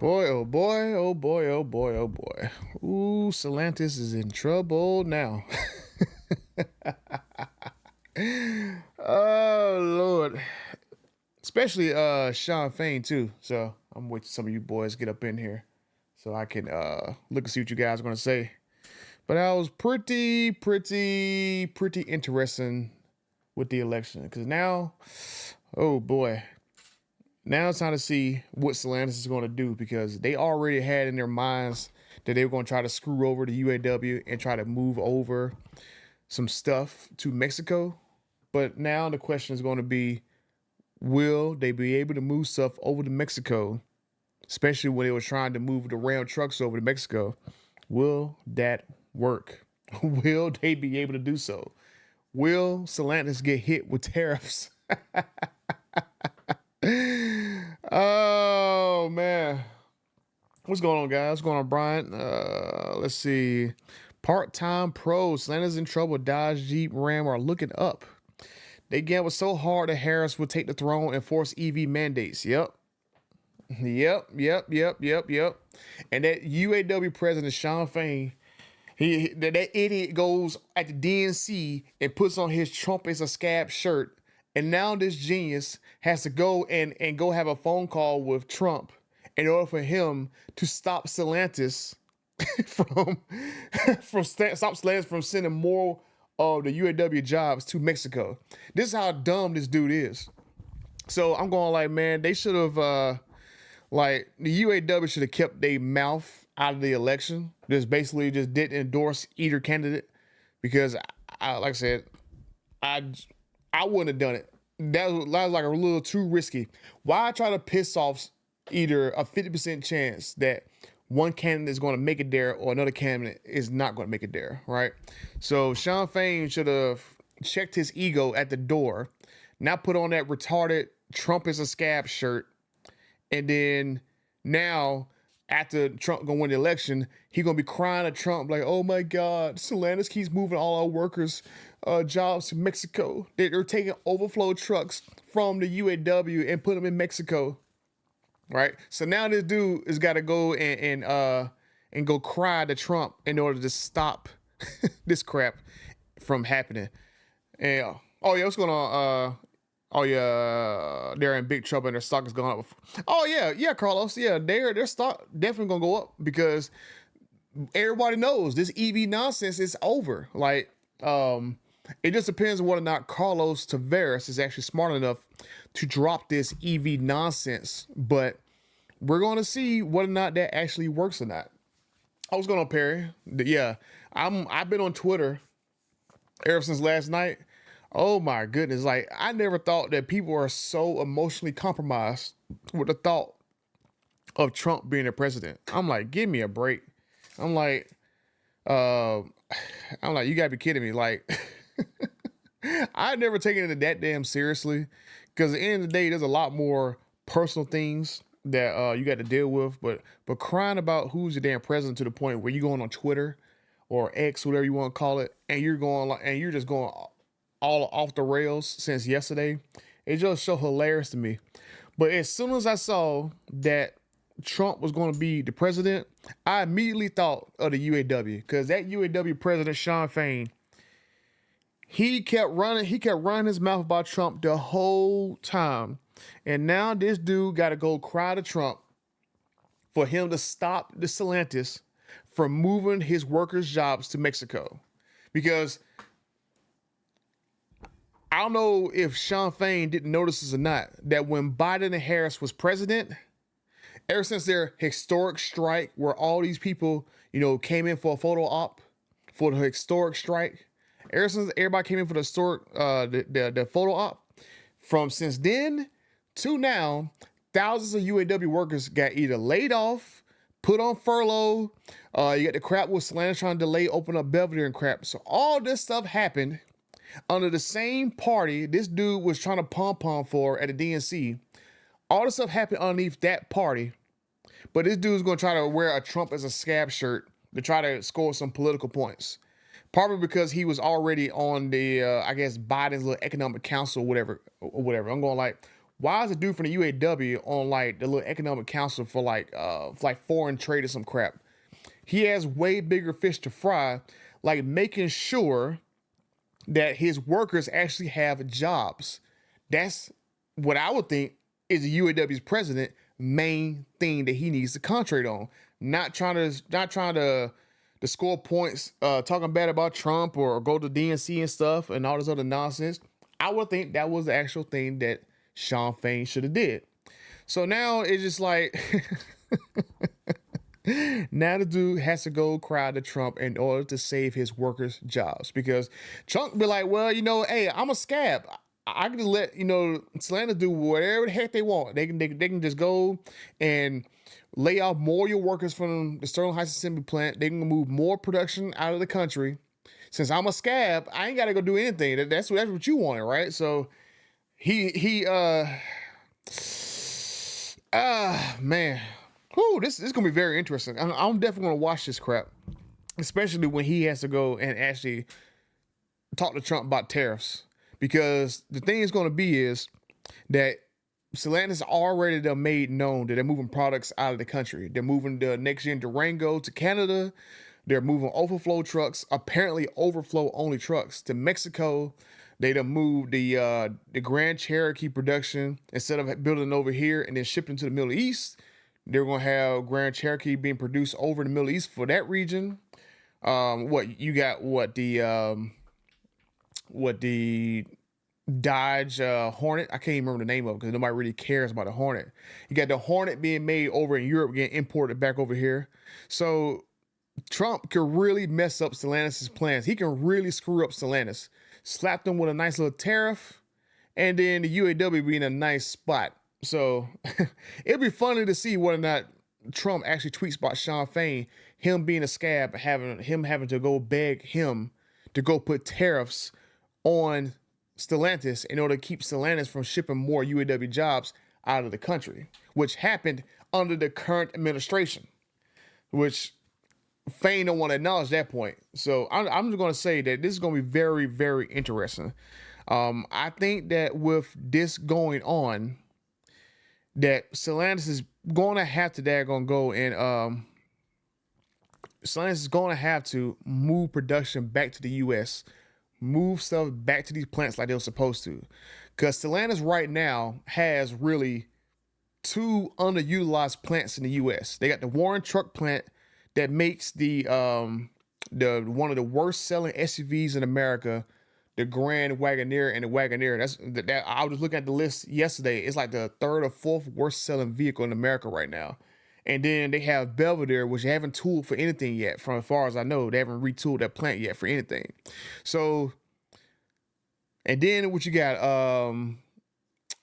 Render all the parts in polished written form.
Boy, oh boy, oh boy, oh boy, oh boy. Ooh, Stellantis is in trouble now. Oh Lord. Especially Sean Fain too. So I'm waiting some of you boys get up in here so I can look and see what you guys are gonna say. But I was pretty interesting with the election. Cause now, oh boy. Now it's time to see what Stellantis is going to do because they already had in their minds that they were going to try to screw over the UAW and try to move over some stuff to Mexico. But now the question is going to be, will they be able to move stuff over to Mexico, especially when they were trying to move the Ram trucks over to Mexico? Will that work? Will they be able to do so? Will Stellantis get hit with tariffs? Oh man, what's going on, guys? What's going on, Brian? Let's see. Part-time pros, Stellantis in trouble. Dodge, Jeep, Ram are looking up. They gambled so hard that Harris would take the throne and force EV mandates. Yep. And that UAW president Sean Fain, that idiot goes at the DNC and puts on his Trump is a scab shirt. And now this genius has to go and go have a phone call with Trump in order for him to stop Stellantis from stop Stellantis from sending more of the UAW jobs to Mexico. This is how dumb this dude is. So I'm going like, man, they should have like the UAW should have kept their mouth out of the election. Just basically just didn't endorse either candidate because like I said, I wouldn't have done it. That was like a little too risky. Why try to piss off either a 50% chance that one candidate is going to make it there or another candidate is not going to make it there, right? So Sean Fain should have checked his ego at the door, not put on that retarded Trump is a scab shirt, and then now after Trump gonna win the election, he gonna be crying at Trump like, "Oh my God, Stellantis keeps moving all our workers' jobs to Mexico. They're taking overflow trucks from the UAW and put them in Mexico." Right. So now this dude has got to go and go cry to Trump in order to stop this crap from happening. And oh yeah, what's going on? Oh yeah, they're in big trouble and their stock is going up. Oh yeah, Carlos. Yeah, their stock definitely gonna go up because everybody knows this EV nonsense is over. Like, it just depends on whether or not Carlos Tavares is actually smart enough to drop this EV nonsense. But we're gonna see whether or not that actually works or not. What's going on, Perry? Yeah, I've been on Twitter ever since last night. Oh my goodness. Like, I never thought that people are so emotionally compromised with the thought of Trump being the president. I'm like, give me a break. I'm like, you gotta be kidding me. Like, I never taken it that damn seriously because at the end of the day, there's a lot more personal things that you got to deal with. But crying about who's your damn president to the point where you're going on Twitter or X, whatever you want to call it, and you're going like, and you're just going all off the rails since yesterday. It's just so hilarious to me. But as soon as I saw that Trump was going to be the president, I immediately thought of the UAW because that UAW president, Sean Fain, he kept running his mouth about Trump the whole time. And now this dude got to go cry to Trump for him to stop the Stellantis from moving his workers' jobs to Mexico. Because I don't know if Sean Fain didn't notice this or not, that when Biden and Harris was president, ever since their historic strike where all these people, came in for a photo op for the historic strike, ever since everybody came in for the historic, the photo op, since then to now, thousands of UAW workers got either laid off, put on furlough. You got the crap with Stellantis trying to delay open up Belvedere and crap. So all this stuff happened under the same party this dude was trying to pom-pom for at the DNC. All this stuff happened underneath that party. But this dude's going to try to wear a Trump as a scab shirt to try to score some political points. Probably because he was already on the, I guess, Biden's little economic council, whatever. I'm going like, Why is a dude from the UAW on like the little economic council for like foreign trade or some crap? He has way bigger fish to fry, like making sure that his workers actually have jobs. That's what I would think is the UAW's president main thing that he needs to concentrate on. Not trying to score points, talking bad about Trump or go to DNC and stuff and all this other nonsense. I would think that was the actual thing that Sean Fain should have did. So now it's just like now the dude has to go cry to Trump in order to save his workers' jobs, because Trump be like, well, hey, I'm a scab. I can just let Stellantis do whatever the heck they want. They can just go and lay off more of your workers from the Sterling Heights Assembly Plant. They can move more production out of the country. Since I'm a scab, I ain't got to go do anything. That's what you wanted, right? So man. Whew, this is gonna be very interesting. I'm definitely gonna watch this crap, especially when he has to go and actually talk to Trump about tariffs. Because the thing is gonna be is that Stellantis already done made known that they're moving products out of the country. They're moving the next gen Durango to Canada. They're moving overflow trucks, apparently overflow only trucks, to Mexico. They done moved the Grand Cherokee production, instead of building over here and then shipping to the Middle East. They're gonna have Grand Cherokee being produced over in the Middle East for that region. What you got? What the Dodge Hornet? I can't even remember the name of it because nobody really cares about the Hornet. You got the Hornet being made over in Europe, getting imported back over here. So Trump could really mess up Stellantis' plans. He can really screw up Stellantis. Slap them with a nice little tariff, and then the UAW be in a nice spot. So it'd be funny to see whether or not Trump actually tweets about Sean Fain, him being a scab, having to go beg him to go put tariffs on Stellantis in order to keep Stellantis from shipping more UAW jobs out of the country, which happened under the current administration, which Fain don't want to acknowledge that point. So I'm just going to say that this is going to be very, very interesting. I think that with this going on, that Stellantis is going to have to Stellantis is going to have to move production back to the U.S., move stuff back to these plants like they were supposed to. Because Stellantis right now has really two underutilized plants in the U.S. They got the Warren truck plant that makes the one of the worst selling SUVs in America, the Grand Wagoneer and the Wagoneer. That I was looking at the list yesterday. It's like the third or fourth worst selling vehicle in America right now. And then they have Belvedere, which they haven't tooled for anything yet. From as far as I know, they haven't retooled that plant yet for anything. So, and then what you got?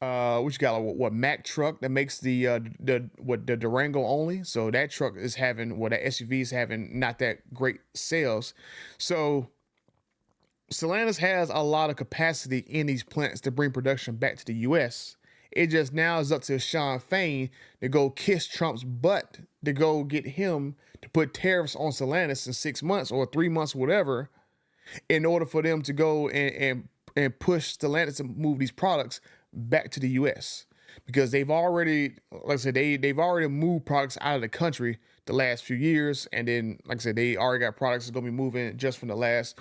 What Mack truck that makes the Durango only. So that truck is having, that SUV is having not that great sales. So Stellantis has a lot of capacity in these plants to bring production back to the U.S. It just now is up to Sean Fain to go kiss Trump's butt to go get him to put tariffs on Stellantis in 6 months or 3 months, whatever, in order for them to go and push Stellantis to move these products back to the U.S. Because they've already, like I said, they've already moved products out of the country the last few years, and then, like I said, they already got products that's gonna be moving just from the last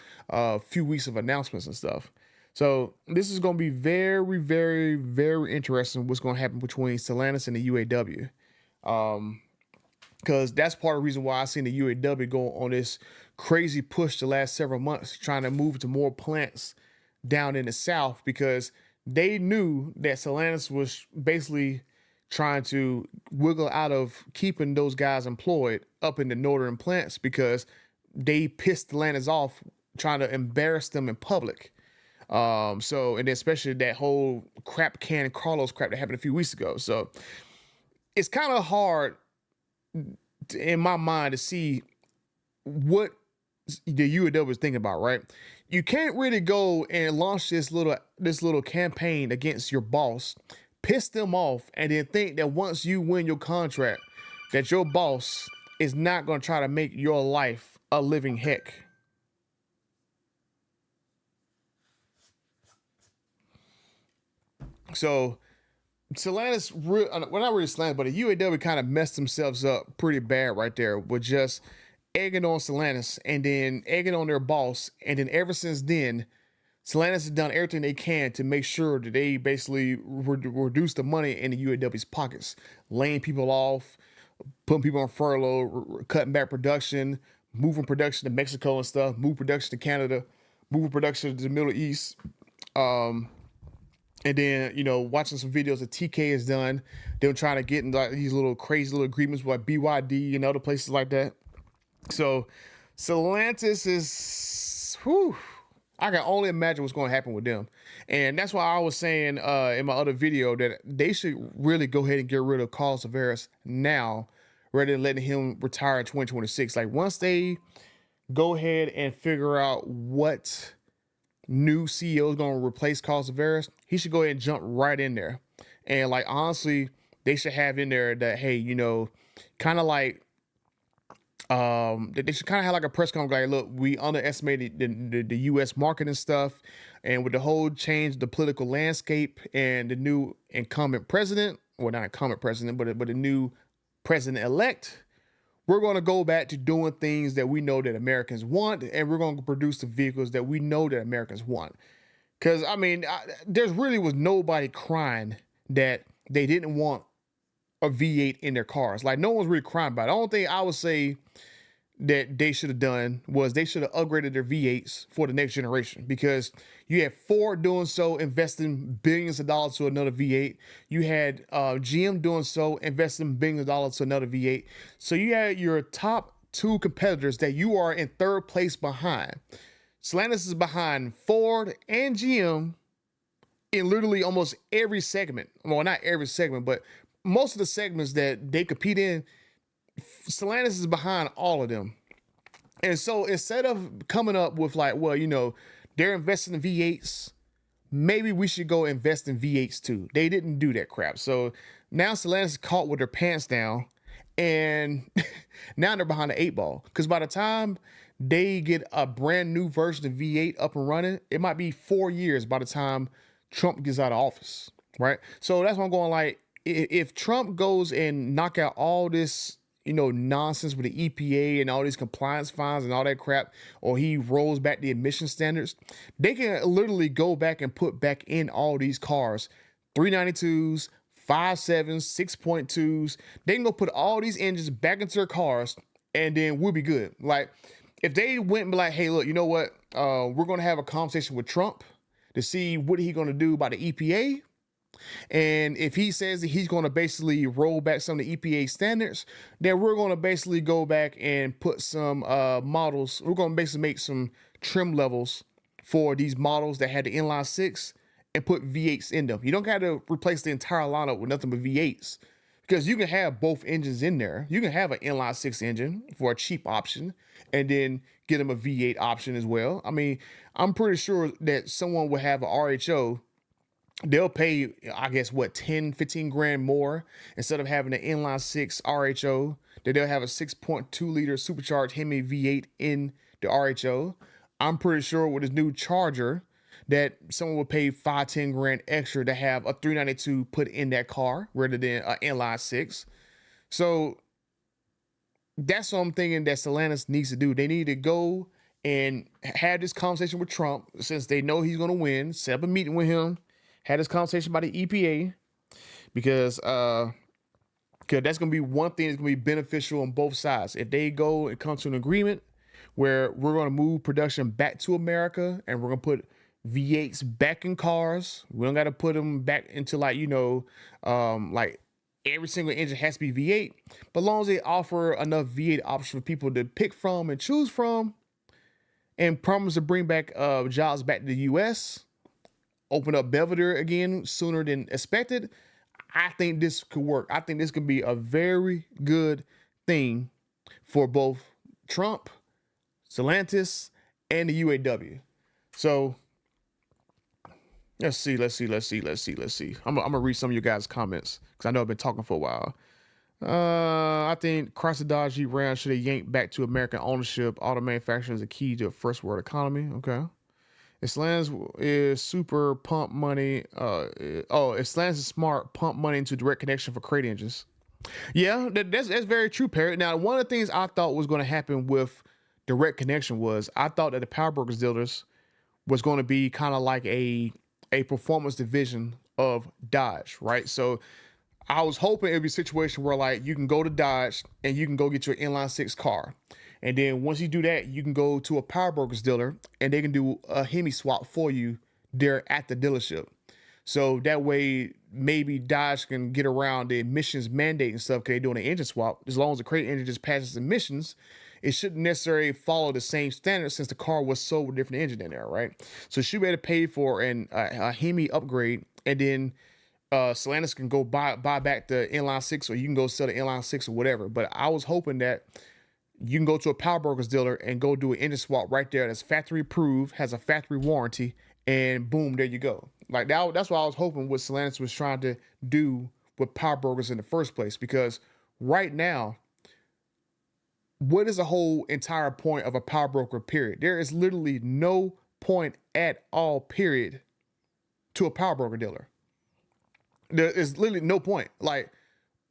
few weeks of announcements and stuff. So this is gonna be very, very, very interesting. What's gonna happen between Stellantis and the UAW, because that's part of the reason why I seen the UAW go on this crazy push the last several months, trying to move to more plants down in the South, because they knew that Stellantis was basically trying to wiggle out of keeping those guys employed up in the northern plants, because they pissed Stellantis off trying to embarrass them in public. So, and especially that whole crap can Carlos crap that happened a few weeks ago. So it's kind of hard in my mind to see what the UAW was thinking about, right? You can't really go and launch this little campaign against your boss, piss them off, and then think that once you win your contract, that your boss is not going to try to make your life a living heck. So Stellantis, well, not really Stellantis, but the UAW kind of messed themselves up pretty bad right there with just egging on Stellantis and then egging on their boss. And then ever since then, Stellantis has done everything they can to make sure that they basically reduce the money in the UAW's pockets, laying people off, putting people on furlough, cutting back production, moving production to Mexico and stuff, move production to Canada, moving production to the Middle East. And then, watching some videos that TK has done, them trying to get in like these little crazy little agreements with like BYD and other places like that. So Stellantis is, whew, I can only imagine what's going to happen with them. And that's why I was saying in my other video that they should really go ahead and get rid of Carlos Tavares now rather than letting him retire in 2026. Like once they go ahead and figure out what new CEO is going to replace Carlos Tavares, he should go ahead and jump right in there. And like, honestly, they should have in there that, hey, kind of like, they should kind of have like a press conference like, look, we underestimated the U.S. market and stuff. And with the whole change, the political landscape and the new incumbent president, well, not incumbent president, but the new president-elect, we're going to go back to doing things that we know that Americans want, and we're going to produce the vehicles that we know that Americans want. Because, I mean, there's really was nobody crying that they didn't want a V8 in their cars. Like, no one's really crying about it. The only thing I would say that they should have done was they should have upgraded their V8s for the next generation, because you had Ford doing so, investing billions of dollars to another V8. You had GM doing so, investing billions of dollars to another V8. So you had your top two competitors that you are in third place behind. Stellantis is behind Ford and GM in literally almost every segment. Well, not every segment, but most of the segments that they compete in, Stellantis is behind all of them. And so instead of coming up with like, well, they're investing in V8s, maybe we should go invest in V8s too. They didn't do that crap. So now Stellantis is caught with their pants down, and now they're behind the eight ball. Because by the time they get a brand new version of V8 up and running, it might be 4 years by the time Trump gets out of office, right? So that's why I'm going like, if Trump goes and knock out all this, nonsense with the EPA and all these compliance fines and all that crap, or he rolls back the emission standards, they can literally go back and put back in all these cars, 392s, 5.7s, 6.2s. They can go put all these engines back into their cars, and then we'll be good. Like, if they went and be like, hey, look, you know what? We're going to have a conversation with Trump to see what he's going to do about the EPA. And if he says that he's going to basically roll back some of the EPA standards, then we're going to basically go back and put some models. We're going to basically make some trim levels for these models that had the inline six and put V8s in them. You don't got to replace the entire lineup with nothing but V8s, because you can have both engines in there. You can have an inline six engine for a cheap option and then get them a V8 option as well. I mean, I'm pretty sure that someone will have an RHO. They'll pay, I guess, 10, 15 grand more instead of having an inline six RHO. That they'll have a 6.2 liter supercharged Hemi V8 in the RHO. I'm pretty sure with his new Charger that someone will pay 5, 10 grand extra to have a 392 put in that car rather than an inline six. So that's what I'm thinking that Stellantis needs to do. They need to go and have this conversation with Trump, since they know he's going to win, set up a meeting with him, had this conversation about the EPA, because that's going to be one thing that's going to be beneficial on both sides. If they go and come to an agreement where we're going to move production back to America and we're going to put V8s back in cars, we don't got to put them back into like every single engine has to be V8, but as long as they offer enough V8 options for people to pick from and choose from, and promise to bring back jobs back to the U.S., open up Belvedere again sooner than expected, I think this could work. I think this could be a very good thing for both Trump, Stellantis, and the UAW. So let's see. I'm gonna read some of your guys' comments because I know I've been talking for a while. I think Chrysler, Dodge, Jeep, Ram should have yanked back to American ownership. Auto manufacturing is a key to a first world economy. Okay. Stellantis is super pump money. Stellantis is smart, pump money into direct connection for crate engines. Yeah, that's very true, Perry. Now, one of the things I thought was going to happen with direct connection was I thought that the power brokers dealers was going to be kind of like a performance division of Dodge, right? So I was hoping it'd be a situation where like you can go to Dodge and you can go get your inline six car. And then once you do that, you can go to a power brokers dealer and they can do a Hemi swap for you there at the dealership. So that way, maybe Dodge can get around the emissions mandate and stuff because they're doing an engine swap. As long as the crate engine just passes emissions, it shouldn't necessarily follow the same standard since the car was sold with a different engine in there, right? So she better pay for a Hemi upgrade, and then Stellantis can go buy back the inline six, or you can go sell the inline six or whatever. But I was hoping that you can go to a power brokers dealer and go do an engine swap right there that's factory approved, has a factory warranty, and boom, there you go. Like that's what I was hoping what Stellantis was trying to do with power brokers in the first place. Because right now, what is the whole entire point of a power broker, period? There is literally no point at all, period, to a power broker dealer. There is literally no point. Like,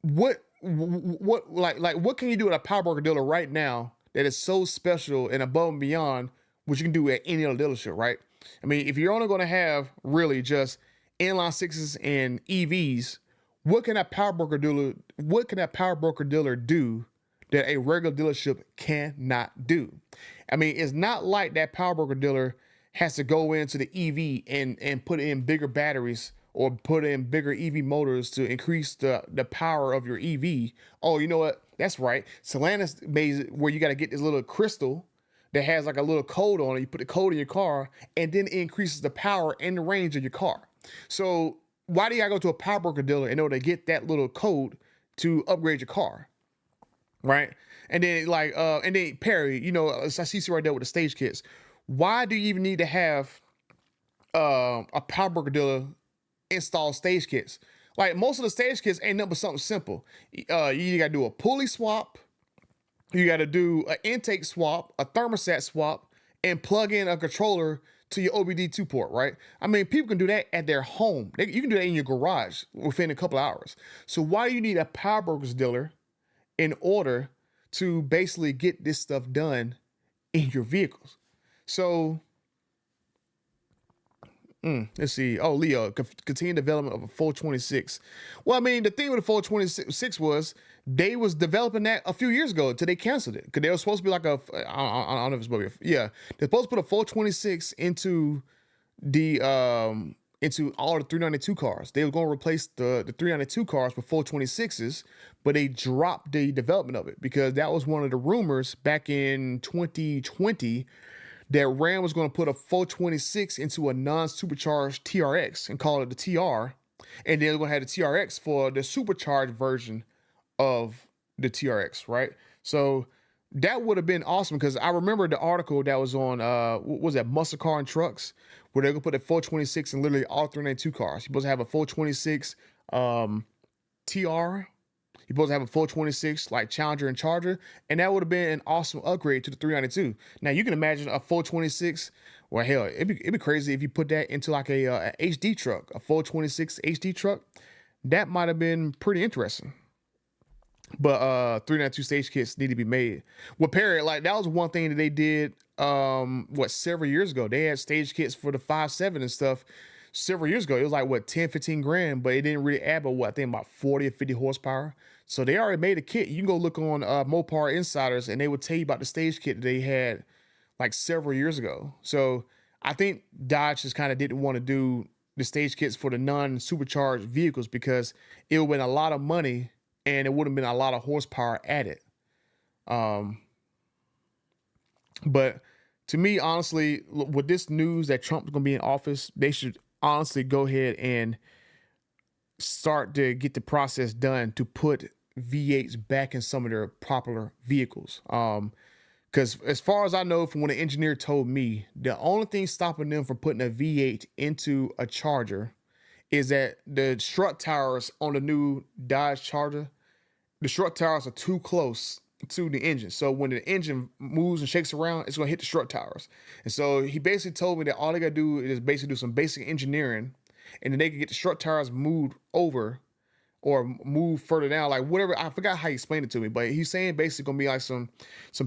what what can you do at a power broker dealer right now that is so special and above and beyond what you can do at any other dealership, right? I mean, if you're only going to have really just inline sixes and EVs, what can that power broker dealer do that a regular dealership cannot do? I mean, it's not like that power broker dealer has to go into the EV and put in bigger batteries or put in bigger EV motors to increase the power of your EV. Oh, you know what? That's right. Stellantis made where you got to get this little crystal that has like a little code on it. You put the code in your car, and then it increases the power and the range of your car. So why do you gotta go to a power broker dealer in order to get that little code to upgrade your car, right? And then and then Perry, I see you right there with the stage kits. Why do you even need to have a power broker dealer install stage kits? Like most of the stage kits ain't nothing but something simple. You gotta do a pulley swap, you gotta do an intake swap, a thermostat swap, and plug in a controller to your OBD2 port, right? I mean, people can do that at their home. You can do that in your garage within a couple of hours. So why do you need a power brokers dealer in order to basically get this stuff done in your vehicles? So let's see. Oh, Leo, continued development of a 426. Well, I mean, the thing with the 426 was they was developing that a few years ago until they canceled it because they were supposed to be like I don't know if it's supposed to be. Yeah, they're supposed to put a 426 into the into all the 392 cars. They were going to replace the 392 cars with 426s, but they dropped the development of it because that was one of the rumors back in 2020 that Ram was going to put a 426 into a non-supercharged TRX and call it the TR, and then they're going to have the TRX for the supercharged version of the TRX, right? So that would have been awesome because I remember the article that was on what was that, Muscle Car and Trucks, where they're gonna put a 426 in literally all 392 cars. You're supposed to have a 426 TR. You're supposed to have a 426 like Challenger and Charger, and that would have been an awesome upgrade to the 392. Now you can imagine a 426. Well, hell, it'd be crazy if you put that into like a HD truck, a 426 HD truck. That might have been pretty interesting. But 392 stage kits need to be made. Well, Perry, like that was one thing that they did several years ago. They had stage kits for the 5.7 and stuff several years ago. It was like 10-15 grand, but it didn't really add but I think about 40 or 50 horsepower. So they already made a kit. You can go look on Mopar Insiders and they would tell you about the stage kit that they had like several years ago. So I think Dodge just kind of didn't want to do the stage kits for the non-supercharged vehicles because it would have been a lot of money and it would have been a lot of horsepower added. But to me, honestly, with this news that Trump's going to be in office, they should honestly go ahead and start to get the process done to put V8s back in some of their popular vehicles. Because as far as I know, from what an engineer told me, the only thing stopping them from putting a V8 into a Charger is that the strut towers on the new Dodge Charger, the strut towers are too close to the engine. So when the engine moves and shakes around, it's gonna hit the strut towers. And so he basically told me that all they gotta do is basically do some basic engineering, and then they can get the strut towers moved over or move further down, like whatever. I forgot how he explained it to me, but he's saying basically gonna be like some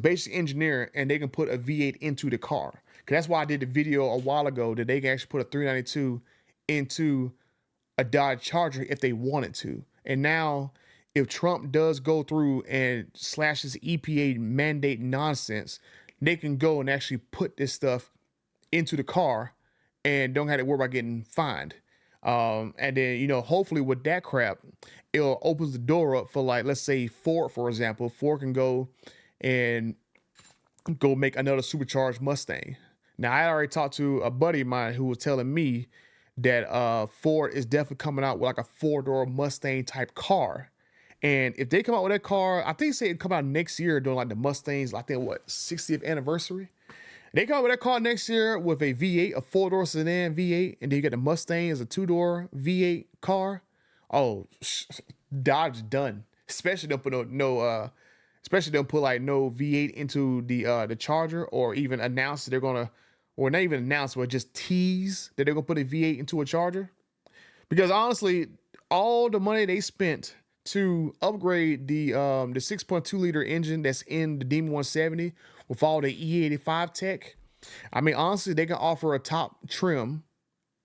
basic engineering, and they can put a V8 into the car. Cause that's why I did the video a while ago that they can actually put a 392 into a Dodge Charger if they wanted to. And now, if Trump does go through and slash this EPA mandate nonsense, they can go and actually put this stuff into the car and don't have to worry about getting fined. And then, you know, hopefully with that crap, it'll opens the door up for, like, let's say Ford, for example. Ford can go and go make another supercharged Mustang. Now, I already talked to a buddy of mine who was telling me that Ford is definitely coming out with like a 4-door Mustang type car. And if they come out with that car, I think they say it come out next year during like the Mustangs, I think what, 60th anniversary. They come out with that car next year with a V8, a 4-door sedan V8, and then you got the Mustang as a 2-door V8 car. Oh, Dodge done. Especially don't put especially don't put like no V8 into the Charger, or even announce that they're gonna, or not even announce, but just tease that they're gonna put a V8 into a Charger. Because honestly, all the money they spent to upgrade the 6.2 liter engine that's in the Demon 170 with all the E85 tech, I mean, honestly, they can offer a top trim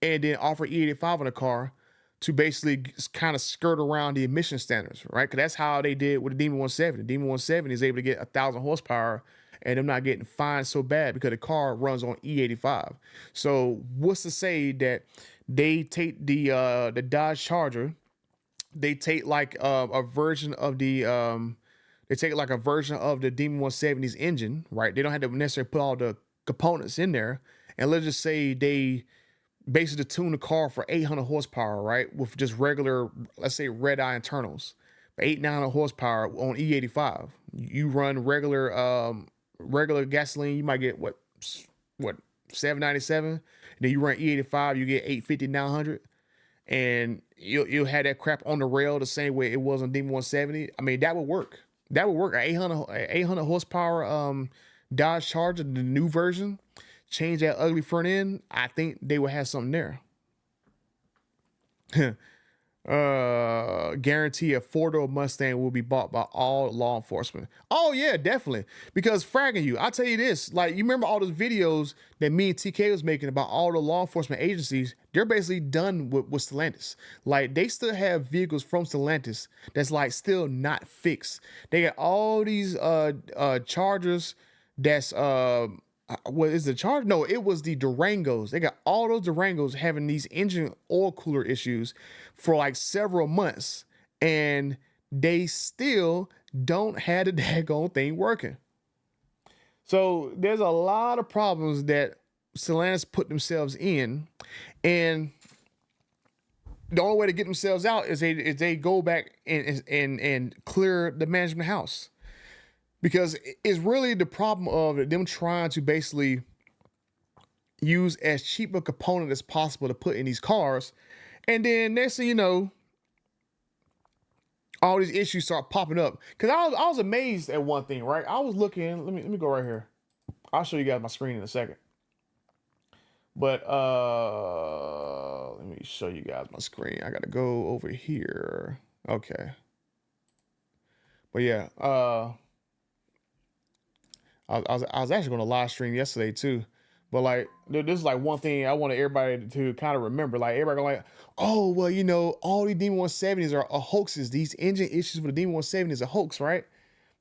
and then offer E85 on the car to basically kind of skirt around the emission standards, right? Because that's how they did with the Demon 170. The Demon 170 is able to get 1,000 horsepower and them not getting fined so bad because the car runs on E85. So what's to say that they take the Dodge Charger, they take like a version of the Demon 170's engine, right? They don't have to necessarily put all the components in there, and let's just say they basically tune the car for 800 horsepower, right? With just regular, let's say Redeye internals, 900 horsepower on E85. You run regular gasoline, you might get what 797. Then you run E85, you get 850, 900, and you'll have that crap on the rail the same way it was on Demon 170. I mean, that would work. That would work. An 800 horsepower Dodge Charger, the new version, change that ugly front end, I think they would have something there. Guarantee a 4-door Mustang will be bought by all law enforcement. Oh yeah, definitely. Because fragging you, I'll tell you this, like, you remember all those videos that me and TK was making about all the law enforcement agencies? They're basically done with Stellantis. Like, they still have vehicles from Stellantis that's like still not fixed. They got all these Chargers that's what is the Charger? No, it was the Durangos. They got all those Durangos having these engine oil cooler issues for like several months, and they still don't have the daggone thing working. So there's a lot of problems that Stellantis put themselves in, and the only way to get themselves out is they go back and clear the management house. Because it's really the problem of them trying to basically use as cheap a component as possible to put in these cars. And then next thing you know, all these issues start popping up. Because I was amazed at one thing, right? I was looking, let me go right here. I'll show you guys my screen in a second. But let me show you guys my screen. I gotta go over here. Okay. But yeah, I was actually going to live stream yesterday too, but like this is like one thing I wanted everybody to kind of remember. Like, everybody going like, oh well, you know, all these Demon 170s are hoaxes. These engine issues with the Demon 170 is a hoax, right?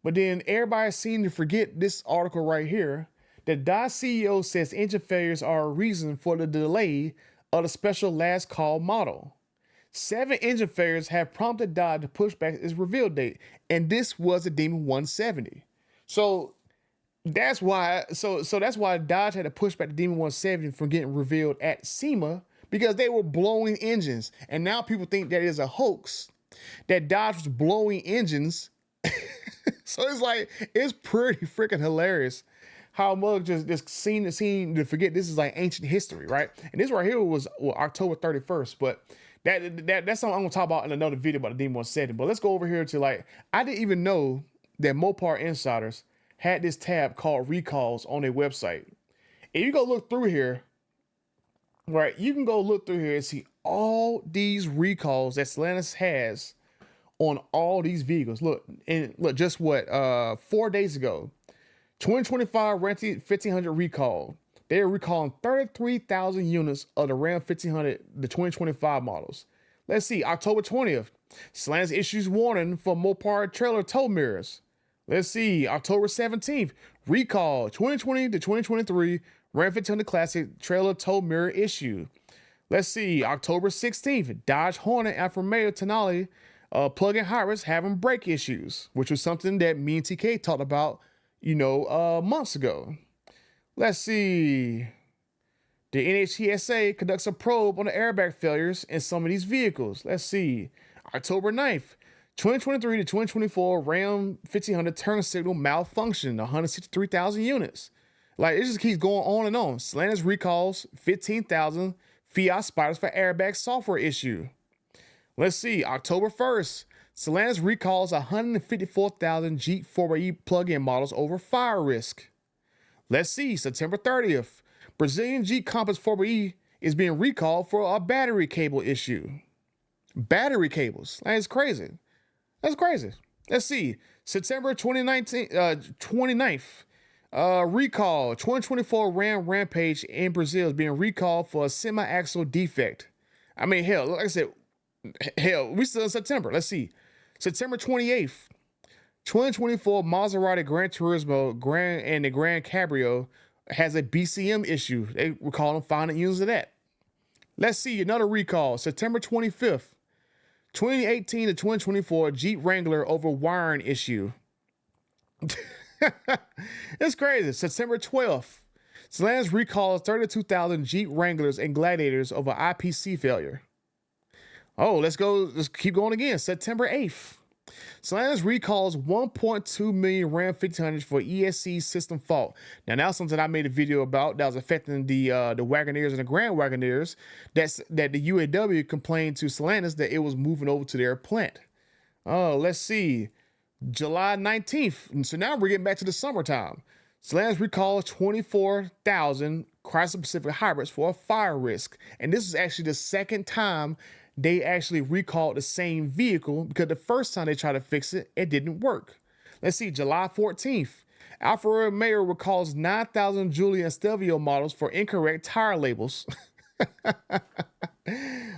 But then everybody seemed to forget this article right here. The Dodge CEO says engine failures are a reason for the delay of the special last call model. 7 engine failures have prompted Dodge to push back its reveal date, and this was the Demon 170. So that's why Dodge had to push back the Demon 170 from getting revealed at SEMA, because they were blowing engines. And now people think that is a hoax, that Dodge was blowing engines. So it's like, it's pretty freaking hilarious how much just seem to forget this is like ancient history, right? And this right here was October 31st, but that's something I'm gonna talk about in another video about the Demon 170. But let's go over here to, like, I didn't even know that Mopar insiders had this tab called recalls on their website. And you go look through here, right? You can go look through here and see all these recalls that Stellantis has on all these vehicles. Look, and look, just what 4 days ago, 2025 Ram 1500 recall. They are recalling 33,000 units of the Ram 1500, the 2025 models. Let's see, October 20th, Stellantis issues warning for Mopar trailer tow mirrors. Let's see, October 17th, recall 2020 to 2023 Ram 1500 Classic trailer tow mirror issue. Let's see, October 16th, Dodge Hornet Alfa Romeo Tonale plug-in hybrids having brake issues, which was something that me and TK talked about, months ago. Let's see. The NHTSA conducts a probe on the airbag failures in some of these vehicles. Let's see. October 9th, 2023 to 2024 Ram 1500 turn signal malfunction, 163,000 units. Like, it just keeps going on and on. Stellantis recalls 15,000 Fiat Spiders for airbag software issue. Let's see. October 1st, Stellantis recalls 154,000 Jeep 4xe plug-in models over fire risk. Let's see. September 30th, Brazilian Jeep Compass 4xe is being recalled for a battery cable issue. Battery cables. That's crazy. That's crazy. Let's see. September 29th, recall. 2024 Ram Rampage in Brazil is being recalled for a semi-axle defect. I mean, hell, like I said, we still in September. Let's see. September 28th, 2024 Maserati Gran Turismo and the Gran Cabrio has a BCM issue. They recall them 500 units of that. Let's see, another recall. September 25th, 2018 to 2024 Jeep Wrangler over wiring issue. It's crazy. September 12th, Stellantis recalls 32,000 Jeep Wranglers and Gladiators over IPC failure. Oh, let's keep going again. September 8th, Stellantis recalls 1.2 million Ram 1500s for ESC system fault. Now, that's something I made a video about that was affecting the Wagoneers and the Grand Wagoneers. That the UAW complained to Stellantis that it was moving over to their plant. Oh, let's see. July 19th. And so now we're getting back to the summertime. Stellantis recalls 24,000 Chrysler Pacific hybrids for a fire risk. And this is actually the second time they actually recalled the same vehicle, because the first time they tried to fix it, it didn't work. Let's see, July 14th, Alfa Romeo recalls 9,000 Giulia and Stelvio models for incorrect tire labels.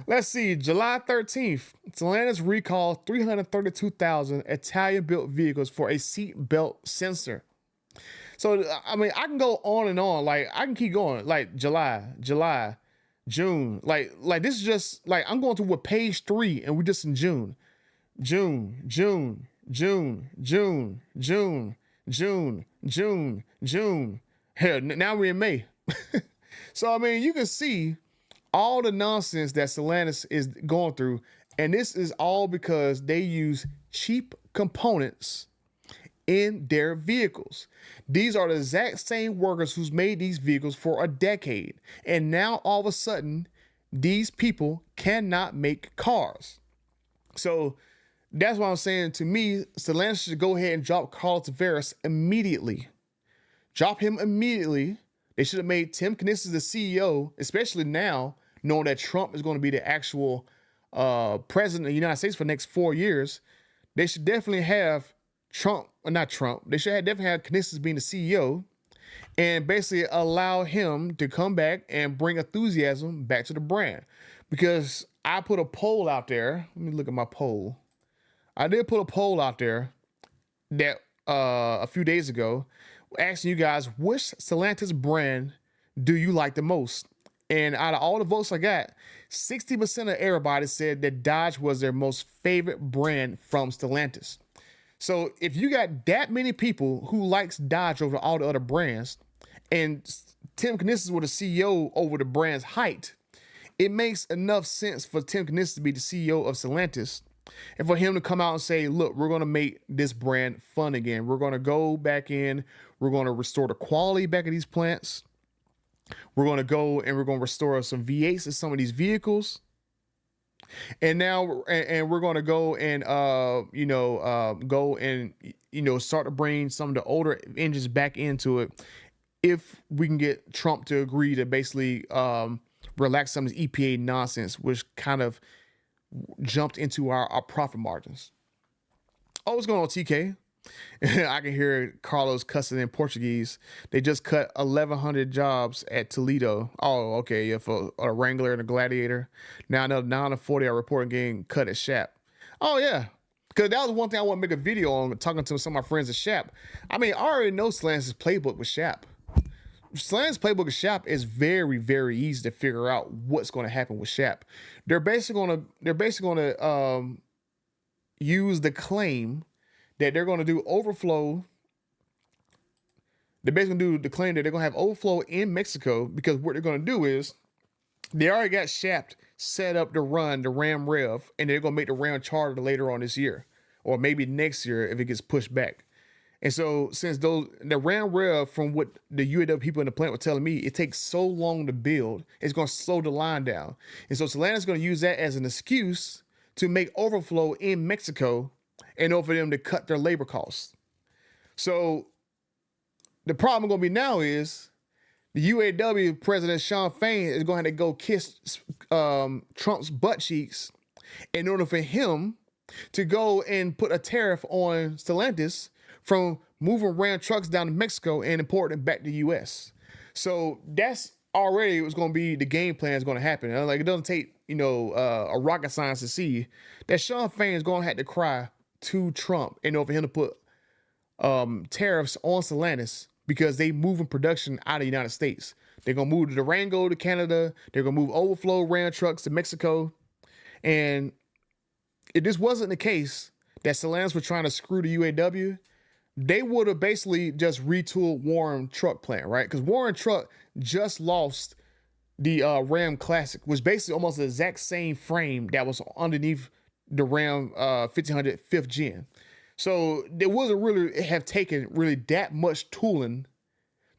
Let's see, July 13th, Stellantis recalls 332,000 Italian-built vehicles for a seat belt sensor. So, I mean, I can go on and on. Like, I can keep going. Like, July, June, like this is just like I'm going to what page 3 and we're just in June. Hell, now we're in May. So I mean, you can see all the nonsense that Stellantis is going through, and this is all because they use cheap components in their vehicles. These are the exact same workers who's made these vehicles for a decade. And now all of a sudden, these people cannot make cars. So that's why I'm saying, to me, Stellantis should go ahead and drop Carlos Tavares immediately. Drop him immediately. They should have made Tim Knisis the CEO, especially now, knowing that Trump is going to be the actual president of the United States for the next 4 years. They should definitely have they should definitely have Knisis being the CEO and basically allow him to come back and bring enthusiasm back to the brand. Because I put a poll out there. Let me look at my poll. I did put a poll out there that a few days ago asking you guys, which Stellantis brand do you like the most? And out of all the votes I got, 60% of everybody said that Dodge was their most favorite brand from Stellantis. So if you got that many people who likes Dodge over all the other brands, and Tim Knisis was the CEO over the brand's height, it makes enough sense for Tim Knisis to be the CEO of Stellantis and for him to come out and say, look, we're going to make this brand fun again. We're going to go back in. We're going to restore the quality back of these plants. We're going to go and we're going to restore some V8s in some of these vehicles. And now and we're going to go and go and start to bring some of the older engines back into it if we can get Trump to agree to basically relax some of this EPA nonsense, which kind of jumped into our profit margins. Oh, what's going on, TK? I can hear Carlos cussing in Portuguese. They just cut 1,100 jobs at Toledo. Oh, okay, yeah, for a Wrangler and a Gladiator. Now another 940 are reporting getting cut at Shap. Oh yeah, because that was one thing I want to make a video on, talking to some of my friends at Shap. I mean, I already know Stellantis' playbook with Shap. Stellantis' playbook with Shap is very, very easy to figure out what's going to happen with Shap. They're basically going to use the claim that they're going to do overflow. They're basically going to do the claim that they're going to have overflow in Mexico, because what they're going to do is they already got Shaft set up to run the Ram Rev, and they're going to make the Ram Charter later on this year, or maybe next year if it gets pushed back. And so since the Ram Rev, from what the UAW people in the plant were telling me, it takes so long to build, it's going to slow the line down. And so Stellantis is going to use that as an excuse to make overflow in Mexico in order for them to cut their labor costs. So the problem going to be now is the UAW president, Sean Fain, is going to have to go kiss Trump's butt cheeks in order for him to go and put a tariff on Stellantis from moving Ram trucks down to Mexico and importing them back to the U.S. So that's already what's going to be the game plan is going to happen. Like, it doesn't take a rocket science to see that Sean Fain is going to have to cry to Trump in order for him to put tariffs on Stellantis, because they moving production out of the United States. They're gonna move the Durango to Canada. They're gonna move overflow Ram trucks to Mexico. And if this wasn't the case, that Stellantis were trying to screw the UAW, they would have basically just retooled Warren Truck plant, right? Because Warren Truck just lost the Ram Classic, which basically almost the exact same frame that was underneath the Ram 1500 5th gen. So there wasn't really have taken really that much tooling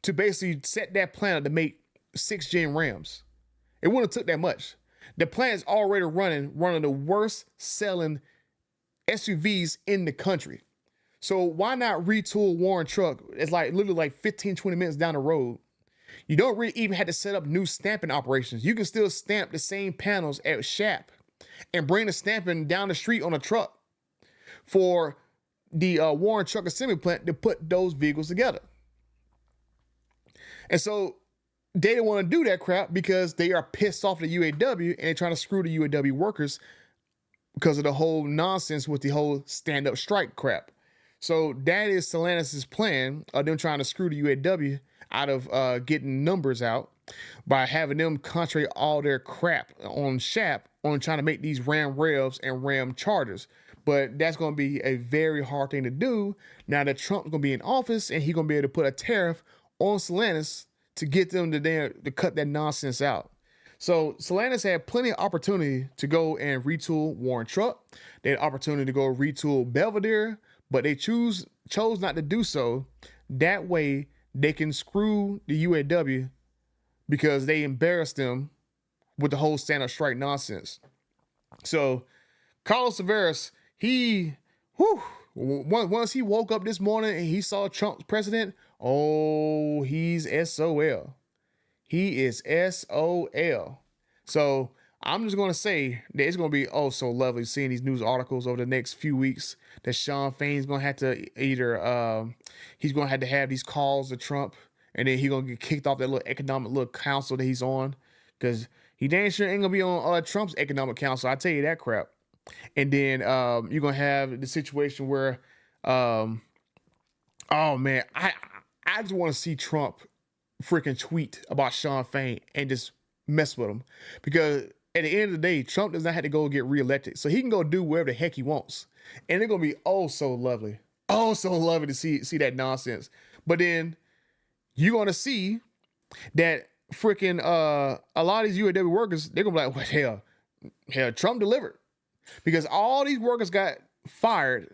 to basically set that plant up to make 6th gen Rams. It wouldn't have took that much. The plant is already running one of the worst selling SUVs in the country. So why not retool Warren Truck? It's like literally like 15, 20 minutes down the road. You don't really even have to set up new stamping operations. You can still stamp the same panels at Shap and bring the stamping down the street on a truck for the Warren Truck Assembly Plant to put those vehicles together. And so they don't want to do that crap because they are pissed off at the UAW, and they're trying to screw the UAW workers because of the whole nonsense with the whole stand-up strike crap. So that is Stellantis' plan of them trying to screw the UAW out of getting numbers out by having them concentrate all their crap on Shap on trying to make these Ram Revs and Ram Chargers. But that's going to be a very hard thing to do now that Trump's going to be in office, and he's going to be able to put a tariff on Stellantis to get them to cut that nonsense out. So Stellantis had plenty of opportunity to go and retool Warren Truck. They had opportunity to go retool Belvedere, but they chose not to do so. That way they can screw the UAW because they embarrassed them with the whole stand-up strike nonsense. So Carlos Tavares, once he woke up this morning and he saw Trump's president, oh, he's SOL. He is SOL. So I'm just going to say that it's going to be so lovely seeing these news articles over the next few weeks that Sean Fain's going to have to either, he's going to have these calls to Trump, and then he's going to get kicked off that little economic little council that he's on, because he damn sure ain't going to be on Trump's economic council. I tell you that crap. And then you're going to have the situation where, oh man, I just want to see Trump freaking tweet about Sean Fain and just mess with him, because at the end of the day, Trump does not have to go get reelected, so he can go do whatever the heck he wants, and it's gonna be so lovely to see that nonsense. But then you're gonna see that freaking a lot of these UAW workers, they're gonna be like, well, hell, Trump delivered, because all these workers got fired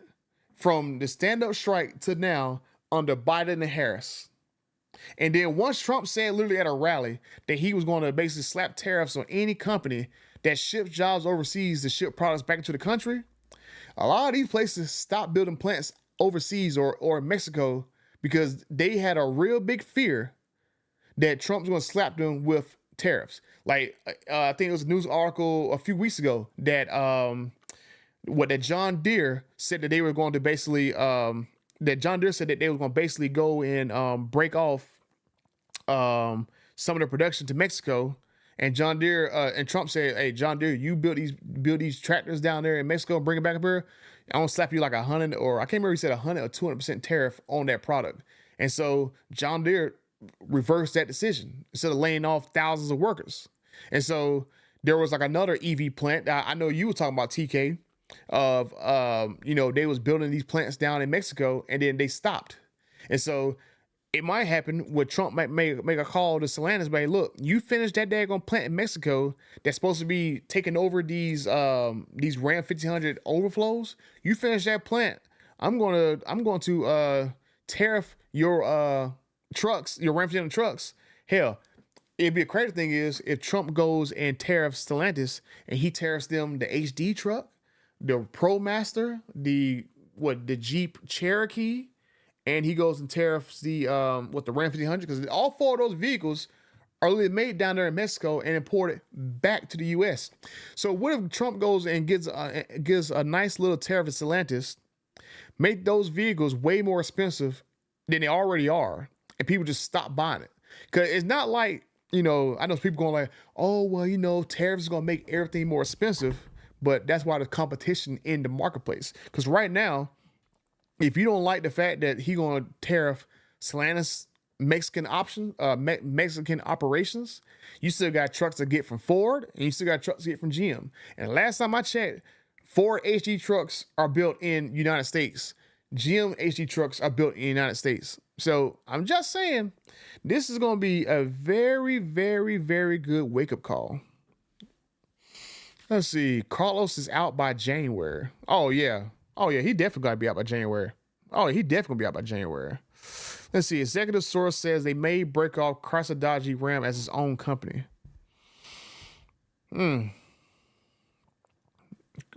from the stand-up strike to now under Biden and Harris. And then once Trump said literally at a rally that he was going to basically slap tariffs on any company that ships jobs overseas to ship products back into the country, a lot of these places stopped building plants overseas or in Mexico because they had a real big fear that Trump's going to slap them with tariffs. Like I think it was a news article a few weeks ago that that John Deere said that they were going to basically that John Deere said that they were going to basically go and break off some of the production to Mexico. And John Deere and Trump said, "Hey, John Deere, you build these tractors down there in Mexico and bring it back up here. I'm gonna slap you like 100 or I can't remember. He said 100 or 200% tariff on that product." And so John Deere reversed that decision instead of laying off thousands of workers. And so there was like another EV plant. I know you were talking about TK of they was building these plants down in Mexico and then they stopped. And so it might happen where Trump might make a call to Stellantis, but hey, look, you finished that daggone plant in Mexico that's supposed to be taking over these Ram 1500 overflows. You finish that plant. I'm going to tariff your trucks, your Ram 1500 trucks. Hell, it'd be a crazy thing is if Trump goes and tariffs Stellantis and he tariffs them the HD truck, the ProMaster, the Jeep Cherokee, and he goes and tariffs the Ram 1500 because all four of those vehicles are really made down there in Mexico and imported back to the U.S. So what if Trump goes and gives a nice little tariff to Stellantis, make those vehicles way more expensive than they already are, and people just stop buying it? Because it's not like, I know people going like, oh, well, tariffs is going to make everything more expensive, but that's why there's competition in the marketplace. Because right now, if you don't like the fact that he going to tariff Stellantis Mexican operations, you still got trucks to get from Ford and you still got trucks to get from GM. And last time I checked, Ford HD trucks are built in United States. GM HD trucks are built in the United States. So I'm just saying, this is going to be a very, very, very good wake-up call. Let's see. Carlos is out by January. Oh, yeah. He definitely got to be out by January. Let's see. Executive source says they may break off Chrysler Dodge Ram as its own company.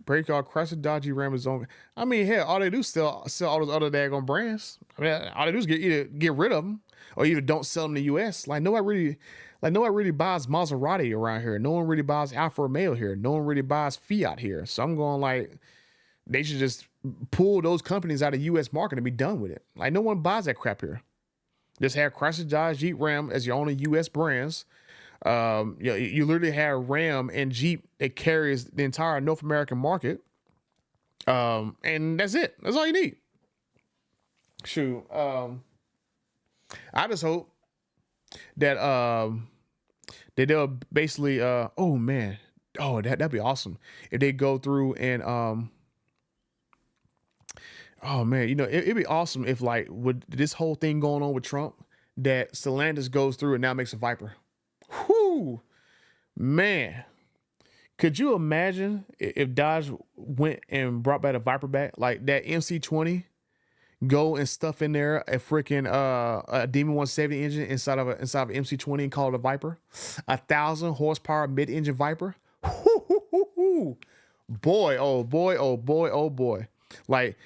Break off Chrysler Dodge Ram as its own. I mean, hell, all they do is sell all those other daggone brands. I mean, all they do is either get rid of them or either don't sell them in the U.S. Like nobody really buys Maserati around here. No one really buys Alfa Romeo here. No one really buys Fiat here. So I'm going like, they should just pull those companies out of the U.S. market and be done with it. Like no one buys that crap here. Just have Chrysler, Dodge, Jeep, Ram as your only U.S. brands. You literally have Ram and Jeep that carries the entire North American market. And that's it. That's all you need. Shoot. I just hope that they'll basically that'd be awesome if they go through and it'd be awesome if like with this whole thing going on with Trump that Stellantis goes through and now makes a Viper. Whoo, man. Could you imagine if Dodge went and brought back a Viper back, like that MC20, go and stuff in there a freaking a Demon 170 engine inside of MC20 and call it a Viper, 1,000 horsepower mid-engine Viper. Boy, oh boy, oh boy, oh boy. Like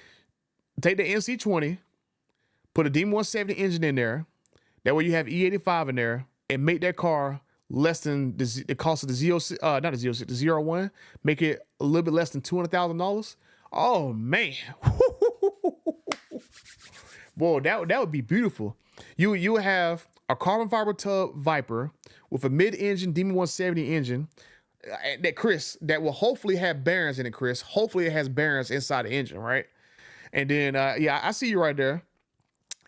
take the MC20, put a Demon 170 engine in there. That way you have E85 in there and make that car less than the cost of the the 01. Make it a little bit less than $200,000. Oh man. Boy, that would be beautiful. You would have a carbon fiber tub Viper with a mid-engine Demon 170 engine that will hopefully have bearings in it, Chris. Hopefully it has bearings inside the engine, right? And then I see you right there.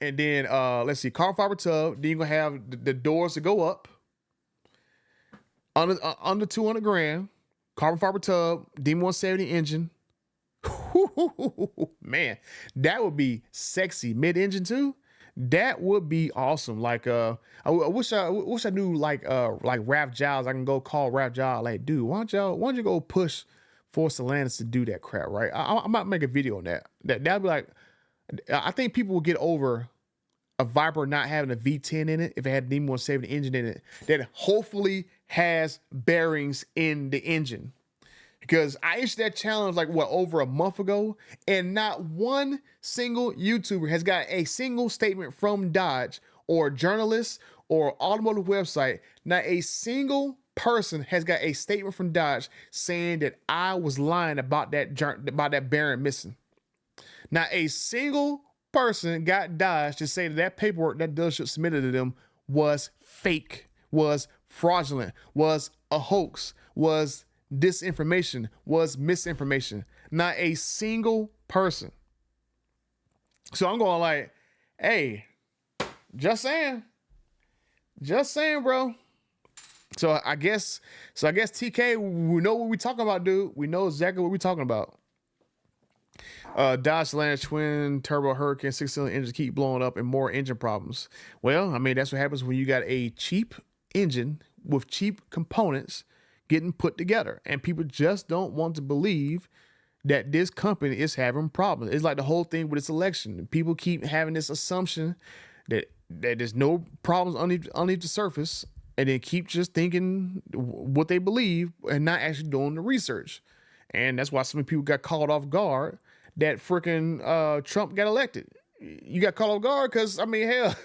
And then let's see, carbon fiber tub. Then you're gonna have the doors to go up. Under 200 grand, carbon fiber tub, Demon 170 engine. Man, that would be sexy. Mid-engine too. That would be awesome. Like I wish I knew like Raph Giles. I can go call Raph Giles. Like, dude, why don't you go push for Stellantis to do that crap, right? I might make a video on that. That'd be like, I think people will get over a Viper not having a V10 in it if it had a Demon 170 engine in it that hopefully has bearings in the engine. Because I issued that challenge like over a month ago, and not one single YouTuber has got a single statement from Dodge or journalists or automotive website. Not a single person has got a statement from Dodge saying that I was lying about that bearing missing. Not a single person got Dodge to say that paperwork that dealership submitted to them was fake, was fraudulent, was a hoax, was disinformation, was misinformation. Not a single person. So I'm going like, hey, just saying, bro. So I guess TK, we know what we talking about, dude. We know exactly what we talking about. Dodge Stellantis twin turbo Hurricane 6-cylinder engines keep blowing up and more engine problems. Well, I mean, that's what happens when you got a cheap engine with cheap components getting put together, and people just don't want to believe that this company is having problems. It's like the whole thing with its election. People keep having this assumption that there's no problems underneath the surface, and then keep just thinking what they believe and not actually doing the research. And that's why so many people got caught off guard that freaking Trump got elected. You got caught off guard because, I mean, hell,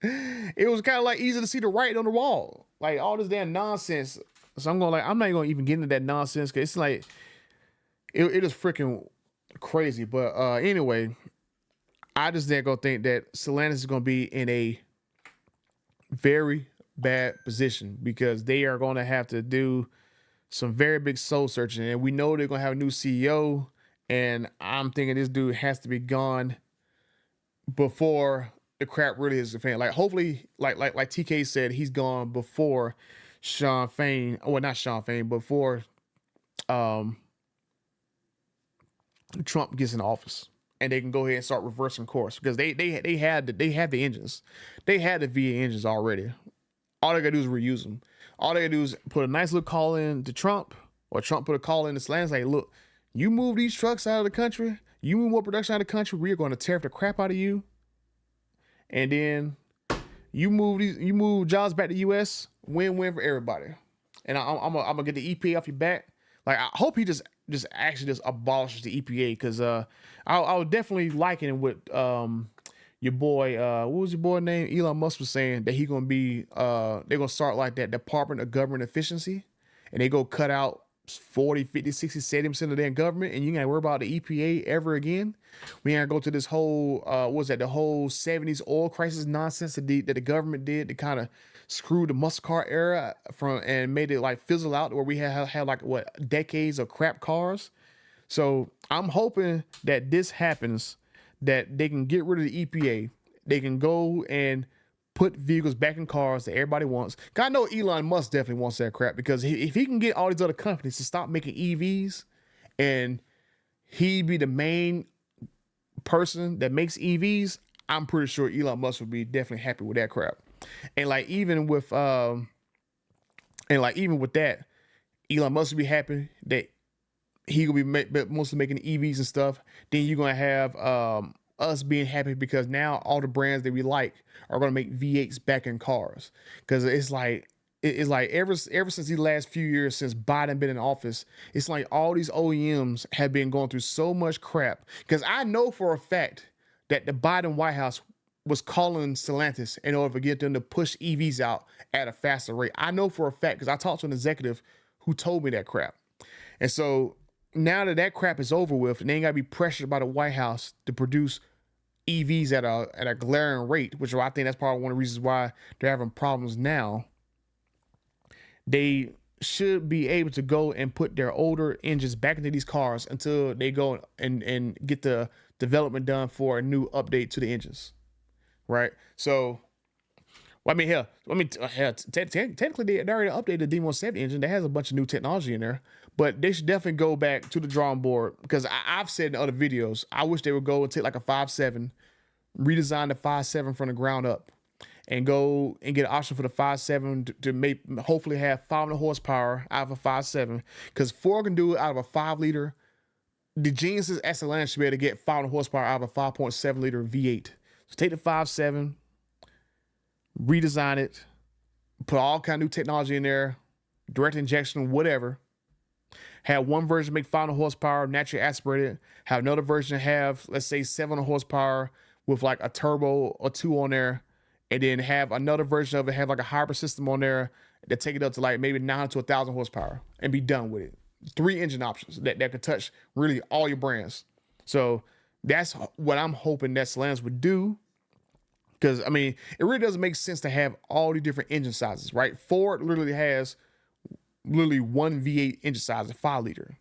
it was kind of like easy to see the writing on the wall. Like all this damn nonsense. So I'm not even get into that nonsense because it's like it is freaking crazy. But anyway, I just didn't go think that Stellantis is going to be in a very bad position because they are going to have to do some very big soul searching, and we know they're going to have a new CEO, and I'm thinking this dude has to be gone before the crap really hits the fan. Like hopefully, like TK said, he's gone before Sean Fain, well, not Sean Fain, before Trump gets in office, and they can go ahead and start reversing course because they had the engines, they had the VA engines already. All they gotta do is reuse them. All they gotta do is put a nice little call in to Trump, or Trump put a call in to Stellantis, like, look, you move these trucks out of the country, you move more production out of the country, we are going to tariff the crap out of you, and then you move jobs back to the U.S. Win-win for everybody. And I'm gonna get the EPA off your back. Like I hope he just abolishes the EPA because I would definitely liken it with your boy, what was your boy name? Elon Musk was saying that he gonna be they're gonna start like that Department of Government Efficiency, and they go cut out 40, 50, 60, 70% of their government, and you ain't gotta worry about the EPA ever again. We ain't gotta go to this whole the whole 70s oil crisis nonsense that the government did to kind of screw the muscle car era and made it like fizzle out where we had like decades of crap cars. So I'm hoping that this happens, that they can get rid of the EPA. They can go and put vehicles back in cars that everybody wants. I know Elon Musk definitely wants that crap because if he can get all these other companies to stop making EVs and he be the main person that makes EVs, I'm pretty sure Elon Musk would be definitely happy with that crap. And like even with that, Elon Musk would be happy that he will be mostly making EVs and stuff. Then you're gonna have us being happy because now all the brands that we like are gonna make V8s back in cars. Because it's like ever since these last few years since Biden been in office, it's like all these OEMs have been going through so much crap. Because I know for a fact that the Biden White House was calling Stellantis in order to get them to push EVs out at a faster rate. I know for a fact because I talked to an executive who told me that crap. And so now that crap is over with, and they ain't gotta be pressured by the White House to produce EVs at a glaring rate, which I think that's probably one of the reasons why they're having problems now. They should be able to go and put their older engines back into these cars until they go and get the development done for a new update to the engines. Right? So, technically they already updated the D170 engine that has a bunch of new technology in there, but they should definitely go back to the drawing board because I've said in other videos, I wish they would go and take like a 5.7, redesign the 5.7 from the ground up, and go and get an option for the 5.7 to hopefully have 500 horsepower out of a 5.7, because Ford can do it out of a 5 liter. The geniuses at Stellantis should be able to get 500 horsepower out of a 5.7 liter V8. So take the 5.7, redesign it, put all kind of new technology in there, direct injection, whatever. Have one version make 500 horsepower, naturally aspirated. Have another version have, let's say, 700 horsepower with like a turbo or two on there. And then have another version of it have like a hybrid system on there that take it up to like maybe 900 to 1,000 horsepower and be done with it. 3 engine options that could touch really all your brands. So that's what I'm hoping that Stellantis would do. Because, I mean, it really doesn't make sense to have all the different engine sizes, right? Ford literally has one V8 engine size, a 5 liter.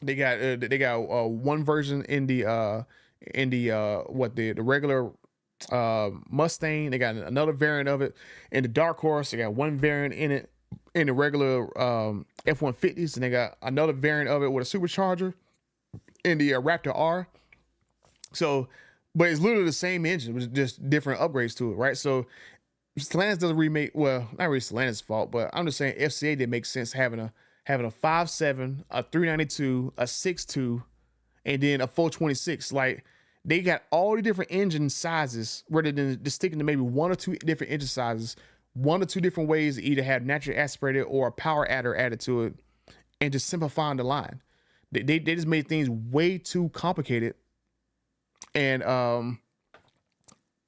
They got one version in the regular Mustang. They got another variant of it in the Dark Horse. They got one variant in it in the regular F-150s, and they got another variant of it with a supercharger in the Raptor R. So, but it's literally the same engine with just different upgrades to it, right? So Stellantis doesn't really make, well, not really Stellantis' fault, but I'm just saying FCA didn't make sense having a 5.7, a 392, a 6.2, and then a 426. Like, they got all the different engine sizes rather than just sticking to maybe 1 or 2 different engine sizes, 1 or 2 different ways to either have naturally aspirated or a power adder added to it, and just simplifying the line. They just made things way too complicated. And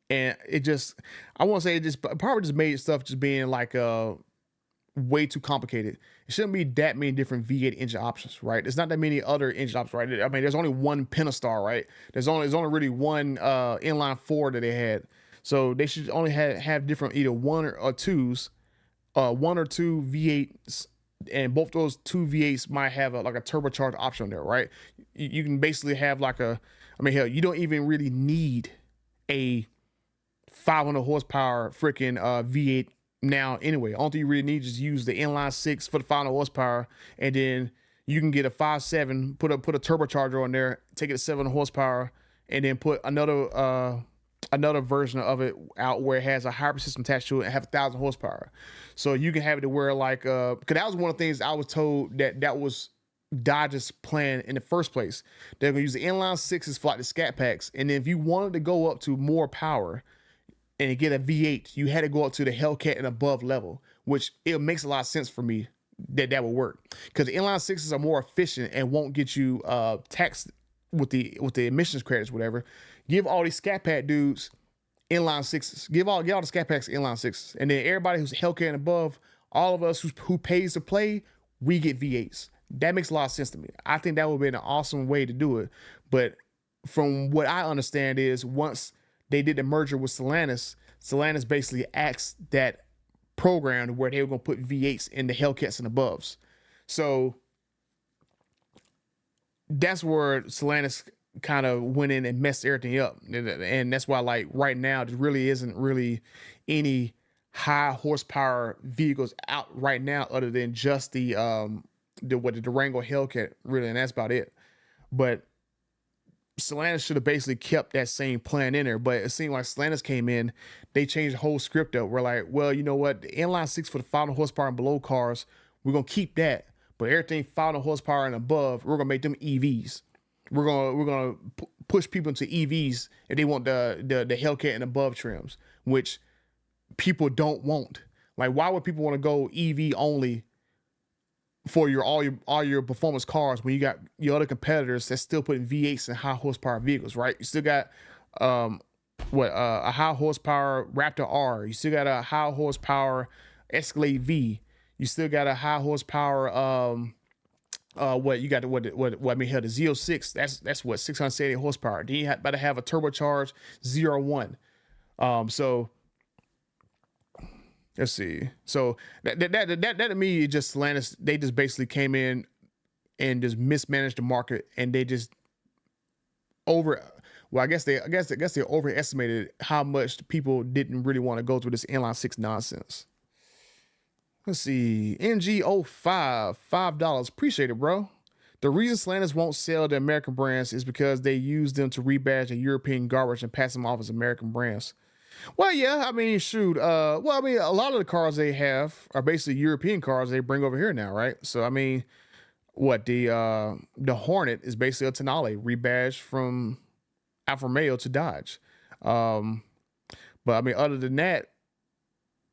it just, I won't say it just probably just made stuff just being like way too complicated. It shouldn't be that many different V8 engine options, right? There's not that many other engine options, right? I mean, there's only one Pentastar, right? There's only really one inline 4 that they had. So they should only have different either 1 or 2s, 1 or 2 V8s, and both those 2 V8s might have like a turbocharged option there, right? You can basically have like I mean, hell, you don't even really need a 500 horsepower freaking V8 now anyway. All you really need is use the inline 6 for the 500 horsepower, and then you can get a 5.7, put a turbocharger on there, take it to 700 horsepower, and then put another version of it out where it has a hybrid system attached to it and have 1,000 horsepower. So you can have it to where like, because that was one of the things I was told that was Dodge's plan in the first place. They're gonna use the inline 6s for like the scat packs, and then if you wanted to go up to more power and get a V8, you had to go up to the Hellcat and above level, which it makes a lot of sense for me that would work, because the inline 6s are more efficient and won't get you taxed with the emissions credits, whatever. Give all these scat pack dudes inline 6s. Give all the scat packs inline 6s, and then everybody who's Hellcat and above, all of us who pays to play, we get V8s. That makes a lot of sense to me. I think that would be an awesome way to do it. But from what I understand is once they did the merger with Stellantis basically axed that program where they were going to put V8s in the Hellcats and aboves. So that's where Stellantis kind of went in and messed everything up. And that's why, like, right now, there really isn't really any high horsepower vehicles out right now other than just the Durango Hellcat, really, and that's about it. But Stellantis should have basically kept that same plan in there, but it seemed like Stellantis came in, they changed the whole script up. We're like, well, you know what, the inline 6 for the 500 horsepower and below cars, we're gonna keep that, but everything 500 horsepower and above, we're gonna make them EVs. We're gonna push people into EVs if they want the Hellcat and above trims, which people don't want. Like, why would people want to go EV only for all your performance cars when you got your other competitors that's still putting V8s in high horsepower vehicles, right? You still got a high horsepower Raptor R. You still got a high horsepower Escalade V. You still got a high horsepower what you got, I mean, hell, the Z06, that's what, 670 horsepower. Then you better have a turbocharged 01. So let's see. So that to me, just Stellantis, they just basically came in and just mismanaged the market, and they just I guess they overestimated how much people didn't really want to go through this inline 6 nonsense. Let's see. NG05, $5. Appreciate it, bro. The reason Stellantis won't sell the American brands is because they use them to rebadge the European garbage and pass them off as American brands. Well, yeah, I mean, shoot. Well, I mean, a lot of the cars they have are basically European cars they bring over here now, right? So, I mean, what the Hornet is basically a Tonale rebadged from Alfa Romeo to Dodge. But I mean, other than that,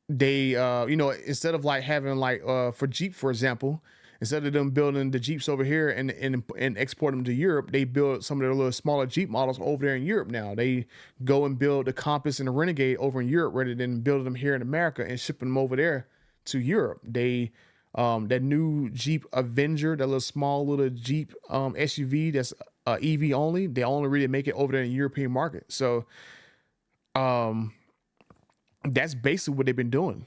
they instead of like having like for Jeep, for example, instead of them building the Jeeps over here and export them to Europe, they build some of their little smaller Jeep models over there in Europe. Now they go and build the Compass and the Renegade over in Europe rather than building them here in America and shipping them over there to Europe. They that new Jeep Avenger, that little small little Jeep SUV that's EV only, they only really make it over there in the European market. So um that's basically what they've been doing.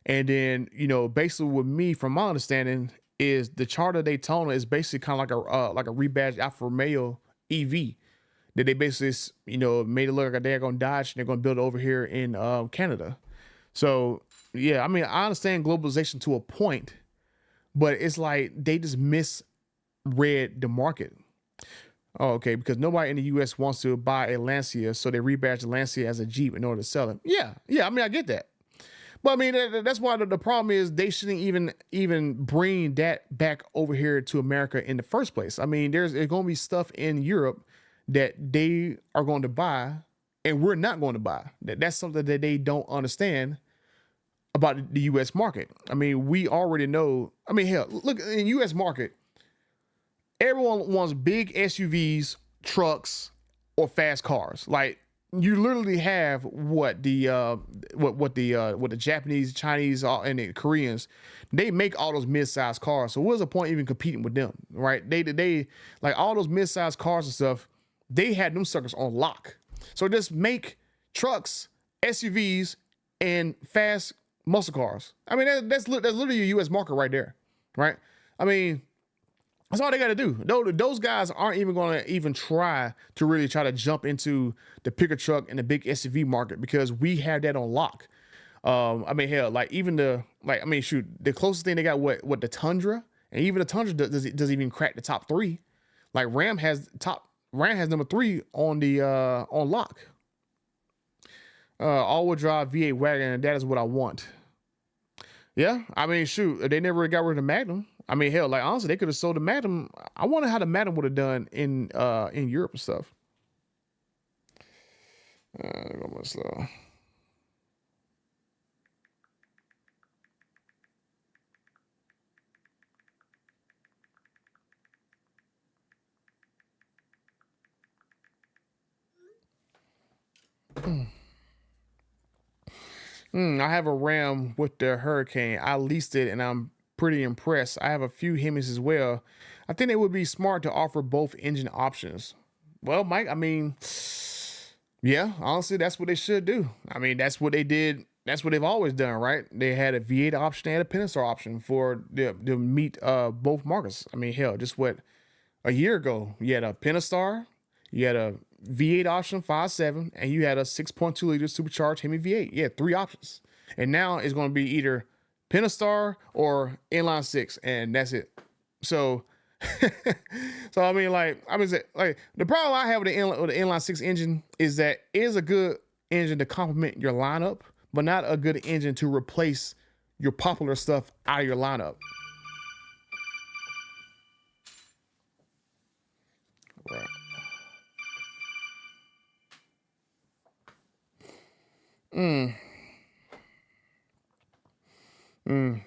And then, basically with me, from my understanding, is the Charter Daytona is basically kind of like a rebadged Alfa Romeo EV that they basically, made it look like a daggone Dodge, and they're going to build it over here in Canada. So yeah, I mean, I understand globalization to a point, but it's like they just misread the market. Oh, okay, because nobody in the U.S. wants to buy a Lancia, so they rebadge the Lancia as a Jeep in order to sell it. Yeah, yeah. I mean, I get that, but I mean that's why the problem is they shouldn't even bring that back over here to America in the first place. I mean, there's going to be stuff in Europe that they are going to buy, and we're not going to buy. That's something that they don't understand about the U.S. market. I mean, we already know. I mean, hell, look in U.S. market. Everyone wants big SUVs, trucks, or fast cars. Like you literally have what the Japanese, Chinese, and the Koreans, they make all those mid-sized cars. So what's the point even competing with them, right? They like all those mid-sized cars and stuff. They had them suckers on lock. So just make trucks, SUVs, and fast muscle cars. I mean, that's literally a U.S. market right there, right? I mean. That's all they got to do. Those guys aren't even going to even try to jump into the pickup truck and the big SUV market because we have that on lock. I mean, hell, like even the closest thing they got what the Tundra, and even the Tundra doesn't even crack the top three. Like Ram has number 3 on the on lock. All-wheel drive V8 wagon, and that is what I want. Yeah, I mean, shoot, they never got rid of the Magnum. I mean, hell, like honestly, they could have sold the Magnum. I wonder how the Magnum would have done in Europe and stuff. Go more slow. I have a Ram with the Hurricane. I leased it, and I'm pretty impressed. I have a few Hemis as well. I think it would be smart to offer both engine options. Well, Mike, I mean, yeah, honestly, that's what they should do. I mean, that's what they did. That's what they've always done, right? They had a V8 option and a Pentastar option for to meet both markets. I mean, hell, just what a year ago, you had a Pentastar, you had a V8 option 5.7, and you had a 6.2 liter supercharged Hemi V8. You had 3 options, and now it's going to be either Pentastar or inline 6, and that's it. So, so I mean, like the problem I have with the inline 6 engine is that it is a good engine to complement your lineup, but not a good engine to replace your popular stuff out of your lineup. Right.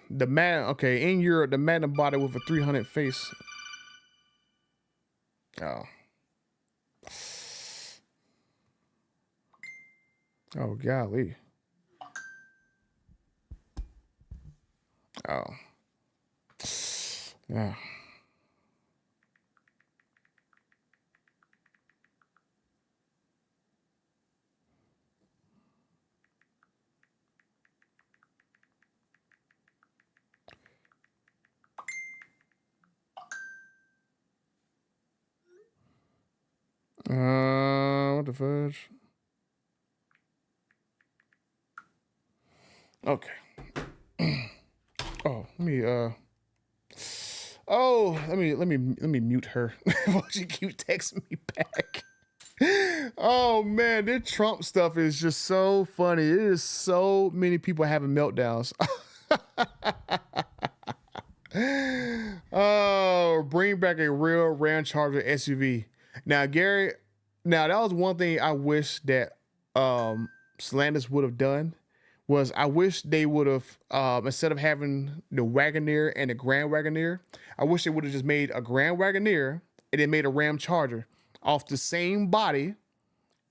The man, okay, in Europe, the Magnum body with a 300 face. Oh. Oh, golly. Oh. Yeah. What the fudge? Okay. Oh, let me oh, let me mute her. While she keep texting me back. Oh man, this Trump stuff is just so funny. It is so many people having meltdowns. Oh, bring back a real Ram Charger SUV. Now, Gary, now that was one thing I wish that Stellantis would have done was I wish they would have instead of having the Wagoneer and the Grand Wagoneer, I wish they would have just made a Grand Wagoneer and then made a Ram Charger off the same body.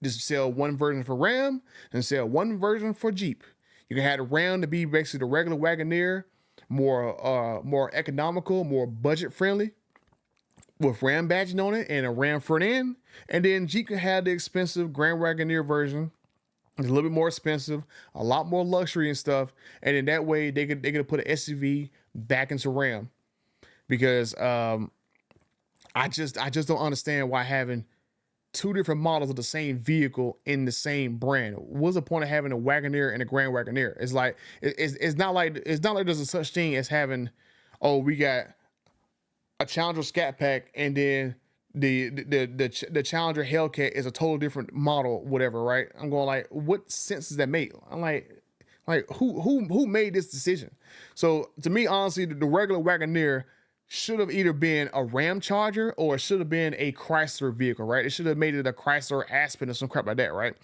Just sell one version for Ram and sell one version for Jeep. You can have the Ram to be basically the regular Wagoneer, more economical, more budget friendly, with Ram badging on it and a Ram front end. And then Jeep can have the expensive Grand Wagoneer version. It's a little bit more expensive, a lot more luxury and stuff. And in that way, they could put an SUV back into Ram, because I just don't understand why having two different models of the same vehicle in the same brand. What's the point of having a Wagoneer and a Grand Wagoneer? It's like it's not like there's a such thing as having, oh, we got a Challenger Scat Pack and then the Challenger Hellcat is a total different model, whatever, right? I'm going like, what sense does that make? I'm like who made this decision? So to me, honestly, the regular Wagoneer should have either been a Ram Charger or it should have been a Chrysler vehicle, right? It should have made it a Chrysler Aspen or some crap like that, right?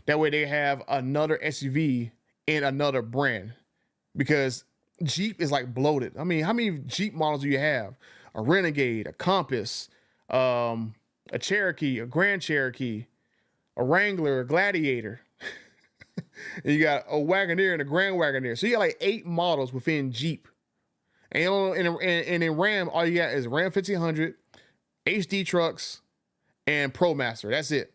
That way they have another SUV in another brand, because Jeep is like bloated. I mean, how many Jeep models do you have? A Renegade, a Compass, a Cherokee, a Grand Cherokee, a Wrangler, a Gladiator. And you got a Wagoneer and a Grand Wagoneer. So you got like 8 models within Jeep. And in Ram, all you got is Ram 1500, HD trucks, and ProMaster. That's it.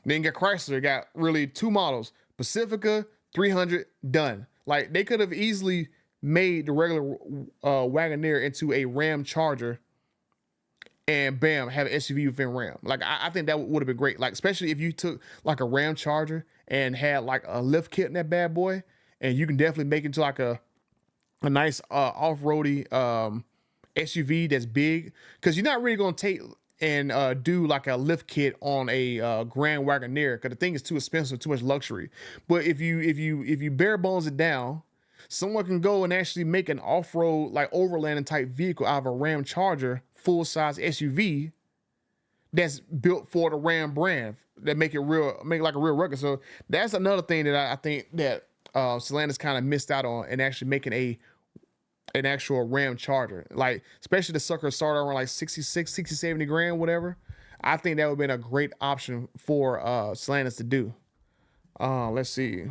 Then you got Chrysler, got really 2 models, Pacifica, 300, done. Like they could have easily made the regular Wagoneer into a Ram Charger and bam, have an SUV within Ram. Like I think that would have been great. Like especially if you took like a Ram Charger and had like a lift kit in that bad boy, and you can definitely make it into like a nice off-roady SUV that's big, because you're not really gonna take and do like a lift kit on a Grand Wagoneer, because the thing is too expensive, too much luxury. But if you bare bones it down, someone can go and actually make an off-road like overlanding type vehicle out of a Ram Charger full-size SUV that's built for the Ram brand, that make like a real record. So that's another thing that I think that Stellantis kind of missed out on, and actually making an actual Ram Charger. Like especially the sucker started around like 66, 60, 70 grand, whatever. I think that would have been a great option for Stellantis to do. Let's see.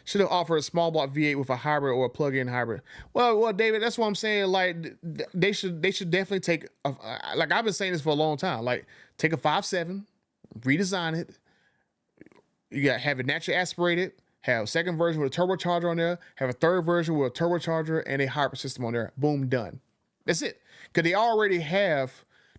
Should have offered a small block V8 with a hybrid or a plug-in hybrid. Well, David, that's what I'm saying. Like they should definitely take like I've been saying this for a long time. Like take a 5.7, redesign it. You got have it naturally aspirated. Have a second version with a turbocharger on there. Have a third version with a turbocharger and a hybrid system on there. Boom, done. That's it. Because they already have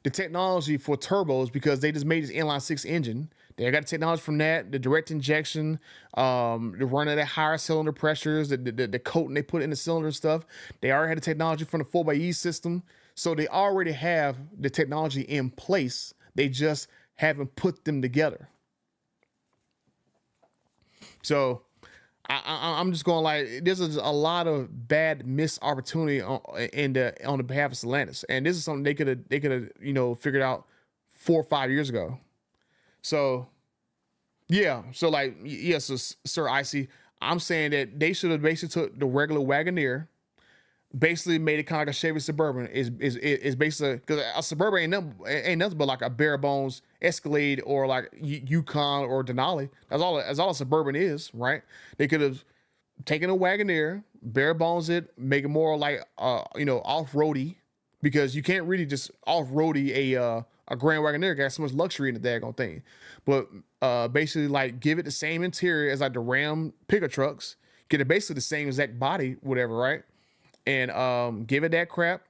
the technology for turbos, because they just made this inline 6 engine. They got the technology from that, the direct injection, the running at higher cylinder pressures, the coating they put in the cylinder and stuff. They already had the technology from the 4xe system. So they already have the technology in place. They just haven't put them together. So I'm just going like, this is a lot of bad missed opportunity on the behalf of Stellantis, and this is something they could have figured out 4 or 5 years ago. So yeah, so like yes, Sir Icy, I'm saying that they should have basically took the regular Wagoneer, basically made it kind of like a Chevy Suburban. Is basically, because a Suburban ain't nothing but like a bare bones Escalade or like Yukon or Denali. That's all a Suburban is, right? They could have taken a Wagoneer, bare bones it, make it more like off-roady, because you can't really just off-roady a Grand Wagoneer. Got so much luxury in the daggone thing. But basically like give it the same interior as like the Ram pickup trucks, get it basically the same exact body, whatever, right? And give it that crap,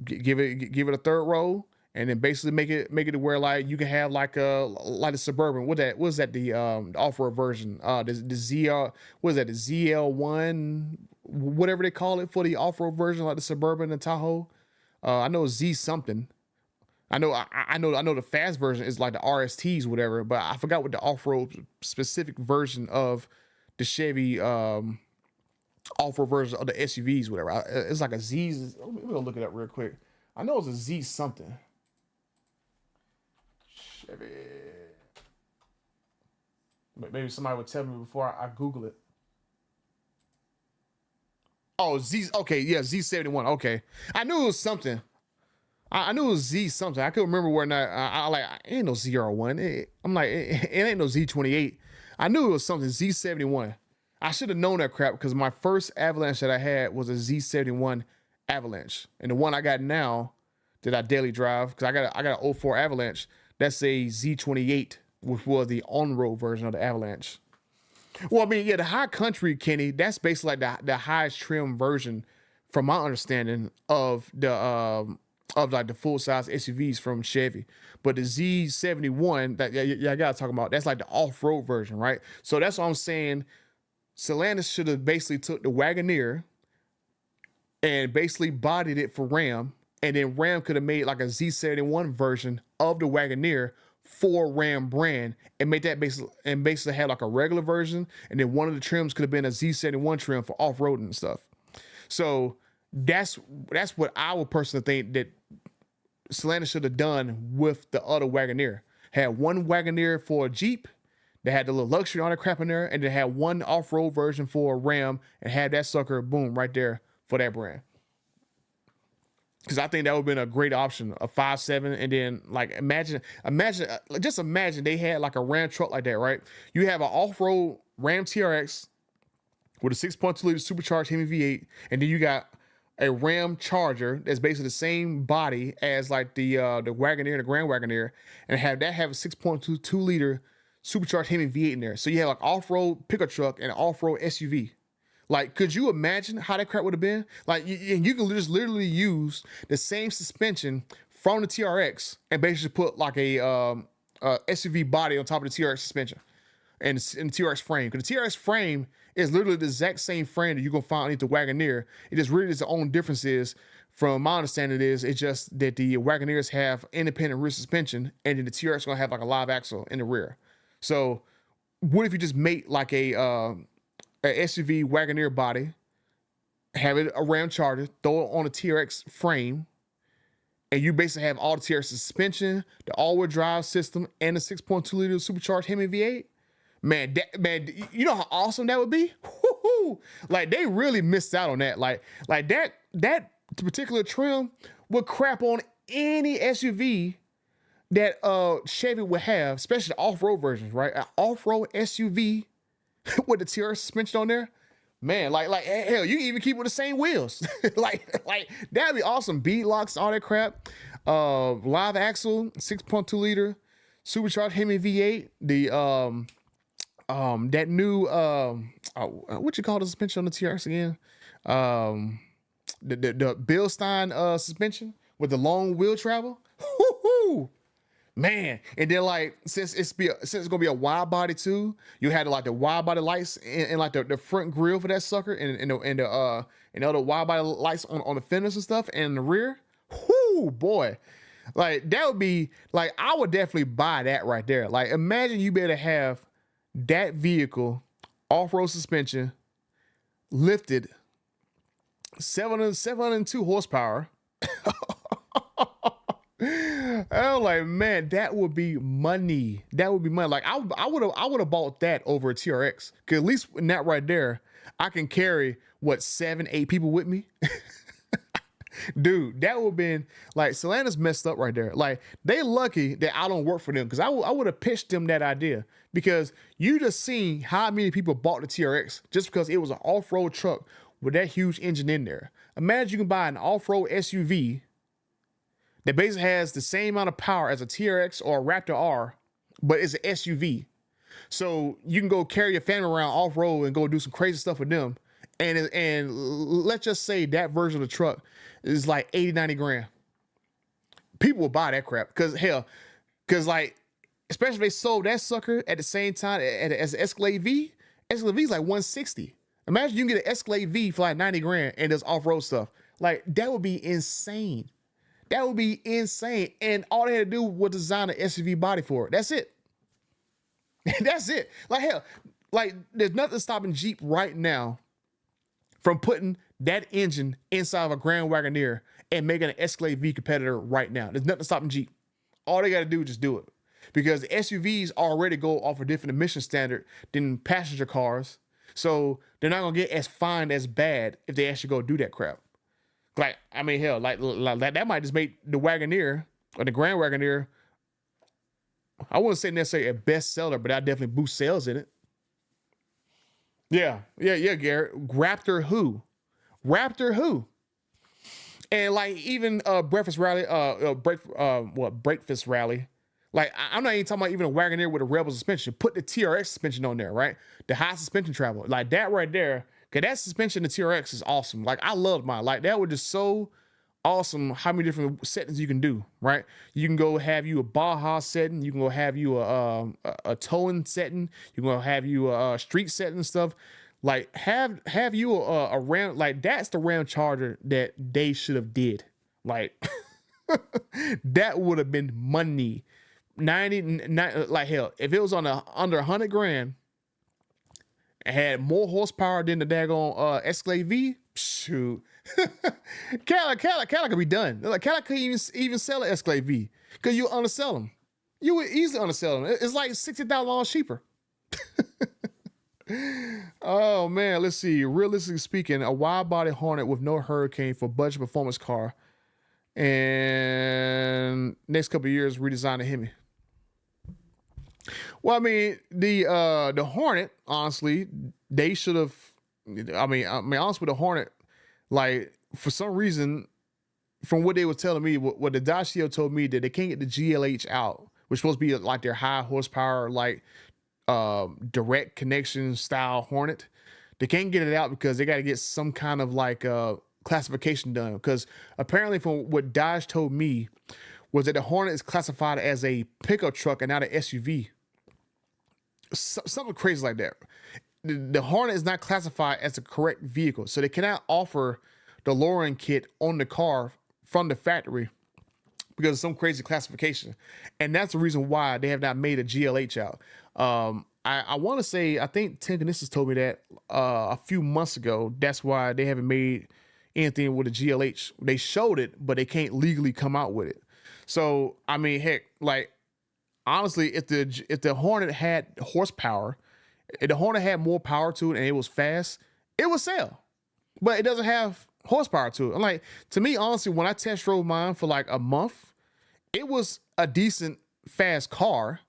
give it a third row, and then basically make it to where like you can have like a Suburban. What's that the off-road version? The ZL, what is that, the ZL1, whatever they call it for the off-road version, like the Suburban and Tahoe. I know Z something. I know the fast version is like the RSTs, whatever, but I forgot what the off-road specific version of the Chevy off-road version of the SUVs, whatever. It's like a Z. We're gonna look it up real quick. I know it's a Z something. Chevy. Maybe somebody would tell me before I Google it. Oh, Z. Okay, yeah, Z71. Okay, I knew it was something. I knew it was Z something. I couldn't remember where. Not. I like. It ain't no ZR1. I'm like, it ain't no Z28. I knew it was something Z71. I should have known that crap because my first Avalanche that I had was a Z71 Avalanche, and the one I got now that I daily drive because I got an '04 Avalanche. That's a Z28, which was the on-road version of the Avalanche. Well, I mean, yeah, the High Country, Kenny, that's basically like the highest trim version, from my understanding, of like the full size SUVs from Chevy. But the Z71 that I gotta talk about, that's like the off-road version, right? So that's what I'm saying. Stellantis should have basically took the Wagoneer and basically bodied it for Ram, and then Ram could have made like a Z71 version of the Wagoneer for Ram brand and make that basically have like a regular version, and then one of the trims could have been a Z71 trim for off-road and stuff. So that's what I would personally think that Stellantis should have done with the other Wagoneer. Had one Wagoneer for a Jeep that had the little luxury on the crap in there, and then had one off-road version for a Ram and had that sucker boom right there for that brand. Because I think that would have been a great option, a 5.7, and then like imagine they had like a Ram truck like that, right? You have an off-road Ram TRX with a 6.2 liter supercharged Hemi V8, and then you got a Ram Charger that's basically the same body as like the Wagoneer, the Grand Wagoneer, and have a 6.2 liter supercharged Hemi V8 in there. So you have like off-road pickup truck and an off-road SUV. Like, could you imagine how that crap would have been? Like, you can just literally use the same suspension from the TRX and basically put like a SUV body on top of the TRX suspension and the TRX frame. Because the TRX frame is literally the exact same frame that you're going to find underneath the Wagoneer. It just really is the only difference is, from my understanding, it's just that the Wagoneers have independent rear suspension, and then the TRX is going to have like a live axle in the rear. So what if you just make like a SUV Wagoneer body, have it a Ram Charger, throw it on a TRX frame, and you basically have all the TRX suspension, the all-wheel drive system, and the 6.2 liter supercharged Hemi V8? Man, you know how awesome that would be? Woo-hoo! Like, they really missed out on that. Like that particular trim would crap on any SUV that Chevy would have, especially the off-road versions, right? An off-road SUV with the TRX suspension on there, man, like hell, you can even keep with the same wheels. like that'd be awesome. Bead locks, all that crap. Live axle, 6.2 liter, supercharged Hemi V8. The that new what you call the suspension on the TRX again? The Bilstein suspension with the long wheel travel. Woo-hoo! Man, and then like since it's gonna be a wide body too, you had like the wide body lights and like the front grille for that sucker, and the other wide body lights on the fenders and stuff, and the rear. Whoo, boy, like that would be like, I would definitely buy that right there. Like, imagine you better have that vehicle, off-road suspension, lifted, 702 horsepower. I'm like, man, that would be money. That would be money. Like, I would have bought that over a TRX. Cause at least in that right there, I can carry what, 7-8 people with me. Dude, that would have been like, Stellantis messed up right there. Like, they lucky that I don't work for them, because I would have pitched them that idea, because you just seen how many people bought the TRX just because it was an off-road truck with that huge engine in there. Imagine you can buy an off-road SUV that basically has the same amount of power as a TRX or a Raptor R, but it's an SUV. So you can go carry your family around off-road and go do some crazy stuff with them. And let's just say that version of the truck is like 80, 90 grand. People will buy that crap because like, especially if they sold that sucker at the same time as an Escalade V. Escalade V is like 160. Imagine you can get an Escalade V for like 90 grand and does off-road stuff. Like, that would be insane. That would be insane. And all they had to do was design an SUV body for it. That's it. That's it. Like, hell, like, there's nothing stopping Jeep right now from putting that engine inside of a Grand Wagoneer and making an Escalade V competitor right now. There's nothing stopping Jeep. All they got to do is just do it. because SUVs already go off a different emission standard than passenger cars. So they're not gonna get as fined as bad if they actually go do that crap. Like, I mean, hell, like that might just make the Wagoneer or the Grand Wagoneer, I wouldn't say necessarily a bestseller, but that definitely boost sales in it. Yeah, Garrett. Raptor who? And like even breakfast rally. Like I'm not even talking about even a Wagoneer with a Rebel suspension. Put the TRX suspension on there, right? The high suspension travel, like that right there. Cause that suspension, the TRX is awesome. Like I loved mine. Like that was just so awesome. How many different settings you can do, right? You can go have you a Baja setting. You can go have you a towing setting. You can go have you a street setting and stuff. Like have you a Ram, like that's the Ram Charger that they should have did. Like that would have been money. 90, like hell, if it was on under 100 grand and had more horsepower than the daggone Escalade V, shoot. Cadillac could be done. Like Cadillac could even sell an Escalade V because you undersell them. You would easily undersell them. It's like $60,000 cheaper. Oh man, let's see. Realistically speaking, a wide body Hornet with no Hurricane for budget performance car, and next couple of years redesign a Hemi. Well, I mean the Hornet, honestly, they should have. I mean, honestly, with the Hornet, like for some reason, from what they were telling me, what the Dodge CEO told me that they can't get the GLH out, which was supposed to be like their high horsepower, like direct connection style Hornet. They can't get it out because they got to get some kind of like classification done. Because apparently, from what Dodge told me, was that the Hornet is classified as a pickup truck and not an SUV. Something crazy like that. The Hornet is not classified as a correct vehicle, so they cannot offer the lowering kit on the car from the factory because of some crazy classification. And that's the reason why they have not made a GLH out. I want to say, I think Tim Knissis told me that a few months ago. That's why they haven't made anything with a GLH. They showed it, but they can't legally come out with it. So, I mean, heck, like, honestly, if the Hornet had horsepower, if the Hornet had more power to it and it was fast, it would sell. But it doesn't have horsepower to it. I'm like, to me, honestly, when I test drove mine for like a month, it was a decent fast car.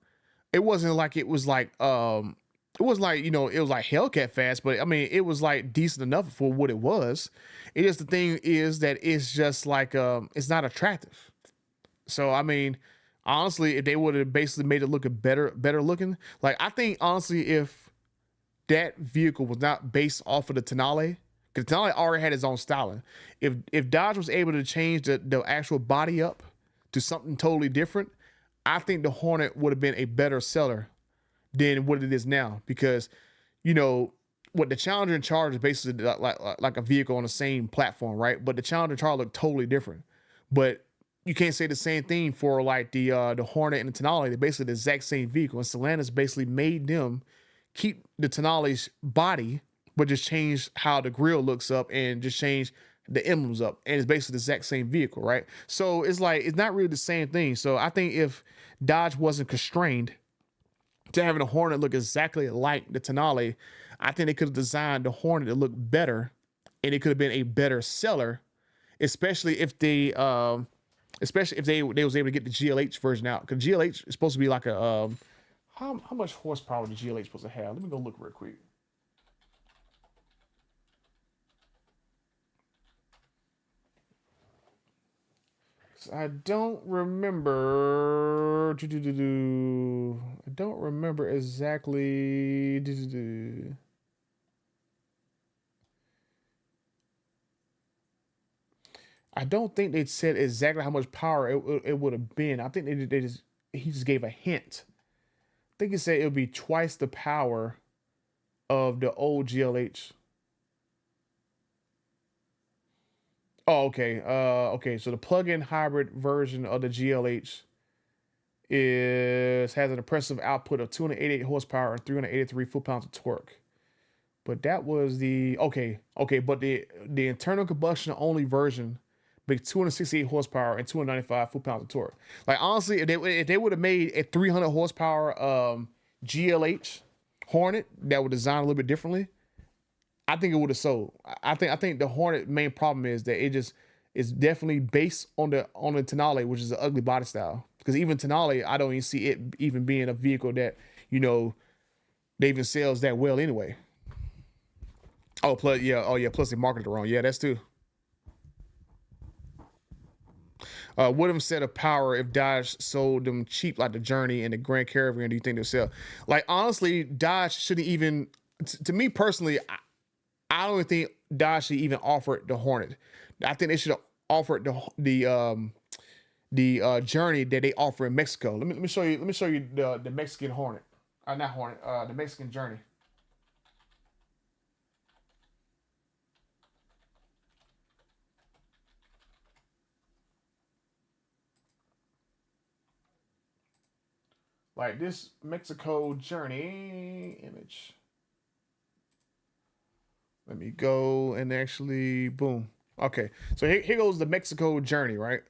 It wasn't like it was like it was like, you know, it was like Hellcat fast, but I mean it was like decent enough for what it was. It is, the thing is that it's just like it's not attractive. So I mean, honestly, if they would have basically made it look better looking, like I think honestly, if that vehicle was not based off of the Tonale, because Tonale already had its own styling. If Dodge was able to change the actual body up to something totally different, I think the Hornet would have been a better seller than what it is now. Because, you know, what the Challenger and Charger is basically like a vehicle on the same platform, right? But the Challenger and Charger look totally different. But you can't say the same thing for like the Hornet and the Tonale. They're basically the exact same vehicle. And Stellantis basically made them keep the Tonale's body, but just change how the grill looks up and just change the emblems up, and it's basically the exact same vehicle, right? So it's like, it's not really the same thing. So I think if Dodge wasn't constrained to having a Hornet look exactly like the Tonale, I think they could have designed the Hornet to look better, and it could have been a better seller, especially if they was able to get the GLH version out. Because GLH is supposed to be like a how much horsepower the GLH supposed to have? Let me go look real quick. I don't remember. I don't remember exactly. I don't think they said exactly how much power it would have been. I think he just gave a hint. I think he said it would be twice the power of the old GLH. Oh, okay. Okay. So the plug-in hybrid version of the GLH has an impressive output of 288 horsepower and 383 foot-pounds of torque. But that was the okay. But the internal combustion only version make 268 horsepower and 295 foot-pounds of torque. Like honestly, if they would have made a 300 horsepower GLH Hornet that would design a little bit differently, I think it would have sold. I think the Hornet main problem is that it just is definitely based on the Tonale, which is an ugly body style. Because even Tonale, I don't even see it even being a vehicle that, you know, they even sells that well anyway. Oh, plus plus they marketed it wrong. Yeah, that's too. What them set of power if Dodge sold them cheap like the Journey and the Grand Caravan? Do you think they'll sell? Like honestly, Dodge shouldn't even. To me personally, I don't think Dodge should even offer the Hornet. I think they should have offered the Journey that they offer in Mexico. Let me show you. Let me show you the Mexican Hornet. Not Hornet. The Mexican Journey. Like this Mexico Journey image. Let me go and actually boom. Okay, so here goes the Mexico Journey, right?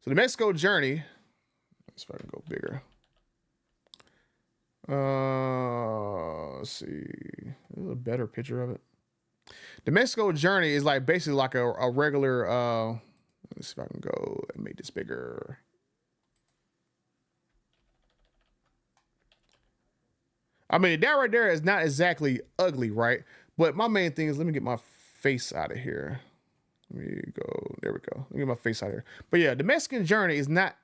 So the Mexico Journey. Let's see if I can go bigger. Let's see. There's a better picture of it. The Mexico Journey is like basically like a regular. Let's see if I can go and make this bigger. I mean, that right there is not exactly ugly, right? But my main thing is, let me get my face out of here. Let me go. There we go. Let me get my face out of here. But yeah, the Mexican Journey is not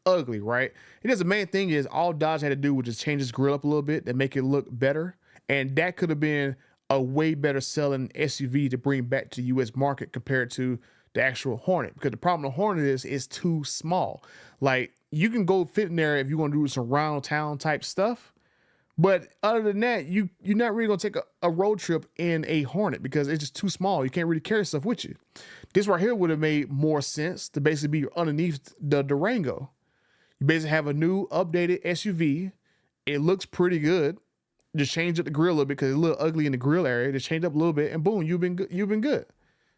ugly, right? It is the main thing is all Dodge had to do was just change his grill up a little bit to make it look better. And that could have been a way better selling SUV to bring back to the US market compared to the actual Hornet. Because the problem with the Hornet is it's too small. Like you can go fit in there if you want to do some round town type stuff. But other than that, you're not really gonna take a road trip in a Hornet because it's just too small. You can't really carry stuff with you. This right here would have made more sense to basically be underneath the Durango. You basically have a new updated SUV. It looks pretty good. Just change up the grill a little bit because it's a little ugly in the grill area. Just change up a little bit, and boom, you've been good. You've been good.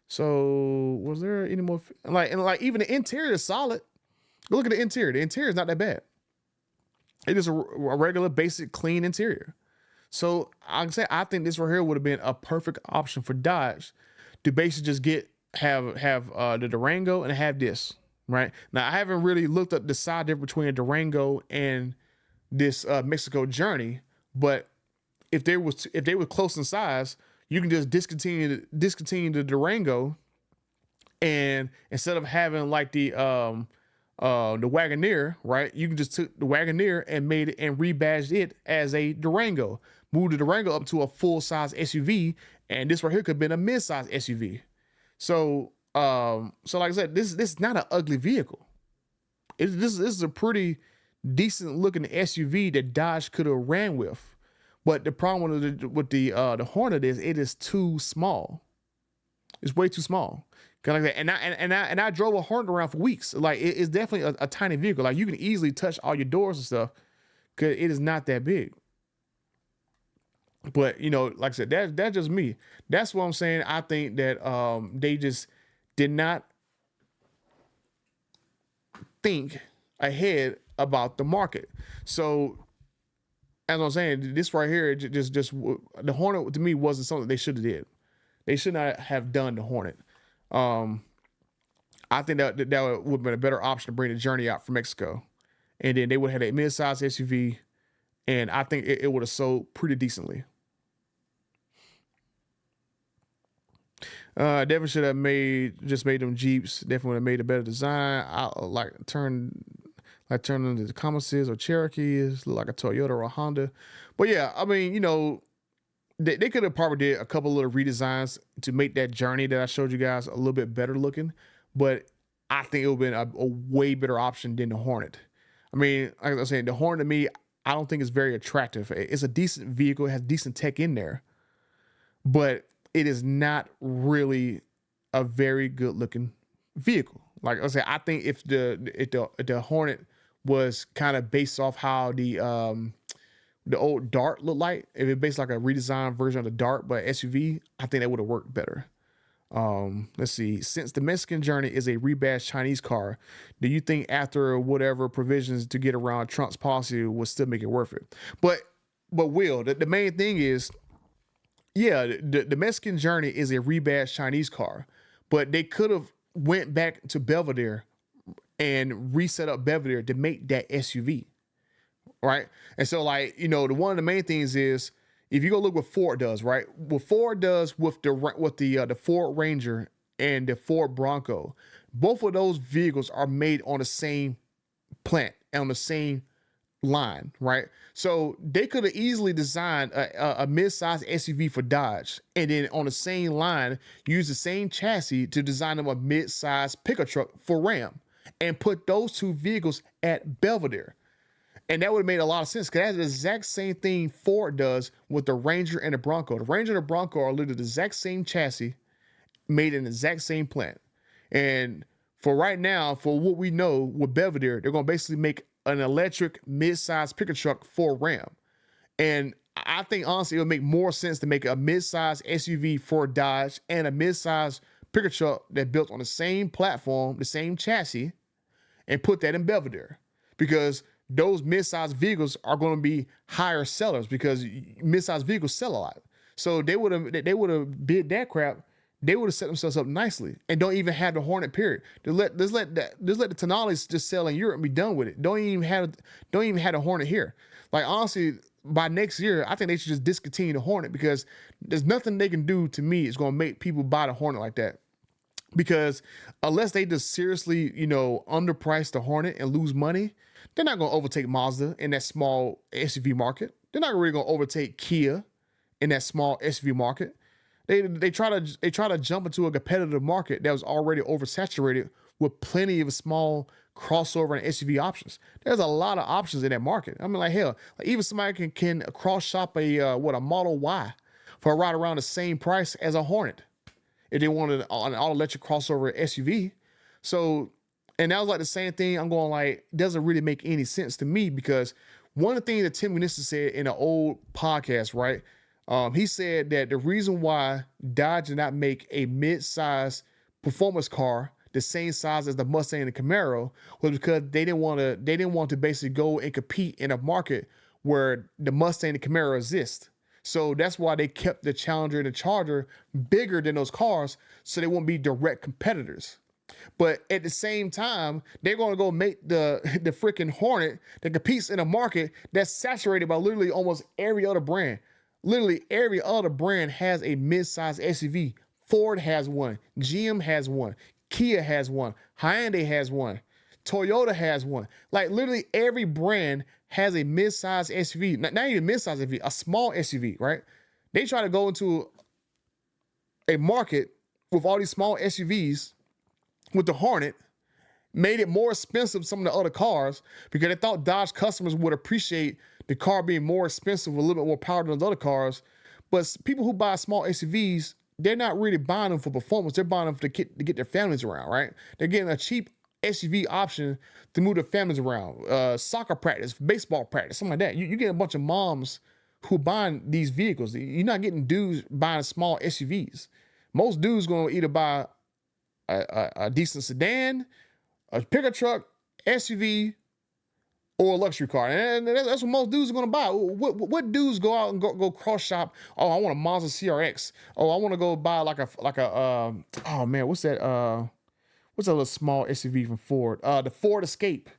So was there any more like even the interior is solid. Look at the interior. The interior is not that bad. It is a regular, basic, clean interior. So I can say I think this right here would have been a perfect option for Dodge to basically just have the Durango and have this right now. I haven't really looked up the side difference between a Durango and this Mexico Journey, but if they were close in size, you can just discontinue the Durango, and instead of having like the Wagoneer, right? You can just took the Wagoneer and made it and rebadged it as a Durango. Moved the Durango up to a full-size SUV, and this right here could have been a mid-size SUV. So like I said, this is not an ugly vehicle. This is a pretty decent looking SUV that Dodge could have ran with. But the problem with the Hornet is it is too small. It's way too small. Kind of like that. And I drove a Hornet around for weeks. Like it's definitely a tiny vehicle. Like you can easily touch all your doors and stuff because it is not that big. But you know, like I said, that's just me. That's what I'm saying. I think that they just did not think ahead about the market. So as I'm saying, this right here, just the Hornet to me wasn't something they should have did. They should not have done the Hornet. I think that would have been a better option to bring the Journey out from Mexico, and then they would have had a mid-size SUV, and I think it would have sold pretty decently. Definitely should have made them Jeeps. Definitely would have made a better design. I like turn into the Commonses or Cherokees, look like a Toyota or a Honda. But yeah, I mean, you know, they could have probably did a couple little redesigns to make that Journey that I showed you guys a little bit better looking. But I think it would have been a way better option than the Hornet. I mean, like I was saying, the Hornet to me, I don't think it's very attractive. It's a decent vehicle. It has decent tech in there. But it is not really a very good looking vehicle. Like I said, I think if the Hornet was kind of based off how the old Dart looked like, if it based like a redesigned version of the Dart but SUV, I think that would have worked better. Let's see. Since the Mexican Journey is a rebadged Chinese car, do you think after whatever provisions to get around Trump's policy would still make it worth it? But Will, the main thing is, yeah, the Mexican Journey is a rebadged Chinese car, but they could have went back to Belvedere and reset up Belvedere to make that SUV, right? And so, like, the one of the main things is, if you go look what Ford does, right? What Ford does with the Ford Ranger and the Ford Bronco, both of those vehicles are made on the same plant, on the same line, right? So they could have easily designed a mid-size SUV for Dodge, and then on the same line use the same chassis to design them a mid-size pickup truck for Ram, and put those two vehicles at Belvedere. And that would have made a lot of sense, because that's the exact same thing Ford does with the Ranger and the Bronco. The Ranger and the Bronco are literally the exact same chassis, made in the exact same plant. And for right now, for what we know with Belvedere, they're going to basically make an electric mid-size pickup truck for Ram. And I think, honestly, it would make more sense to make a mid-size SUV for Dodge and a mid-size pickup truck that built on the same platform, the same chassis, and put that in Belvedere. Because those mid-sized vehicles are going to be higher sellers, because mid-sized vehicles sell a lot. So they would have bid that crap. They would have set themselves up nicely, and don't even have the Hornet. Period. Just let the Tonales just sell in Europe and be done with it. Don't even have the Hornet here. Like, honestly, by next year, I think they should just discontinue the Hornet, because there's nothing they can do, to me, is going to make people buy the Hornet like that. Because unless they just seriously, underprice the Hornet and lose money, they're not going to overtake Mazda in that small SUV market. They're not really going to overtake Kia in that small SUV market. They try to jump into a competitive market that was already oversaturated with plenty of small crossover and SUV options. There's a lot of options in that market. I mean, like, hell, like, even somebody can cross shop a Model Y for right around the same price as a Hornet if they wanted an all-electric crossover SUV. So, and that was like the same thing. I'm going, like, doesn't really make any sense to me, because one of the things that Tim Ganissa said in an old podcast, right? He said that the reason why Dodge did not make a mid-size performance car the same size as the Mustang and the Camaro was because they didn't want to basically go and compete in a market where the Mustang and the Camaro exist. So that's why they kept the Challenger and the Charger bigger than those cars, so they won't be direct competitors. But at the same time, they're going to go make the freaking Hornet that competes in a market that's saturated by literally almost every other brand. Literally every other brand has a mid-size SUV. Ford has one. GM has one. Kia has one. Hyundai has one. Toyota has one. Like, literally every brand has a mid-size SUV. Not even mid-size SUV, a small SUV, right? They try to go into a market with all these small SUVs with the Hornet, made it more expensive than some of the other cars, because they thought Dodge customers would appreciate the car being more expensive, with a little bit more power than those other cars. But people who buy small SUVs, they're not really buying them for performance. They're buying them to get their families around, right? They're getting a cheap SUV option to move their families around. Soccer practice, baseball practice, something like that. You get a bunch of moms who buying these vehicles. You're not getting dudes buying small SUVs. Most dudes going to either buy a decent sedan, a pickup truck, SUV, or a luxury car. And that's what most dudes are going to buy. What dudes go out and go cross shop? Oh, I want a Mazda CRX. Oh, I want to go buy like a oh man, what's that little small SUV from Ford? The Ford Escape.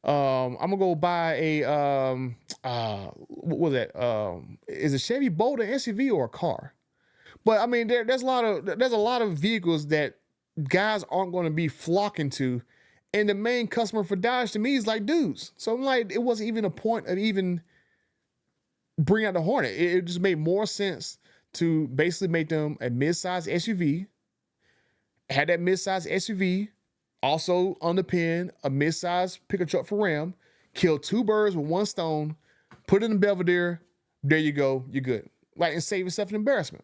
I'm gonna go buy a what was that? Is a Chevy Bolt an SUV or a car? But I mean, there's a lot of vehicles that guys aren't going to be flocking to. And the main customer for Dodge to me is like dudes. So I'm like, it wasn't even a point of even bringing out the Hornet. It just made more sense to basically make them a mid-size SUV, had that mid-size SUV, also underpin a mid-size pickup truck for Ram, kill two birds with one stone, put it in Belvedere, there you go, you're good. Like, and save yourself an embarrassment.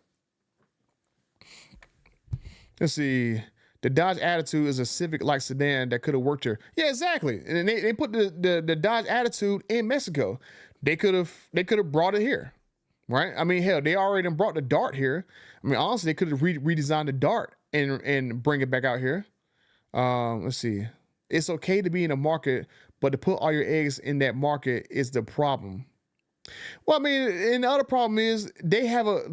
Let's see. The Dodge Attitude is a Civic-like sedan that could have worked here. Yeah, exactly. And they put the Dodge Attitude in Mexico. They could have brought it here, right? I mean, hell, they already brought the Dart here. I mean, honestly, they could have redesigned the Dart and bring it back out here. Let's see. It's okay to be in a market, but to put all your eggs in that market is the problem. Well, I mean, and the other problem is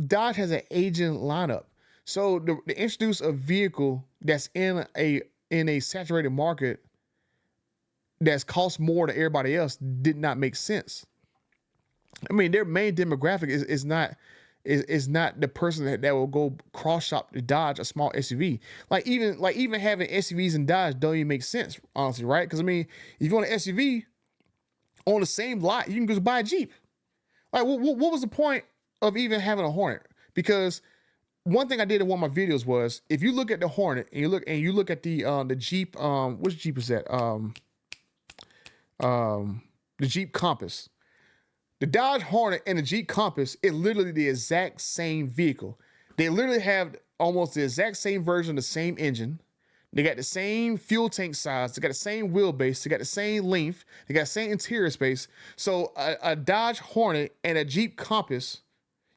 Dodge has an aging lineup. So to introduce a vehicle that's in a saturated market that's cost more than everybody else did not make sense. I mean, their main demographic is not the person that will go cross shop to Dodge a small SUV. Like even having SUVs in Dodge don't even make sense, honestly, right? Because I mean, if you want an SUV on the same lot, you can just buy a Jeep. Like, what was the point of even having a Hornet? Because one thing I did in one of my videos was, if you look at the Hornet and you look at the Jeep, which Jeep is that? The Jeep Compass. The Dodge Hornet and the Jeep Compass is literally the exact same vehicle. They literally have almost the exact same version of the same engine. They got the same fuel tank size. They got the same wheelbase. They got the same length. They got the same interior space. So a Dodge Hornet and a Jeep Compass,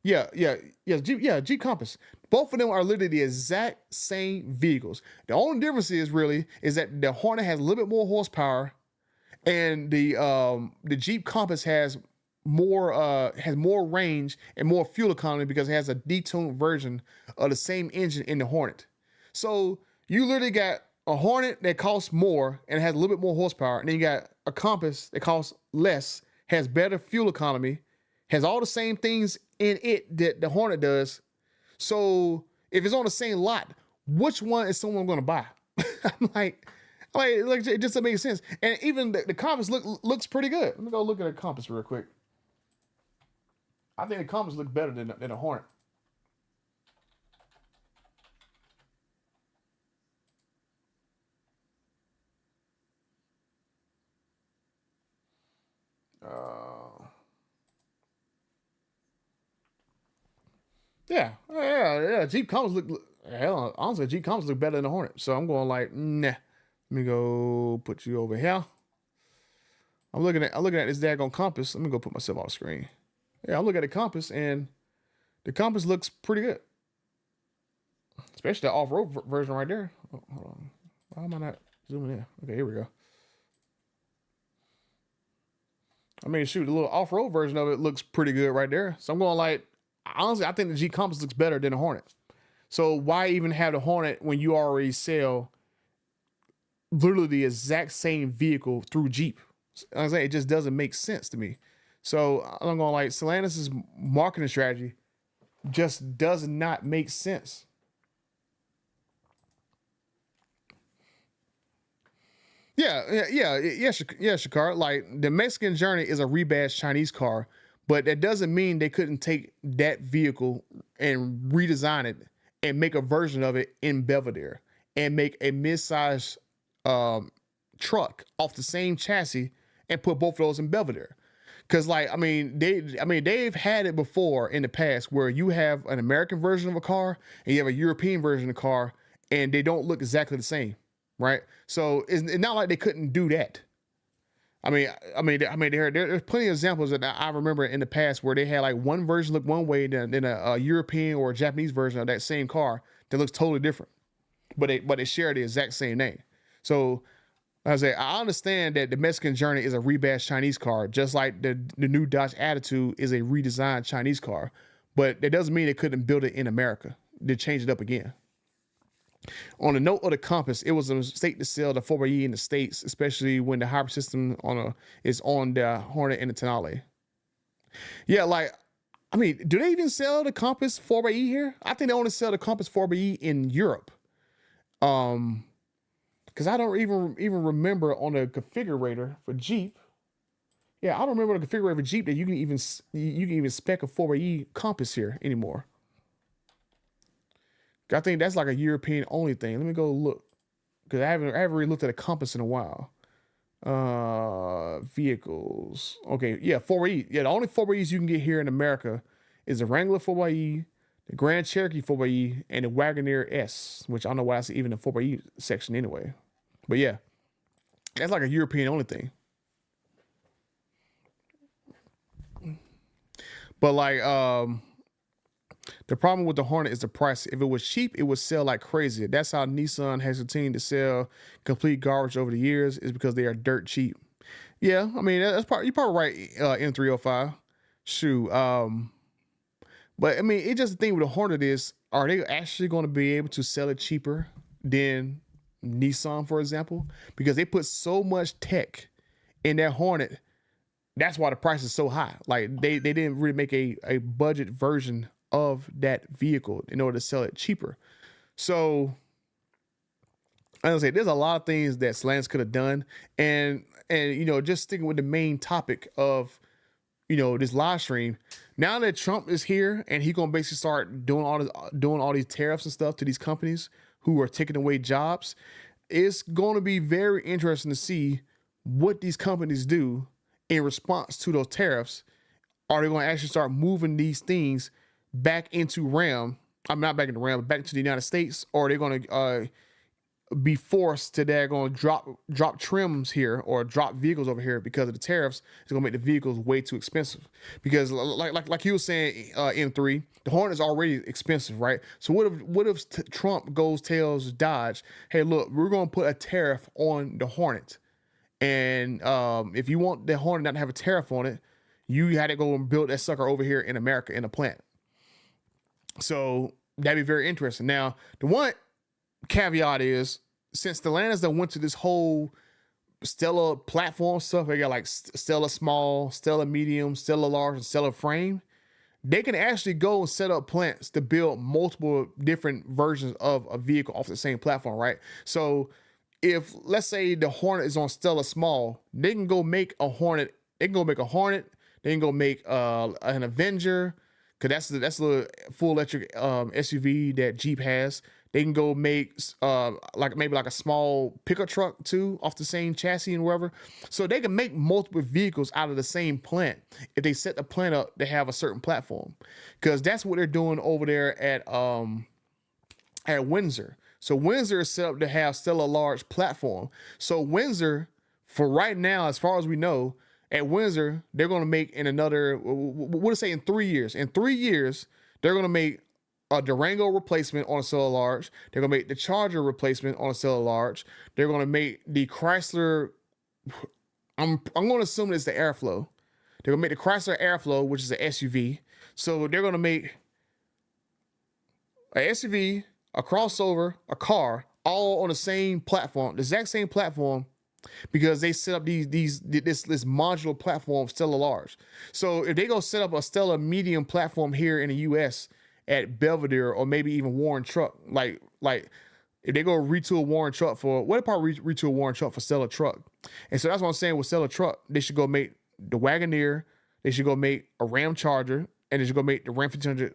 Jeep Compass. Both of them are literally the exact same vehicles. The only difference is that the Hornet has a little bit more horsepower, and the Jeep Compass has more range and more fuel economy because it has a detuned version of the same engine in the Hornet. So you literally got a Hornet that costs more and has a little bit more horsepower, and then you got a Compass that costs less, has better fuel economy, has all the same things in it that the Hornet does. So if it's on the same lot, which one is someone going to buy? I'm like, it just doesn't make sense. And even the Compass looks pretty good. Let me go look at the Compass real quick. I think the Compass looks better than a Hornet. Yeah. Jeep Compass hell, honestly, Jeep Compass look better than the Hornet. So I'm going like, nah. Let me go put you over here. I'm looking at this daggone Compass. Let me go put myself on the screen. Yeah, I'm looking at the Compass, and the Compass looks pretty good, especially the off-road version right there. Oh, hold on, why am I not zooming in? Okay, here we go. I mean, shoot, the little off-road version of it looks pretty good right there. So I'm going like, honestly, I think the Jeep Compass looks better than the Hornet. So why even have the Hornet when you already sell literally the exact same vehicle through Jeep? I was saying, it just doesn't make sense to me. So I'm going like, Stellantis' marketing strategy just does not make sense. Yeah, Shakar. Like, the Mexican Journey is a rebadged Chinese car, but that doesn't mean they couldn't take that vehicle and redesign it and make a version of it in Belvedere and make a mid-size truck off the same chassis and put both of those in Belvedere. Cause they've had it before in the past where you have an American version of a car and you have a European version of a car, and they don't look exactly the same, right? So it's not like they couldn't do that. There's plenty of examples that I remember in the past where they had like one version look one way, then a European or a Japanese version of that same car that looks totally different, but they share the exact same name. So I understand that the Mexican Journey is a rebadged Chinese car, just like the new Dodge Attitude is a redesigned Chinese car, but that doesn't mean they couldn't build it in America. They changed it up again. On the note of the Compass, it was a mistake to sell the 4xe in the States, especially when the hybrid system is on the Hornet and the Tenale. Yeah, do they even sell the Compass 4xe here? I think they only sell the Compass 4xe in Europe. Because I don't even remember on the configurator for Jeep. Yeah, I don't remember the configurator for Jeep that you can even spec a 4xe Compass here anymore. I think that's like a European only thing. Let me go look, because I haven't really looked at a Compass in a while. Vehicles. Okay, yeah, 4xe. Yeah, the only 4xes you can get here in America is the Wrangler 4xe, the Grand Cherokee 4xe, and the Wagoneer S, which I don't know why it's even the 4xe section anyway. But yeah, that's like a European only thing. But like, The problem with the Hornet is the price. If it was cheap, it would sell like crazy. That's how Nissan has continued to sell complete garbage over the years, is because they are dirt cheap. Yeah, I mean that's probably, you're probably right. N305, shoot. But I mean, it's just the thing with the Hornet is, are they actually going to be able to sell it cheaper than Nissan, for example? Because they put so much tech in that Hornet. That's why the price is so high. Like they didn't really make a budget version of that vehicle in order to sell it cheaper. So I would say there's a lot of things that Stellantis could have done, and just sticking with the main topic of this live stream. Now that Trump is here and he's gonna basically start doing all these tariffs and stuff to these companies who are taking away jobs, it's going to be very interesting to see what these companies do in response to those tariffs. Are they going to actually start moving these things back into RAM? I'm not back into RAM, but back to the United States, or are they going to be forced to they're going to drop trims here or drop vehicles over here because of the tariffs? It's going to make the vehicles way too expensive. Because like you were saying, M3, the Hornet is already expensive, right? So what if Trump tells Dodge, hey, look, we're going to put a tariff on the Hornet, and if you want the Hornet not to have a tariff on it, you had to go and build that sucker over here in America in a plant. So that'd be very interesting. Now, the one caveat is, since Stellantis that went to this whole Stella platform stuff, they got like Stella small, Stella medium, Stella large, and Stella frame, they can actually go and set up plants to build multiple different versions of a vehicle off the same platform, right? So if, let's say, the Hornet is on Stella small, they can go make a Hornet. They can go make a Hornet. They can go make an Avenger, because that's the full electric SUV that Jeep has. They can go make maybe a small pickup truck too off the same chassis and wherever. So they can make multiple vehicles out of the same plant if they set the plant up to have a certain platform, because that's what they're doing over there at Windsor. So Windsor is set up to have still a large platform. So Windsor, for right now, as far as we know, at Windsor, they're going to make in another, what to say, in 3 years. In 3 years, they're going to make a Durango replacement on a Stella Large. They're going to make the Charger replacement on a Stella Large. They're going to make the Chrysler, I'm going to assume it's the Airflow. They're going to make the Chrysler Airflow, which is an SUV. So they're going to make a SUV, a crossover, a car, all on the same platform, the exact same platform, because they set up this modular platform, Stella Large. So if they go set up a Stella medium platform here in the US at Belvedere, or maybe even Warren Truck, like if they go retool Warren Truck for, what part retool Warren Truck for Stella Truck? And so that's what I'm saying with Stella Truck, they should go make the Wagoneer, they should go make a Ram Charger, and they should go make the Ram 1500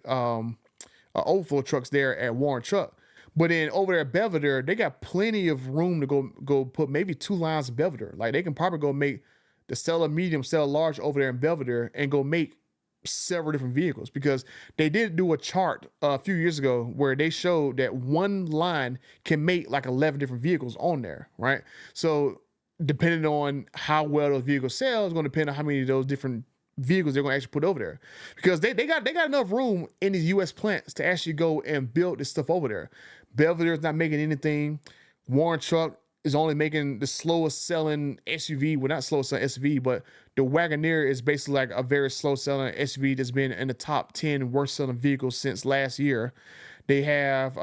overflow trucks there at Warren Truck. But then over there at Belvedere, they got plenty of room to go put maybe 2 lines of Belvedere. Like they can probably go make the Stella medium, Stella large over there in Belvedere and go make several different vehicles, because they did do a chart a few years ago where they showed that one line can make like 11 different vehicles on there, right? So depending on how well those vehicles sell, it's going to depend on how many of those different vehicles they're going to actually put over there, because they got enough room in these U.S. plants to actually go and build this stuff over there. Belvedere is not making anything. Warren Truck is only making the slowest selling SUV. Well, not slowest selling SUV, but the Wagoneer is basically like a very slow selling SUV that's been in the top 10 worst selling vehicles since last year. They have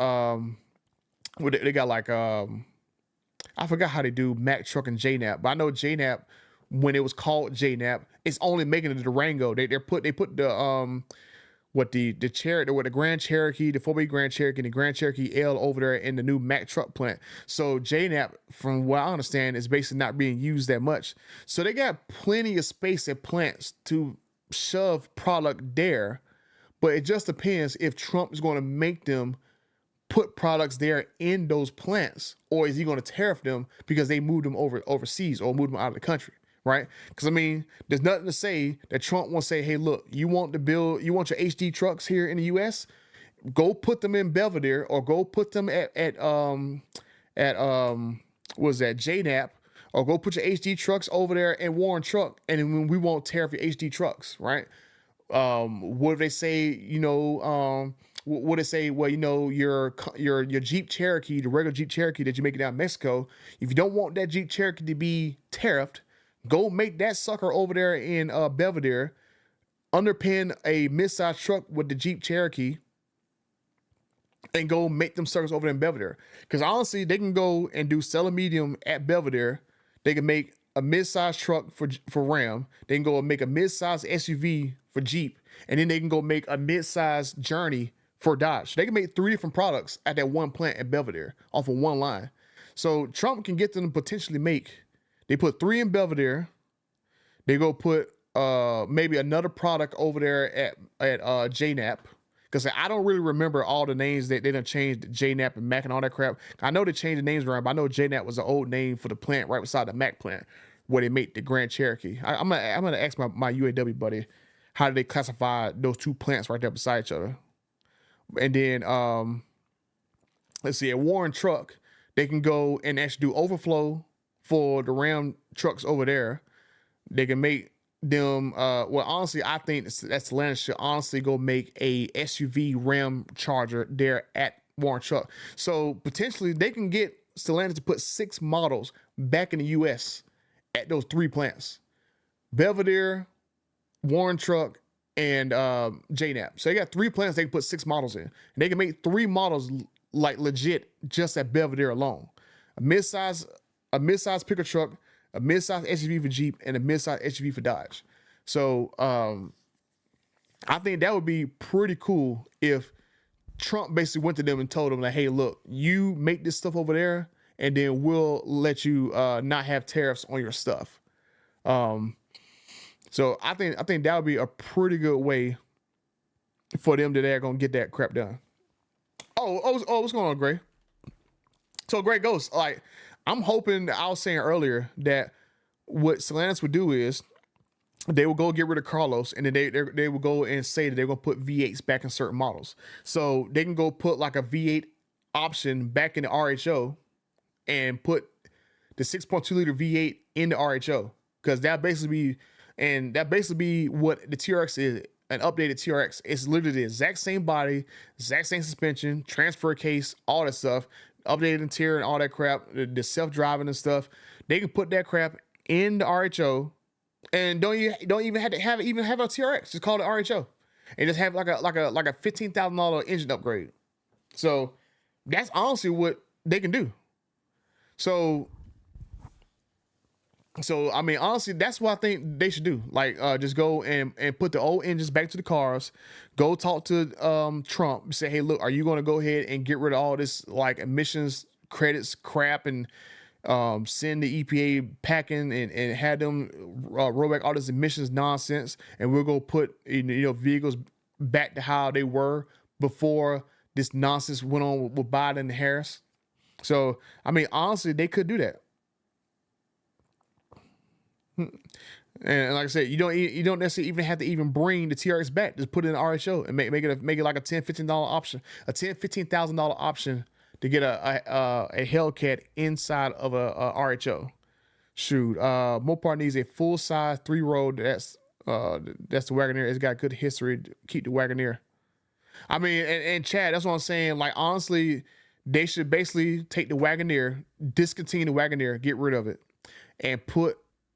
they got like I forgot how they do Mack Truck and JNAP, but I know JNAP, when it was called JNAP, it's only making the Durango. They put the the Grand Cherokee, the 4x Grand Cherokee, and the Grand Cherokee L over there in the new Mack truck plant. So JNAP, from what I understand, is basically not being used that much. So they got plenty of space at plants to shove product there, but it just depends if Trump is going to make them put products there in those plants, or is he going to tariff them because they moved them overseas or moved them out of the country. Right? Because I mean, there's nothing to say that Trump won't say, hey, look, you want your HD trucks here in the US? Go put them in Belvedere, or go put them at JNAP, or go put your HD trucks over there in Warren Truck, and then we won't tariff your HD trucks, right? What if they say, what they say, well, your Jeep Cherokee, the regular Jeep Cherokee that you make it down in Mexico, if you don't want that Jeep Cherokee to be tariffed, go make that sucker over there in Belvedere, underpin a mid-size truck with the Jeep Cherokee, and go make them suckers over there in Belvedere. Because honestly, they can go and do seller medium at Belvedere. They can make a mid-size truck for Ram. They can go and make a mid-size SUV for Jeep, and then they can go make a mid-size Journey for Dodge. They can make 3 different products at that one plant at Belvedere off of one line. So Trump can get them to potentially make. They put 3 in Belvedere. They go put maybe another product over there at JNAP. Because I don't really remember all the names that they done changed, JNAP and Mac and all that crap. I know they changed the names around, but I know JNAP was the old name for the plant right beside the Mac plant where they make the Grand Cherokee. I'm gonna ask my UAW buddy, how do they classify those 2 plants right there beside each other? And then let's see, at Warren Truck, they can go and actually do overflow for the Ram trucks over there. They can make them well, honestly, I think that Stellantis should honestly go make a SUV Ram Charger there at Warren Truck. So potentially they can get Stellantis to put 6 models back in the US at those 3 plants: Belvedere, Warren Truck, and JNAP. So they got 3 plants they can put 6 models in, and they can make 3 models like legit just at Belvedere alone: a mid-size pickup truck, a mid-size SUV for Jeep, and a mid-size SUV for Dodge. So I think that would be pretty cool if Trump basically went to them and told them like, hey, look, you make this stuff over there, and then we'll let you not have tariffs on your stuff. So I think that would be a pretty good way for them that they're gonna get that crap done. What's going on, Gray? So Gray Ghost, like, I'm hoping, I was saying earlier that what Stellantis would do is they will go get rid of Carlos, and then they will go and say that they're going to put V8s back in certain models. So they can go put like a V8 option back in the RHO and put the 6.2 liter V8 in the RHO, because that basically be what the TRX is, an updated TRX. It's literally the exact same body, exact same suspension, transfer case, all that stuff, updated interior and all that crap, the self-driving and stuff. They can put that crap in the RHO, and don't even have to have a TRX. Just call it RHO, and just have like a $15,000 engine upgrade. So that's honestly what they can do. So I mean, honestly, that's what I think they should do. Like, just go and put the old engines back to the cars. Go talk to Trump. Say, hey, look, are you going to go ahead and get rid of all this like emissions credits crap and send the EPA packing and have them roll back all this emissions nonsense, and we'll go put vehicles back to how they were before this nonsense went on with Biden and Harris. So I mean, honestly, they could do that. And like I said, you don't necessarily even have to even bring the TRX back. Just put it in the RHO and make it like a $10-15 option, a $10,000-$15,000 option to get a Hellcat inside of a RHO. Shoot, Mopar needs a full size 3-row. That's the Wagoneer. It's got good history. Keep the Wagoneer. I mean, and Chad, that's what I'm saying. Like, honestly, they should basically take the Wagoneer, discontinue the Wagoneer, get rid of it,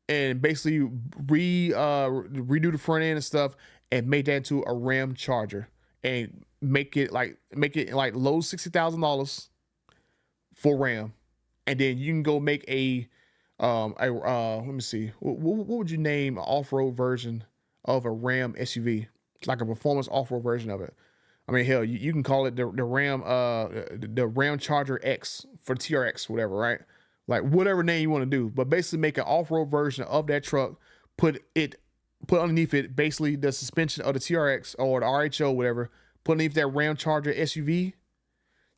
and basically redo the front end and stuff, and make that into a Ram Charger, and make it like low $60,000 for Ram, and then you can go make a let me see, what would you name an off-road version of a Ram SUV, like a performance off-road version of it? I mean, hell, you can call it the Ram Charger X for TRX, whatever, right? Like whatever name you want to do, but basically make an off-road version of that truck, put underneath it basically the suspension of the TRX or the RHO, whatever, put underneath that Ram Charger SUV,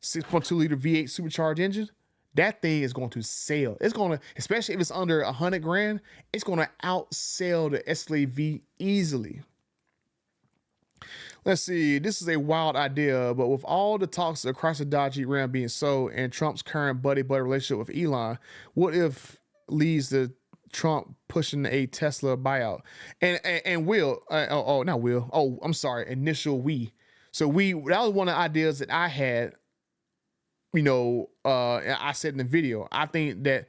6.2 liter V8 supercharged engine. That thing is going to sell. It's going to, especially if it's under $100,000, it's going to outsell the Escalade V easily. Let's see, this is a wild idea, but with all the talks of Chrysler Dodge Jeep Ram being sold and Trump's current buddy relationship with Elon, what if leads the Trump pushing a Tesla buyout, and will not will I'm sorry, initial we. So that was one of the ideas that I had. I said in the video, I think that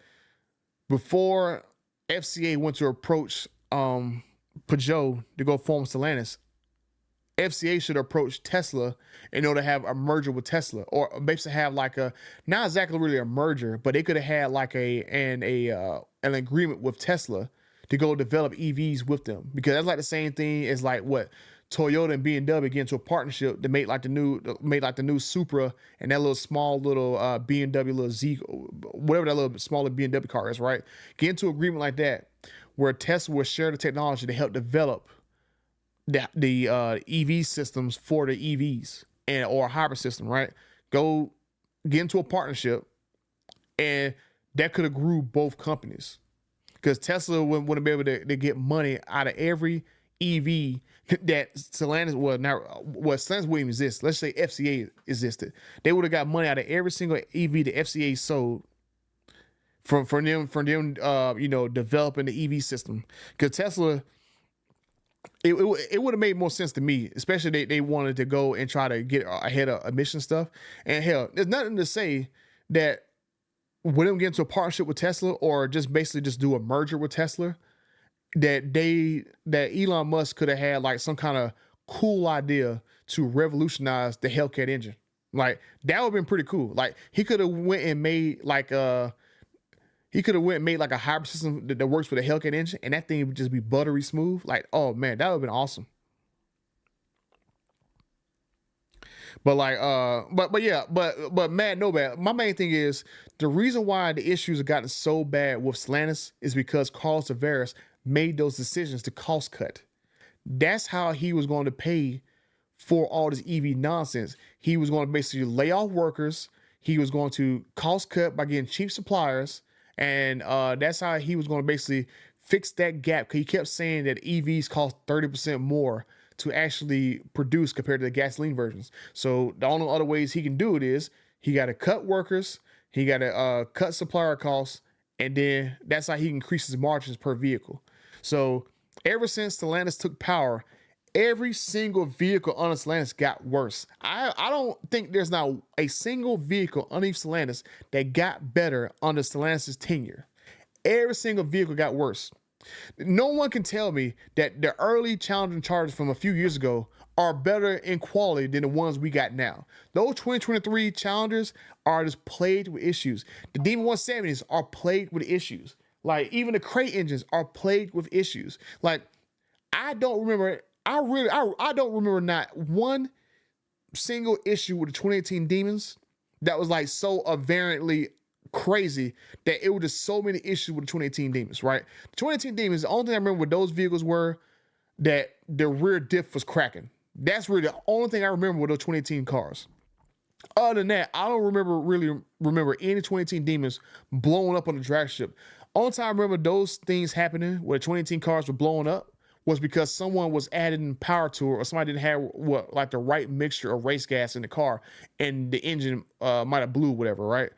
before FCA went to approach Peugeot to go form Stellantis, FCA should approach Tesla in order to have a merger with Tesla, or basically have like a, not exactly really a merger, but they could have had like an agreement with Tesla to go develop EVs with them, because that's like the same thing as like what Toyota and BMW get into a partnership to make like the new Supra and that little small little BMW little Z, whatever that little smaller BMW car is, right? Get into an agreement like that where Tesla will share the technology to help develop the EV systems for the EVs or a hybrid system, right? Go get into a partnership, and that could have grew both companies, because Tesla wouldn't be able to get money out of every EV that Stellantis Stellantis wouldn't even exist. Let's say FCA existed. They would have got money out of every single EV the FCA sold from them developing the EV system. Because Tesla, it would have made more sense to me, especially they wanted to go and try to get ahead of emission stuff. And hell, there's nothing to say that with them getting into a partnership with Tesla, or just basically just do a merger with Tesla, that Elon Musk could have had like some kind of cool idea to revolutionize the Hellcat engine. Like that would have been pretty cool. Like he could have went and made like a hybrid system that works with a Hellcat engine, and that thing would just be buttery smooth. Like, oh man, that would have been awesome. But like, but mad, no bad. My main thing is the reason why the issues have gotten so bad with Stellantis is because Carlos Tavares made those decisions to cost cut. That's how he was going to pay for all this EV nonsense. He was going to basically lay off workers. He was going to cost cut by getting cheap suppliers. And that's how he was going to basically fix that gap. Because he kept saying that EVs cost 30% more to actually produce compared to the gasoline versions. So the only other ways he can do it is he got to cut workers, he got to cut supplier costs, and then that's how he increases margins per vehicle. So ever since Stellantis took power, every single vehicle on Stellantis got worse. I don't think there's not a single vehicle underneath Stellantis that got better under Stellantis' tenure. Every single vehicle got worse. No one can tell me that the early challenging Chargers from a few years ago are better in quality than the ones we got now. Those 2023 Challengers are just plagued with issues. The Demon 170s are plagued with issues. Like even the crate engines are plagued with issues. Like I don't remember not one single issue with the 2018 Demons that was like so aberrantly crazy that it was just so many issues with the 2018 Demons, right? The 2018 Demons, the only thing I remember with those vehicles were that the rear diff was cracking. That's really the only thing I remember with those 2018 cars. Other than that, I don't remember any 2018 Demons blowing up on the drag strip. Only time I remember those things happening where the 2018 cars were blowing up was because someone was adding power to it, or somebody didn't have the right mixture of race gas in the car, and the engine might have blew, whatever, right?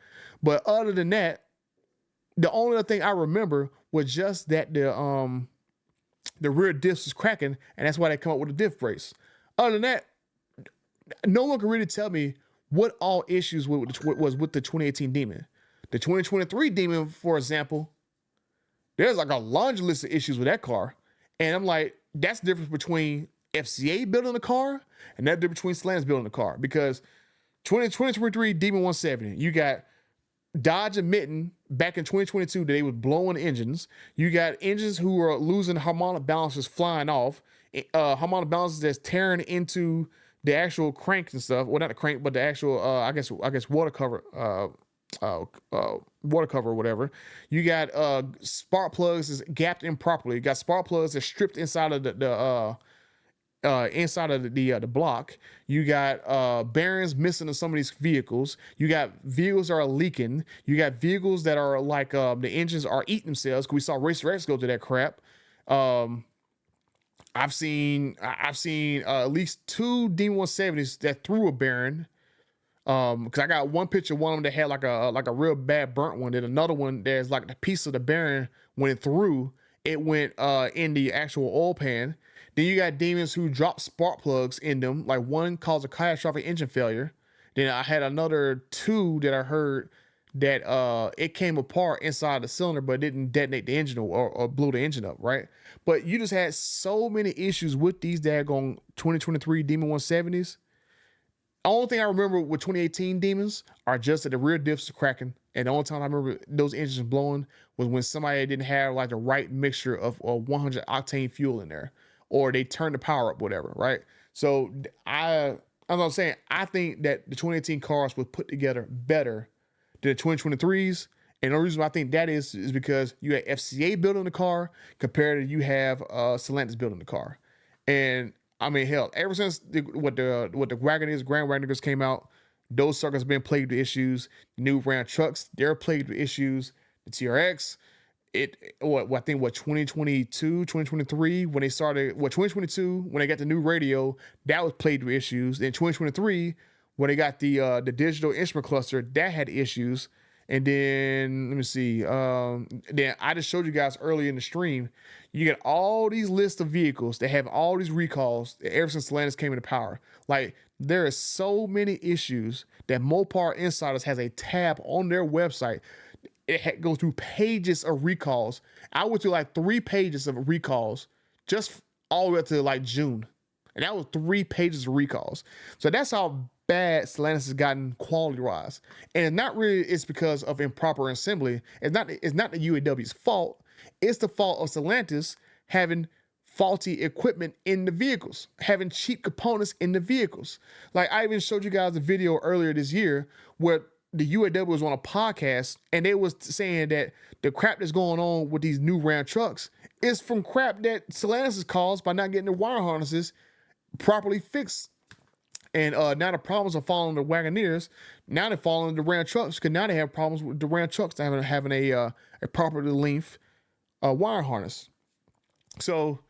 But other than that, the only other thing I remember was just that the rear diff was cracking, and that's why they come up with a diff brace. Other than that, no one can really tell me what all issues was with the 2018 Demon. The 2023 Demon, for example, there's like a laundry list of issues with that car. And I'm like, that's the difference between FCA building a car and that difference between Stellantis building a car. Because 2023 Demon 170, you got Dodge admitting back in 2022 that they were blowing engines. You got engines who are losing harmonic balances, flying off. Harmonic balances that's tearing into the actual cranks and stuff. Well, not the crank, but the actual, I guess water cover, water cover or whatever. You got spark plugs is gapped improperly. You got spark plugs that's stripped inside of the block. You got bearings missing in some of these vehicles. You got vehicles that are leaking. You got vehicles that are like the engines are eating themselves, because we saw Racer X go to that crap. I've seen at least two D170s that threw a bearing. Because I got one picture, one of them that had like a real bad burnt one, then another one there's like the piece of the bearing went through. It went in the actual oil pan. Then you got demons who drop spark plugs in them. Like one caused a catastrophic engine failure. Then I had another two that I heard that it came apart inside the cylinder, but didn't detonate the engine or blew the engine up, right? But you just had so many issues with these daggone 2023 Demon 170s. Only thing I remember with 2018 Demons are just that the rear diffs are cracking. And the only time I remember those engines blowing was when somebody didn't have like the right mixture of 100 octane fuel in there, or they turned the power up, whatever, right? So as I'm saying, I think that the 2018 cars were put together better than the 2023s. And the reason why I think that is because you had FCA building the car compared to you have Stellantis building the car. And I mean, hell, ever since what the Grand Wagoners came out, those suckers have been plagued with issues. The new Ram trucks, they're plagued with issues. The TRX, I think 2022, 2023, when they started, 2022, when they got the new radio, that was plagued with issues. In 2023, when they got the digital instrument cluster, that had issues. And then let me see. Then I just showed you guys earlier in the stream. You get all these lists of vehicles that have all these recalls ever since Stellantis came into power. Like there are so many issues that Mopar Insiders has a tab on their website. It goes through pages of recalls. I went through like 3 pages of recalls just all the way up to like June, and that was 3 pages of recalls. So that's how bad Stellantis has gotten quality-wise, and it's because of improper assembly. It's not the UAW's fault. It's the fault of Stellantis having faulty equipment in the vehicles, having cheap components in the vehicles. Like I even showed you guys a video earlier this year where the UAW was on a podcast and they was saying that the crap that's going on with these new Ram trucks is from crap that Stellantis has caused by not getting the wire harnesses properly fixed. And now the problems are falling on the Wagoneers. Now they're falling on the Ram trucks because now they have problems with the Ram trucks having a properly length wire harness. So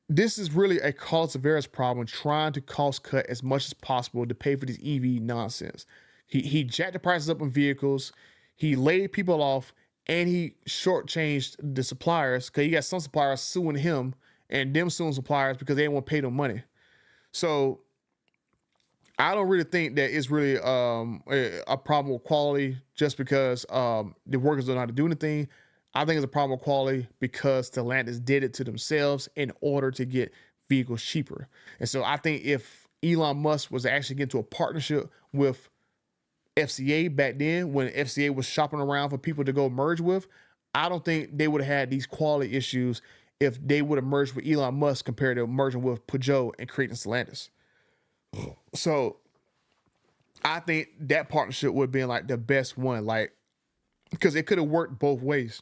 this is really a cost average problem, trying to cost cut as much as possible to pay for this EV nonsense. He jacked the prices up on vehicles. He laid people off, and he shortchanged the suppliers because you got some suppliers suing him and them suing suppliers because they didn't want to pay them money. So I don't really think that it's really a problem with quality just because the workers don't know how to do anything. I think it's a problem with quality because Stellantis did it to themselves in order to get vehicles cheaper. And so I think if Elon Musk was actually getting into a partnership with FCA back then, when FCA was shopping around for people to go merge with, I don't think they would have had these quality issues if they would have merged with Elon Musk compared to merging with Peugeot and creating Stellantis. So I think that partnership would have been like the best one, like, because it could have worked both ways.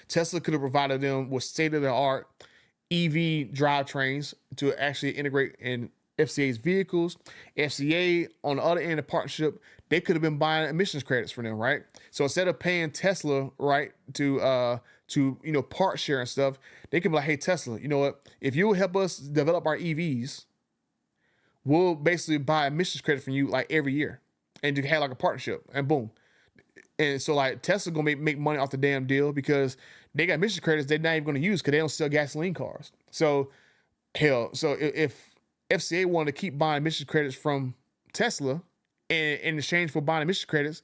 Tesla could have provided them with state-of-the-art EV drivetrains to actually integrate in FCA's vehicles. FCA, on the other end of the partnership, they could have been buying emissions credits for them, right? So instead of paying Tesla, right, to part share and stuff, they could be like, hey, Tesla, you know what? If you will help us develop our EVs, we'll basically buy emissions credit from you like every year, and you have like a partnership, and boom. And so like Tesla gonna make money off the damn deal because they got emission credits they're not even gonna use because they don't sell gasoline cars. So hell, so if FCA wanted to keep buying emission credits from Tesla, and in exchange for buying emission credits,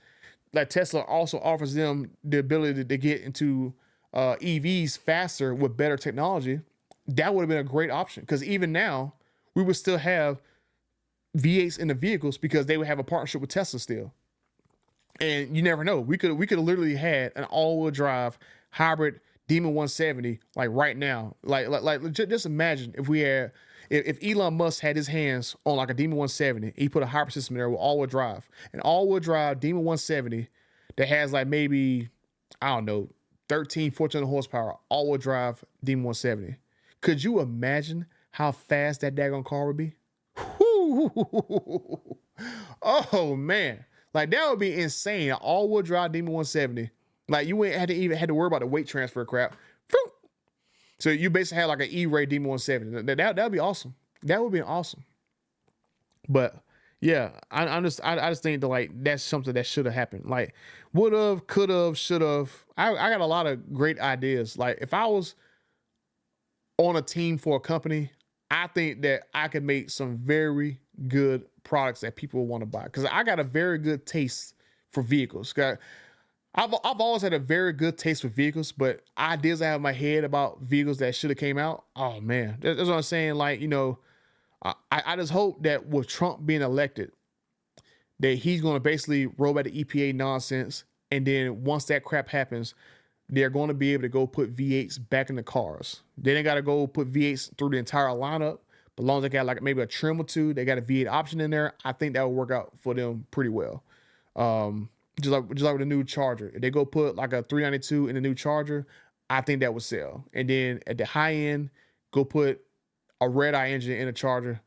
like Tesla also offers them the ability to get into EVs faster with better technology, that would have been a great option. Because even now, we would still have V8s in the vehicles because they would have a partnership with Tesla still. And you never know. We could have literally had an all-wheel drive hybrid Demon 170 like right now. Like just imagine if we had if Elon Musk had his hands on like a Demon 170, he put a hybrid system there with all-wheel drive. An all-wheel drive Demon 170 that has like maybe, I don't know, 1,400 horsepower, all-wheel drive Demon 170. Could you imagine how fast that daggone car would be? Oh man. Like that would be insane. An all-wheel drive Demon 170. Like you wouldn't have to worry about the weight transfer crap. So you basically had like an E-Ray Demon 170. That would be awesome. That would be awesome. But Yeah, I just think that like that's something that should have happened. Like would have, could have, should have. I got a lot of great ideas. Like if I was on a team for a company, I think that I could make some very good products that people want to buy. Because I got a very good taste for vehicles. I've always had a very good taste for vehicles, but ideas I have in my head about vehicles that should have came out. Oh man, that's what I'm saying. Like I just hope that with Trump being elected, that he's going to basically roll back the EPA nonsense, and then once that crap happens, they're going to be able to go put V8s back in the cars. They ain't got to go put V8s through the entire lineup. But as long as they got like maybe a trim or two, they got a V8 option in there. I think that will work out for them pretty well. Just like with the new Charger, if they go put like a 392 in the new Charger, I think that would sell. And then at the high end, go put a Redeye engine in a Charger,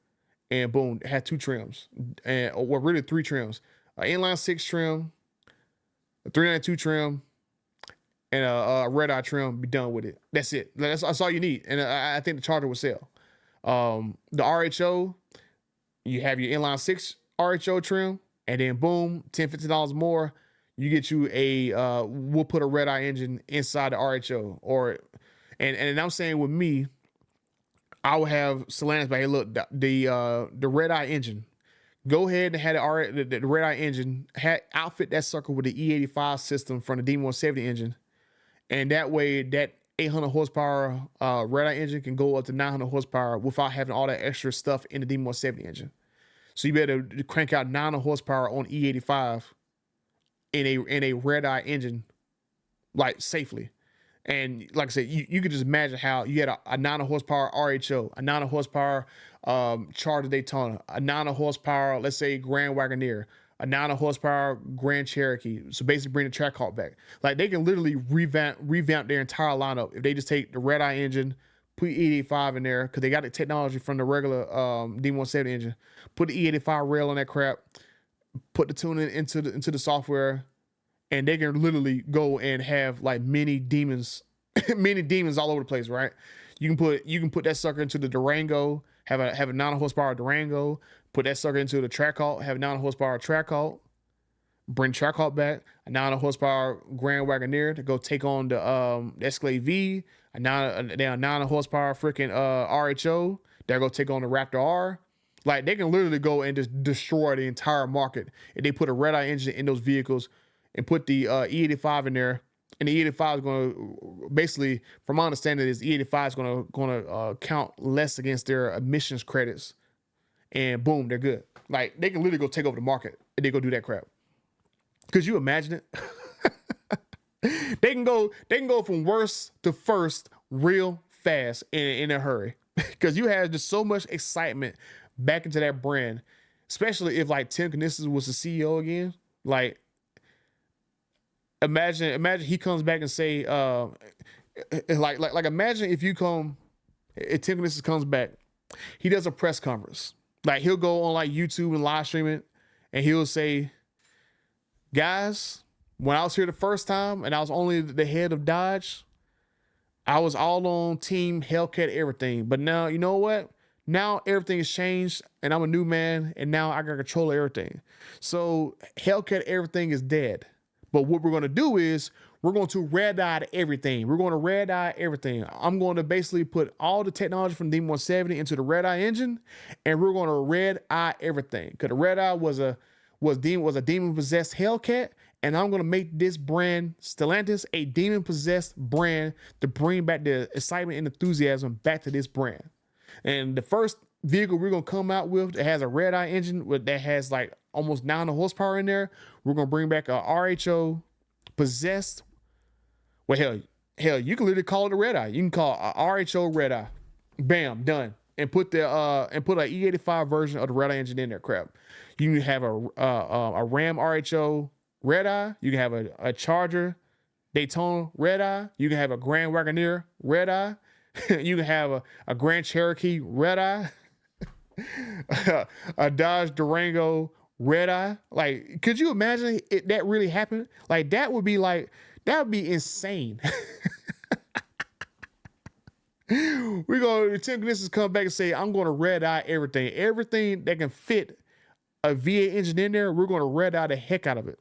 and boom, it had two trims, and well, really three trims: an inline six trim, a 392 trim, and a Redeye trim. Be done with it. That's it. That's all you need. And I think the Charger would sell. The RHO, you have your inline six RHO trim, and then boom, $10-15 more, you get you a we'll put a Redeye engine inside the RHO. And I'm saying with me, I will have Stellantis, but hey, look, the Redeye engine. Go ahead and have the Redeye engine, outfit that sucker with the E85 system from the D170 engine, and that way that 800 horsepower Redeye engine can go up to 900 horsepower without having all that extra stuff in the D170 engine. So you better crank out 900 horsepower on E85 in a Redeye engine, like safely. And like I said, you could just imagine how you had a 900 horsepower RHO, a 900 horsepower Charger Daytona, a 900 horsepower, let's say Grand Wagoneer, a 900 horsepower Grand Cherokee. So basically bring the track halt back. Like they can literally revamp their entire lineup if they just take the Redeye engine, put E85 in there, because they got the technology from the regular D170 engine. Put the E85 rail on that crap, put the tuning into the software, and they can literally go and have like many demons, many demons all over the place, right? You can put that sucker into the Durango, have a 900 horsepower Durango, put that sucker into the track halt, have a 900 horsepower track halt, bring track halt back, a 900 horsepower Grand Wagoneer to go take on the Escalade V, a 900 horsepower freaking RHO that go take on the Raptor R. Like they can literally go and just destroy the entire market if they put a Redeye engine in those vehicles and put the E85 in there. And the E85 is going to basically, from my understanding, is E85 is going to count less against their emissions credits, and boom, they're good. Like they can literally go take over the market and they go do that crap. Could you imagine it? They can go from worst to first real fast in a hurry, because you have just so much excitement back into that brand, especially if like Tim Knissis was the CEO again. Like imagine he comes back and say like imagine if Tim Knissis comes back, he does a press conference. Like he'll go on like YouTube and live stream it, and he'll say, guys, when I was here the first time and I was only the head of Dodge, I was all on team Hellcat everything. But now, you know what? Now everything has changed and I'm a new man, and now I got control of everything. So Hellcat everything is dead. But what we're going to do is we're going to Redeye everything. We're going to Redeye everything. I'm going to basically put all the technology from D170 into the Redeye engine, and we're going to Redeye everything. Because the Redeye was a demon-possessed Hellcat, and I'm going to make this brand, Stellantis, a demon-possessed brand to bring back the excitement and enthusiasm back to this brand. And the first vehicle we're going to come out with that has a Redeye engine that has like almost 900 horsepower in there, we're going to bring back a RHO possessed. Well, hell, you can literally call it a Redeye. You can call a RHO Redeye. Bam, done. And put an E85 version of the Redeye engine in there. Crap. You can have a Ram RHO Redeye. You can have a Charger Daytona Redeye. You can have a Grand Wagoneer Redeye. You can have a Grand Cherokee Redeye. A Dodge Durango Redeye. Like, could you imagine that really happened? Like, that would be insane. Tim Knissis come back and say, I'm going to Redeye everything that can fit a V8 engine in there, we're going to red eye the heck out of it.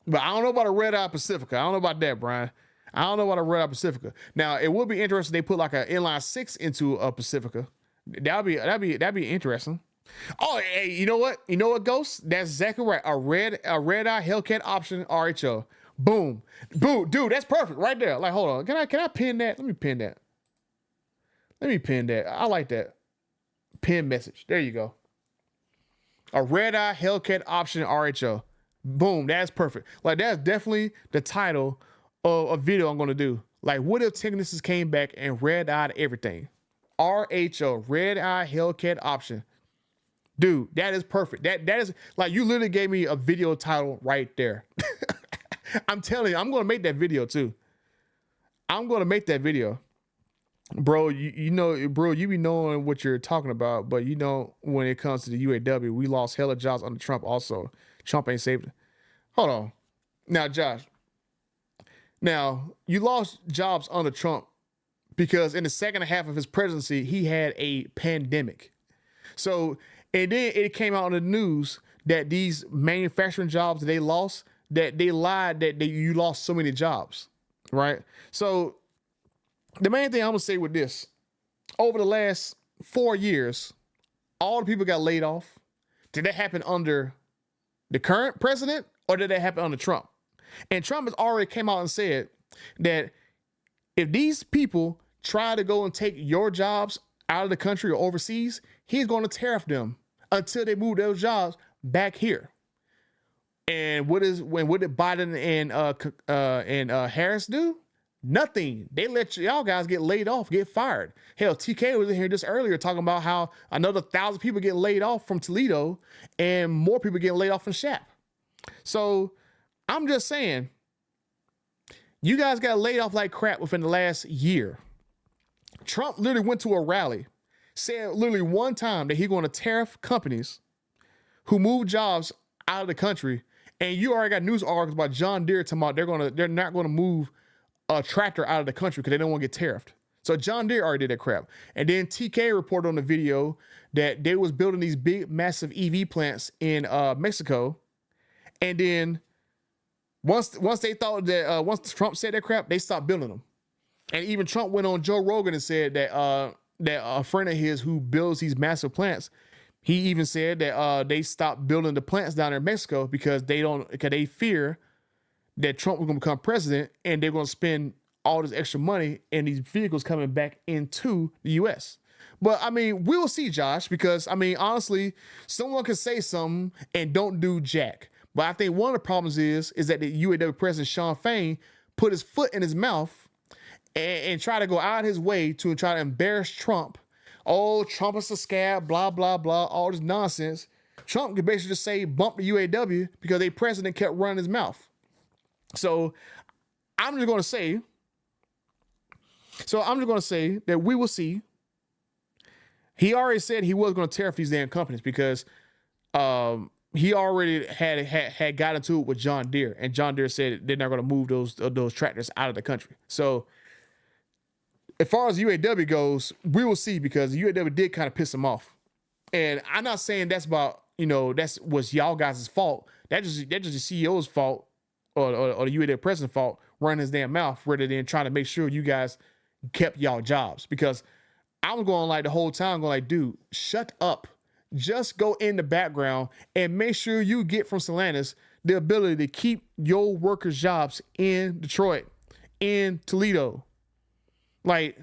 But I don't know about a Redeye Pacifica. I don't know about that, Brian. I don't know about a Redeye Pacifica. Now, it would be interesting if they put like an inline 6 into a Pacifica. That'd be interesting. Oh, hey, you know what? You know what, Ghost? That's exactly right. A Redeye Hellcat option RHO. Boom. Boom. Dude, that's perfect right there. Like, hold on. Can I pin that? Let me pin that. I like that. Pin message. There you go. A Redeye Hellcat option RHO. Boom, that's perfect. Like, that's definitely the title of a video I'm gonna do. Like, what if Technicians came back and red-eyed everything? RHO, Redeye Hellcat option. Dude, that is perfect. That is like, you literally gave me a video title right there. I'm telling you, I'm gonna make that video too. I'm gonna make that video. Bro, you know, bro, you be knowing what you're talking about, but you know, when it comes to the UAW, we lost hella jobs under Trump also. Trump ain't saved it. Hold on. Now, Josh. Now, you lost jobs under Trump because in the second half of his presidency, he had a pandemic. So, and then it came out on the news that these manufacturing jobs that they lost, that they lied that you lost so many jobs, right? So, the main thing I'm gonna say with this, over the last 4 years, all the people got laid off. Did that happen under the current president, or did that happen under Trump? And Trump has already came out and said that if these people try to go and take your jobs out of the country or overseas, he's going to tariff them until they move those jobs back here. And what did Biden and Harris do? Nothing. They let y'all guys get laid off, get fired. Hell, TK was in here just earlier talking about how another 1,000 people get laid off from Toledo and more people getting laid off from Shap. So I'm just saying, you guys got laid off like crap within the last year. Trump literally went to a rally, said literally one time that he's going to tariff companies who move jobs out of the country. And you already got news articles about John Deere talking about they're not going to move a tractor out of the country because they don't want to get tariffed. So John Deere already did that crap. And then TK reported on the video that they was building these big, massive EV plants in Mexico. And then once they thought that once Trump said that crap, they stopped building them. And even Trump went on Joe Rogan and said that a friend of his who builds these massive plants, he even said that they stopped building the plants down there in Mexico because they fear that Trump was going to become president and they're going to spend all this extra money in these vehicles coming back into the U.S. But I mean, we'll see, Josh, because I mean, honestly, someone can say something and don't do jack. But I think one of the problems is that the UAW president, Shawn Fain, put his foot in his mouth and try to go out his way to try to embarrass Trump. Oh, Trump is a scab, blah, blah, blah, all this nonsense. Trump could basically just say bump the UAW because their president kept running his mouth. So I'm just going to say that we will see. He already said he was going to tariff these damn companies because he already had got into it with John Deere, and John Deere said they're not going to move those tractors out of the country. So as far as UAW goes, we will see because UAW did kind of piss him off. And I'm not saying that's about, that was y'all guys' fault. That's just the CEO's fault or the UAW president's fault running his damn mouth rather than trying to make sure you guys kept y'all jobs. Because I was going like the whole time going like, dude, shut up. Just go in the background and make sure you get from Stellantis the ability to keep your workers' jobs in Detroit, in Toledo, like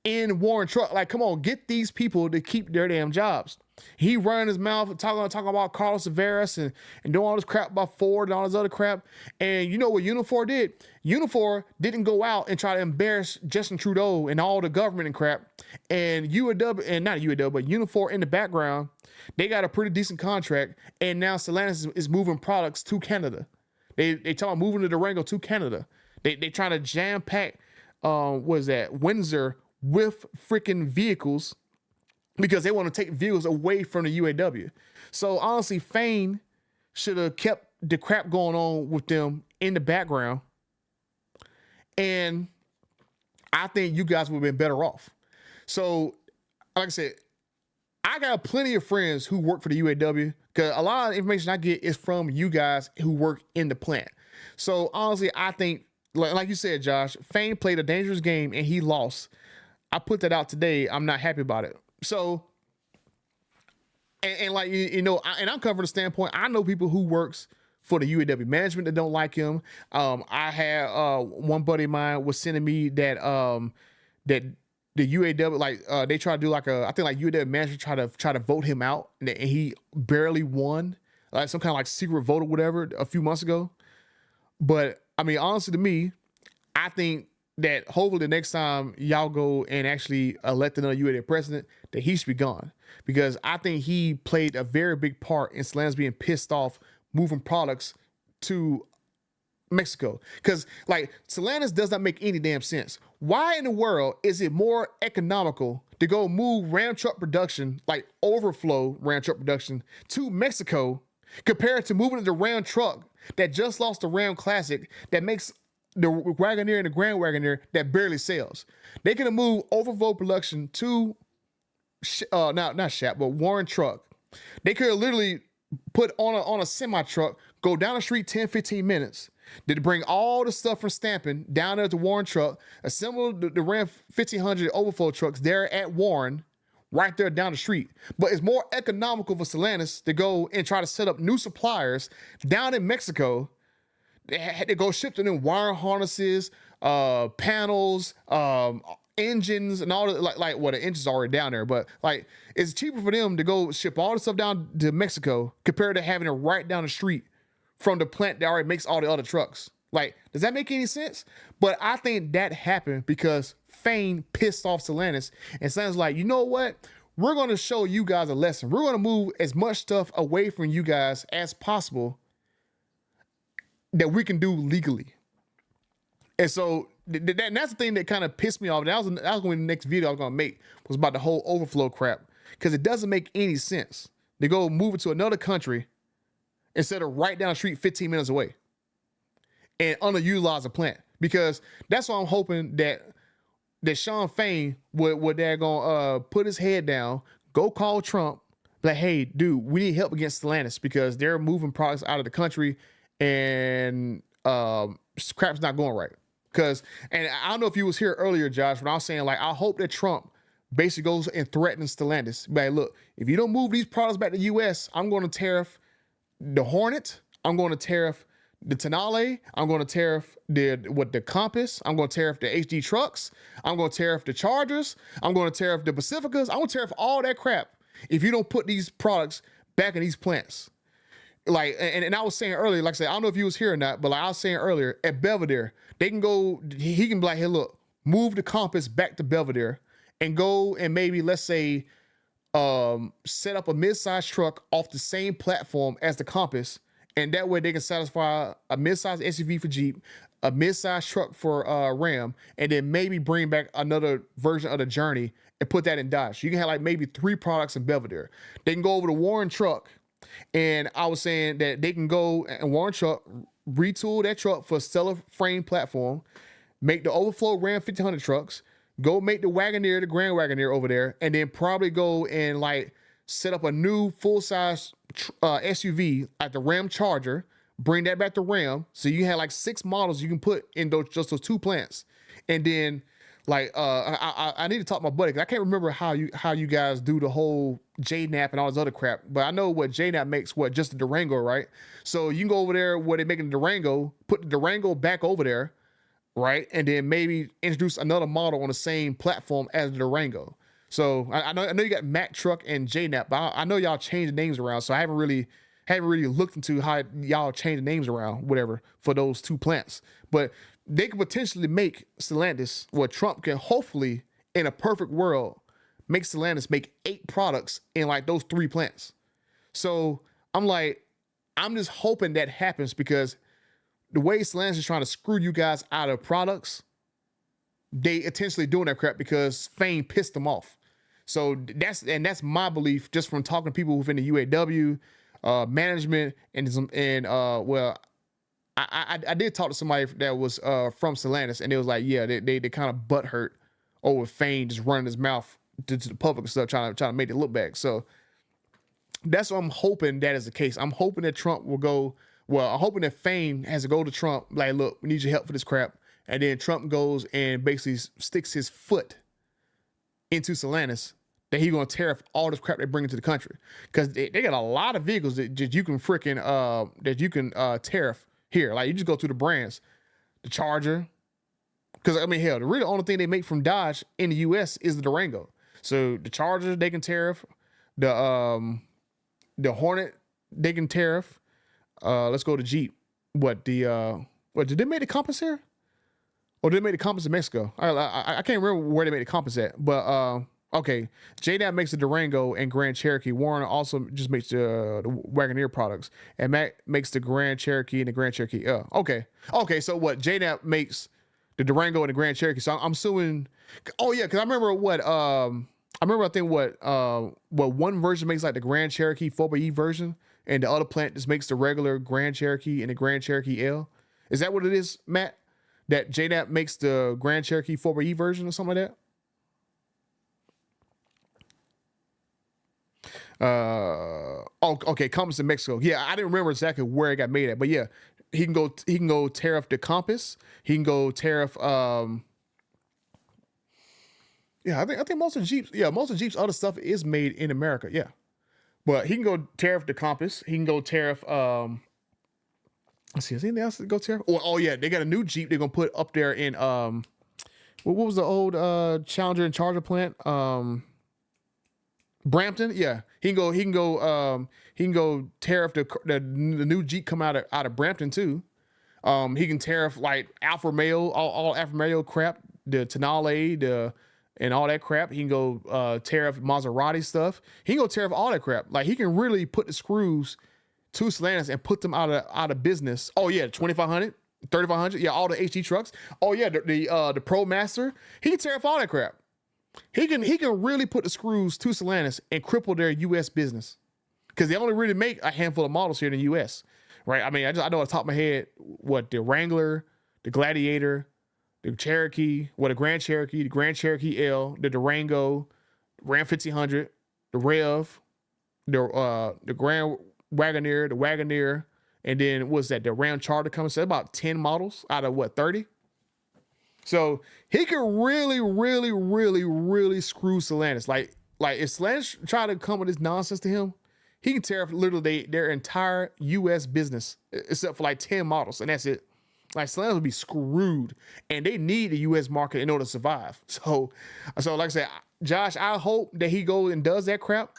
in Warren Truck. Like, come on, get these people to keep their damn jobs. He running his mouth talking about Carlos Severus and doing all this crap about Ford and all this other crap. And you know what Unifor did? Unifor didn't go out and try to embarrass Justin Trudeau and all the government and crap. And UAW, and not UAW, but Unifor in the background, they got a pretty decent contract. And now Stellantis is moving products to Canada. They talk about moving the Durango to Canada. They trying to jam pack, Windsor with freaking vehicles, because they want to take vehicles away from the UAW. So honestly, Fain should have kept the crap going on with them in the background. And I think you guys would have been better off. So, like I said, I got plenty of friends who work for the UAW because a lot of information I get is from you guys who work in the plant. So honestly, I think, like you said, Josh, Fane played a dangerous game and he lost. I put that out today. I'm not happy about it. So, and like, and I'm coming from the standpoint, I know people who works for the UAW management that don't like him. I had one buddy of mine was sending me that that the UAW, like they try to do like I think like UAW management try to vote him out, and he barely won, like some kind of like secret vote or whatever a few months ago. But I mean, honestly, to me, I think that hopefully the next time y'all go and actually elect another UAW president, that he should be gone, because I think he played a very big part in Stellantis being pissed off moving products to Mexico. Because like Stellantis does not make any damn sense. Why in the world is it more economical to go move Ram truck production, like overflow Ram truck production, to Mexico compared to moving the Ram truck that just lost the Ram Classic that makes the Wagoneer and the Grand Wagoneer that barely sells? They can move overflow production to not Shap, but Warren truck. They could literally put on a semi truck, go down the street 10-15 minutes. They'd bring all the stuff from stamping down there to Warren truck, assemble the Ram 1500 overflow trucks there at Warren, right there down the street. But it's more economical for Stellantis to go and try to set up new suppliers down in Mexico. They had to go ship them in wire harnesses, panels, engines, and all the like well, the engines are already down there, but like it's cheaper for them to go ship all the stuff down to Mexico compared to having it right down the street from the plant that already makes all the other trucks. Like, does that make any sense? But I think that happened because Fane pissed off Stellantis, and Stellantis like, you know what? We're going to show you guys a lesson. We're going to move as much stuff away from you guys as possible that we can do legally. And so that's the thing that kind of pissed me off. That was going to be the next video I was going to make, was about the whole overflow crap, because it doesn't make any sense to go move it to another country instead of right down the street 15 minutes away and underutilize a plant. Because that's why I'm hoping that Sean Fane would they're gonna put his head down, go call Trump, like, hey, dude, we need help against Stellantis because they're moving products out of the country and crap's not going right. Because, and I don't know if you was here earlier, Josh, when I was saying, like, I hope that Trump basically goes and threatens Stellantis. Like, look, if you don't move these products back to the U.S., I'm going to tariff the Hornet, I'm going to tariff the Tonale, I'm going to tariff the Compass, I'm going to tariff the HD trucks, I'm going to tariff the Chargers, I'm going to tariff the Pacificas, I'm going to tariff all that crap if you don't put these products back in these plants. Like, and I was saying earlier, like I said, I don't know if you was here or not, but like I was saying earlier, at Belvedere, they can go, he can be like, hey, look, move the Compass back to Belvedere and go and maybe, let's say, set up a mid-sized truck off the same platform as the Compass, and that way they can satisfy a mid-sized SUV for Jeep, a mid-sized truck for Ram, and then maybe bring back another version of the Journey and put that in Dodge. You can have like maybe 3 products in Belvedere. They can go over to Warren truck, and I was saying that they can go and Warren truck, retool that truck for a stellar frame platform, make the overflow Ram 1500 trucks, go make the Wagoneer, the Grand Wagoneer over there, and then probably go and like set up a new full-size SUV like the Ram Charger, bring that back to Ram, so you have like 6 models you can put in those 2 plants. And then like I need to talk to my buddy, because I can't remember how you guys do the whole JNAP and all this other crap, but I know what JNAP makes, just the Durango, right? So you can go over there where they're making the Durango, put the Durango back over there, right? And then maybe introduce another model on the same platform as the Durango. So I know you got Mack Truck and JNAP, but I know y'all changed the names around, so I haven't really looked into how y'all change the names around, whatever, for those 2 plants. But they could potentially make Stellantis, what Trump can hopefully, in a perfect world, make Stellantis make 8 products in like those 3 plants. So I'm just hoping that happens, because the way Stellantis is trying to screw you guys out of products, they intentionally doing that crap because Fane pissed them off. So that's my belief, just from talking to people within the UAW management well, I did talk to somebody that was from Stellantis, and it was like, yeah, they kind of butthurt over Fane just running his mouth to the public and stuff, trying to make it look back. So that's what I'm hoping that is the case. I'm hoping that Trump will go. Well, I'm hoping that Fame has to go to Trump, like, look, we need your help for this crap. And then Trump goes and basically sticks his foot into Stellantis, that he's going to tariff all this crap they bring into the country. Because they got a lot of vehicles that you can tariff here. Like, you just go through the brands, the Charger. Because, I mean, hell, the really only thing they make from Dodge in the U.S. is the Durango. So the Charger, they can tariff. The Hornet, they can tariff. Let's go to Jeep. Did they make the Compass here? Or did they make the Compass in Mexico? I can't remember where they made the Compass at. But okay, JDAP makes the Durango and Grand Cherokee. Warren also just makes the Wagoneer products, and Mac makes the Grand Cherokee and the Grand Cherokee L. Okay. So what? JDAP makes the Durango and the Grand Cherokee. So I'm assuming. Oh yeah, because I remember what one version makes like the Grand Cherokee 4xe version, and the other plant just makes the regular Grand Cherokee and the Grand Cherokee L. Is that what it is, Matt? That JDAP makes the Grand Cherokee 4xe version or something like that? Okay, Compass in Mexico. Yeah, I didn't remember exactly where it got made at, but yeah, he can go tariff the Compass. He can go tariff. Yeah, I think most of Jeep's other stuff is made in America. Yeah, but he can go tariff the Compass. He can go tariff. Let's see, is anything else to go tariff? Oh yeah, they got a new Jeep they're gonna put up there in what was the old Challenger and Charger plant? Brampton. Yeah, he can go tariff the new Jeep come out of Brampton too. He can tariff like Alfa Romeo, all Alfa Romeo crap, the Tonale, and all that crap. He can go tariff Maserati stuff. He can go tariff all that crap. Like, he can really put the screws to Stellantis and put them out of business. Oh yeah, 2500, 3500. Yeah, all the HD trucks. Oh yeah, the Pro Master. He can tariff all that crap. He can really put the screws to Stellantis and cripple their U.S. business, because they only really make a handful of models here in the U.S. Right? I mean, I know off the top of my head what the Wrangler, the Gladiator, the Cherokee, the Grand Cherokee, the Grand Cherokee L, the Durango, Ram 1500, the Rev, the Grand Wagoneer, the Wagoneer, and then what's that? The Ram Charter coming. So about 10 models out of 30. So he can really, really, really, really screw Stellantis. Like if Stellantis try to come with this nonsense to him, he can tariff literally their entire U.S. business except for like 10 models, and that's it. Like, Stellantis would be screwed, and they need the U.S. market in order to survive. So like I said, Josh, I hope that he goes and does that crap.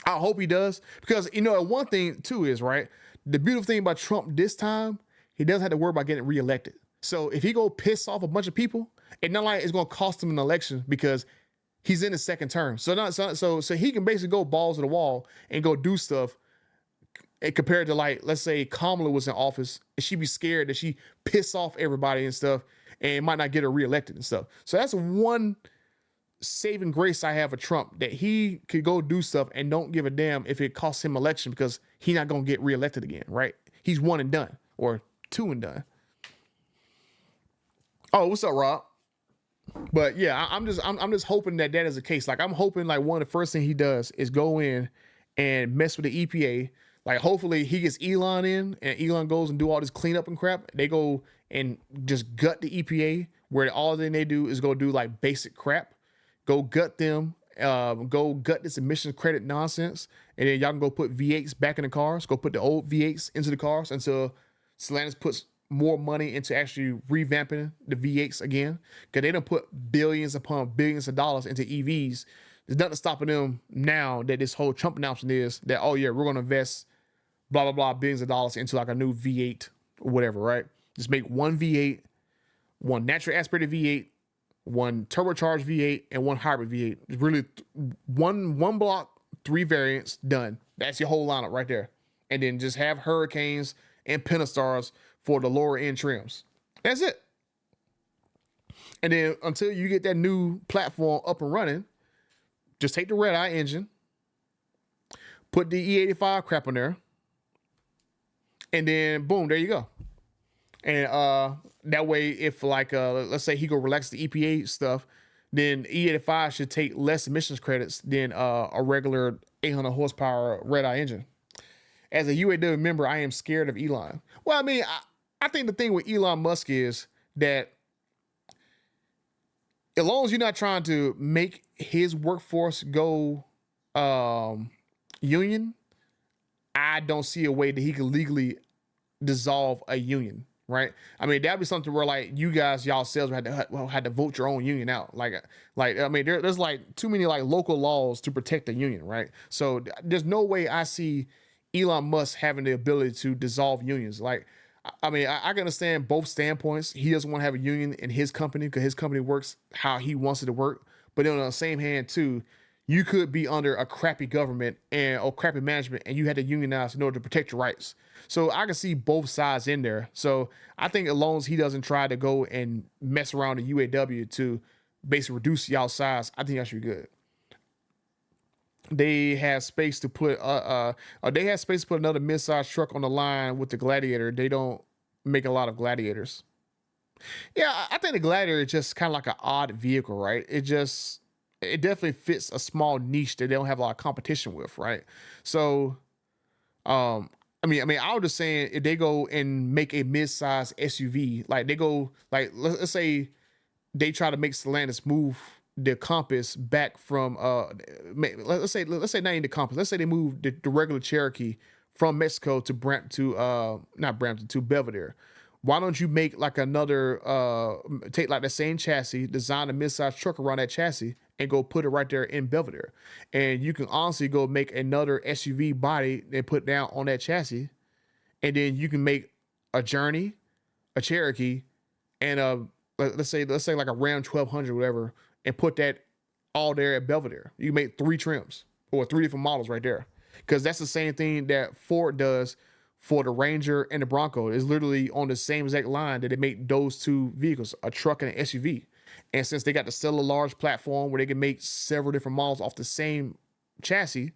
I hope he does, because one thing too is, right, the beautiful thing about Trump this time, he doesn't have to worry about getting reelected. So if he go piss off a bunch of people, it's not like it's gonna cost him an election, because he's in his second term. So he can basically go balls to the wall and go do stuff. And compared to, like, let's say Kamala was in office and she'd be scared that she piss off everybody and stuff and might not get her reelected and stuff. So that's one saving grace I have for Trump, that he could go do stuff and don't give a damn if it costs him election, because he's not gonna get reelected again, right? He's one and done, or two and done. Oh, what's up, Rob? But yeah, I'm just hoping that is the case. Like, I'm hoping like one of the first thing he does is go in and mess with the EPA. Like, hopefully he gets Elon in, and Elon goes and do all this cleanup and crap. They go and just gut the EPA, where all thing they do is go do like basic crap. Go gut them, go gut this emissions credit nonsense, and then y'all can go put V8s back in the cars. Go put the old V8s into the cars until Stellantis puts more money into actually revamping the V8s again, because they don't put billions upon billions of dollars into EVs. There's nothing stopping them now that this whole Trump announcement is that, oh yeah, we're going to invest blah, blah, blah, billions of dollars into like a new V8 or whatever, right? Just make one V8, one naturally aspirated V8, one turbocharged V8, and one hybrid V8. It's really one block, 3 variants, done. That's your whole lineup right there. And then just have Hurricanes and Pentastars for the lower end trims. That's it. And then until you get that new platform up and running, just take the Redeye engine, put the E85 crap on there, and then boom, there you go. And that way, if like let's say he go relax the EPA stuff, then E85 should take less emissions credits than a regular 800 horsepower Redeye engine. As a UAW member, I am scared of Elon. Well, I mean, I think the thing with Elon Musk is that as long as you're not trying to make his workforce go union, I don't see a way that he can legally dissolve a union, right? I mean, that'd be something where like you guys, y'all selves had to vote your own union out. Like I mean, there's like too many like local laws to protect the union, right? So there's no way I see Elon Musk having the ability to dissolve unions. Like, I mean, I can understand both standpoints. He doesn't want to have a union in his company because his company works how he wants it to work. But then on the same hand, too, you could be under a crappy government or crappy management, and you had to unionize in order to protect your rights. So I can see both sides in there. So I think as long as he doesn't try to go and mess around the UAW to basically reduce y'all size, I think that should be good. They have space to put another mid-sized truck on the line with the Gladiator. They don't make a lot of Gladiators. Yeah, I think the Gladiator is just kind of like an odd vehicle, right? It definitely fits a small niche that they don't have a lot of competition with, right? So, I was just saying if they go and make a mid-sized SUV, like they go, like let's say they try to make Stellantis move the Compass back from let's say not even the Compass. Let's say they move the regular Cherokee from Mexico to not Brampton to Belvedere. Why don't you make like another take like the same chassis, design a mid-sized truck around that chassis, and go put it right there in Belvedere, and you can honestly go make another SUV body and put down on that chassis, and then you can make a Journey, a Cherokee, and let's say like a Ram 1200 or whatever, and put that all there at Belvedere. You can make 3 trims or 3 different models right there, because that's the same thing that Ford does for the Ranger and the Bronco. Is literally on the same exact line that they make those 2 vehicles, a truck and an SUV. And since they got the Stella Large platform where they can make several different models off the same chassis,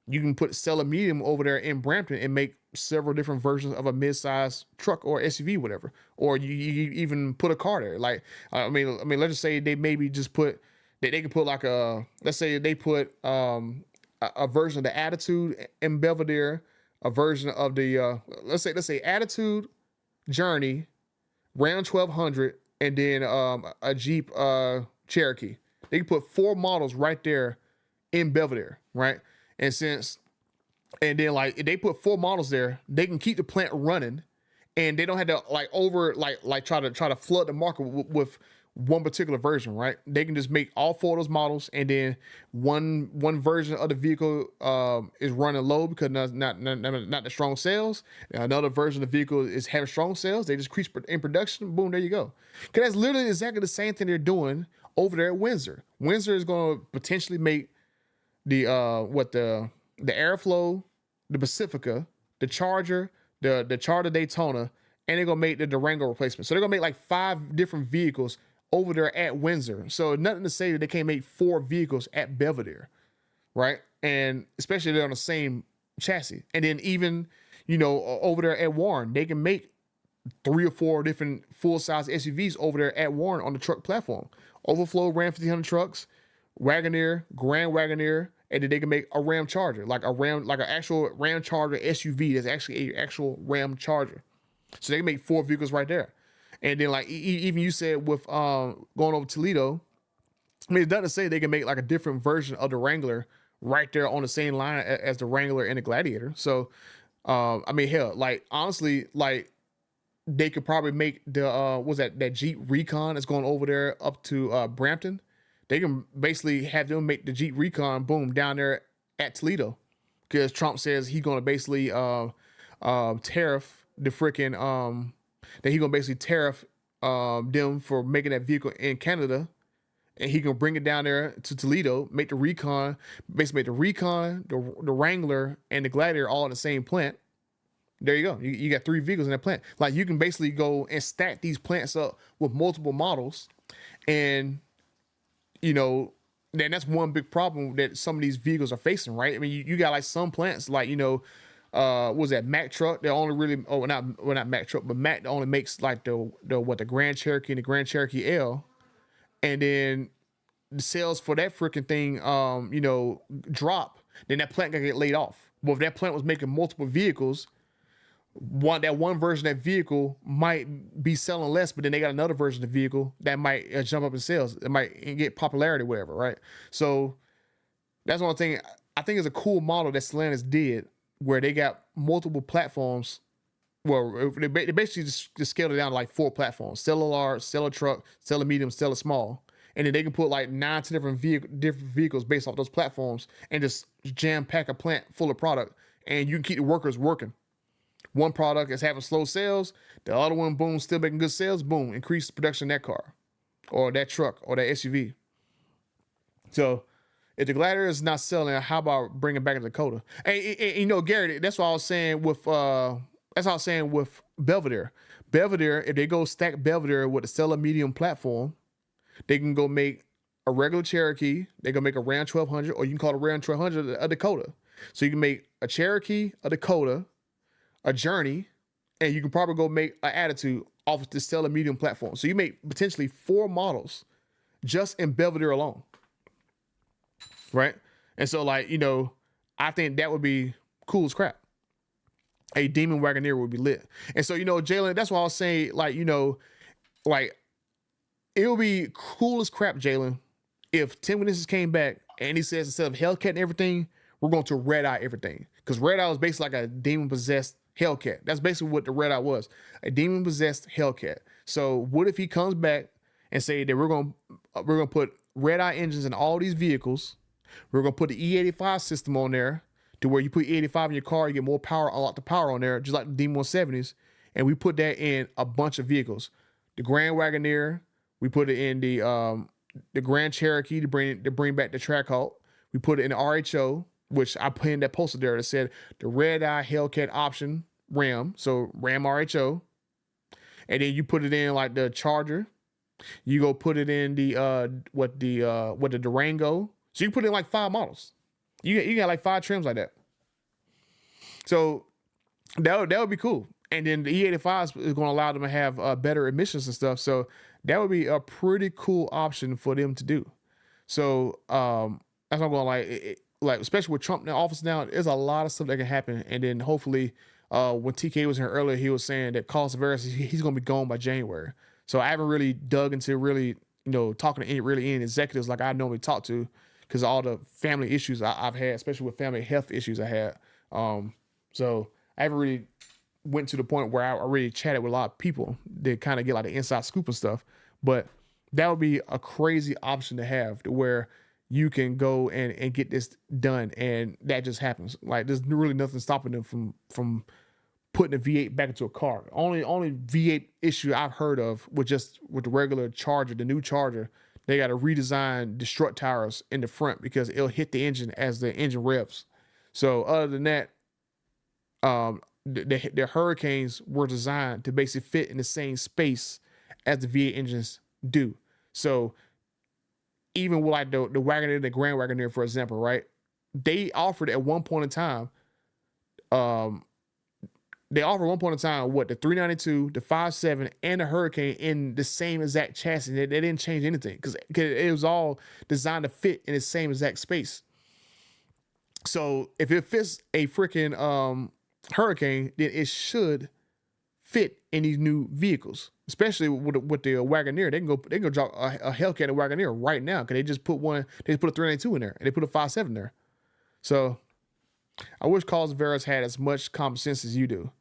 you can put Stella Medium over there in Brampton and make several different versions of a mid-sized truck or SUV, whatever. Or you even put a car there. Like, I mean, let's just say they maybe just put that they could put like let's say they put a version of the Attitude in Belvedere, a version of the let's say Attitude, Journey, Ram 1200, and then a Jeep Cherokee. They can put 4 models right there in Belvedere, right? And then like if they put 4 models there, they can keep the plant running, and they don't have to like try to flood the market with one particular version, right? They can just make all 4 of those models, and then one version of the vehicle is running low because not the strong sales. Another version of the vehicle is having strong sales. They just increase in production. Boom, there you go. Because that's literally exactly the same thing they're doing over there at Windsor. Windsor is going to potentially make the Airflow, the Pacifica, the Charger, the Charger Daytona, and they're gonna make the Durango replacement. So they're gonna make like 5 different vehicles over there at Windsor. So nothing to say that they can't make 4 vehicles at Belvedere, right? And especially they're on the same chassis. And then even, over there at Warren, they can make 3 or 4 different full-size SUVs over there at Warren on the truck platform. Overflow Ram 1500 trucks, Wagoneer, Grand Wagoneer, and then they can make a Ram Charger, like an actual Ram Charger SUV that's actually an actual Ram Charger. So they can make 4 vehicles right there. And then like even you said with going over Toledo, I mean, it's not to say they can make like a different version of the Wrangler right there on the same line as the Wrangler and the Gladiator. So I mean, hell, like honestly, like they could probably make the that Jeep Recon that's going over there up to Brampton. They can basically have them make the Jeep Recon, boom, down there at Toledo, because Trump says he's gonna basically tariff the freaking that he gonna basically tariff them for making that vehicle in Canada, and he gonna bring it down there to Toledo, make the Recon, basically make the Recon, the Wrangler, and the Gladiator all in the same plant. There you go. You got 3 vehicles in that plant. Like you can basically go and stack these plants up with multiple models, and then that's one big problem that some of these vehicles are facing, right? I mean, you got like some plants, like what was that Mack truck? They only really not Mack truck, but Mack only makes like the Grand Cherokee and the Grand Cherokee L, and then the sales for that freaking thing, drop, then that plant gonna get laid off. But if that plant was making multiple vehicles, one version of that vehicle might be selling less, but then they got another version of the vehicle that might jump up in sales. It might get popularity, whatever, right? So that's one thing I think is a cool model that Stellantis did, where they got multiple platforms. Well, they basically just scaled it down to like 4 platforms: Stellar Large, Stellar Truck, Stellar Medium, Stellar Small. And then they can put like 9 to different vehicles based off those platforms and just jam pack a plant full of product. And you can keep the workers working. One product is having slow sales, the other one, boom, still making good sales, boom, increase production in that car or that truck or that SUV. So if the Gladiator is not selling, how about bringing back a Dakota? And Gary, that's what I was saying with Belvedere. Belvedere, if they go stack Belvedere with the Stellar Medium platform, they can go make a regular Cherokee. They can make a Ram 1200, or you can call it a Ram 1200 a Dakota. So you can make a Cherokee, a Dakota, a Journey, and you can probably go make an Attitude off of the Stellar Medium platform. So you make potentially 4 models just in Belvedere alone, right? And so, I think that would be cool as crap. A Demon Wagoneer would be lit. And so, Jalen, that's why I was saying, it would be cool as crap, Jalen, if Tim Knissis came back and he says, instead of Hellcat and everything, we're going to Redeye everything. Because Redeye was basically like a demon-possessed Hellcat. That's basically what the Redeye was, a demon-possessed Hellcat. So what if he comes back and say that we're gonna put Redeye engines in all these vehicles? We're gonna put the E85 system on there, to where you put E85 in your car, you get more power, unlock the power on there, just like the Demon 170s. And we put that in a bunch of vehicles. The Grand Wagoneer, we put it in the Grand Cherokee to bring back the Trackhawk. We put it in the RHO, which I put in that poster there that said the Redeye Hellcat option Ram, so Ram RHO. And then you put it in like the Charger. You go put it in the Durango. So you put in like 5 models. You got like 5 trims like that. So that would be cool. And then the E85 is going to allow them to have better emissions and stuff. So that would be a pretty cool option for them to do. So that's what I'm going like, especially with Trump in office now, there's a lot of stuff that can happen. And then hopefully when TK was here earlier, he was saying that Carlos Tavares, he's going to be gone by January. So I haven't really dug into really, talking to any executives like I normally talk to, because of all the family issues I've had, especially with family health issues I had. So I haven't really went to the point where I already chatted with a lot of people that kind of get like the inside scoop and stuff. But that would be a crazy option to have, to where you can go and get this done, and that just happens. Like, there's really nothing stopping them from putting a V8 back into a car. Only V8 issue I've heard of with the regular Charger, the new Charger, they got to redesign the strut tires in the front because it'll hit the engine as the engine revs. So other than that, the Hurricanes were designed to basically fit in the same space as the V8 engines do. So even with like the Wagoneer, the Grand Wagoneer, for example, right? They offered at one point in time, the 392, the 5.7, and the Hurricane in the same exact chassis. They didn't change anything because it was all designed to fit in the same exact space. So if it fits a freaking Hurricane, then it should fit in these new vehicles, especially with the Wagoneer. They can go drop a Hellcat and Wagoneer right now because they just put a 392 in there and they put a 5.7 there. So I wish Carlos Tavares had as much common sense as you do.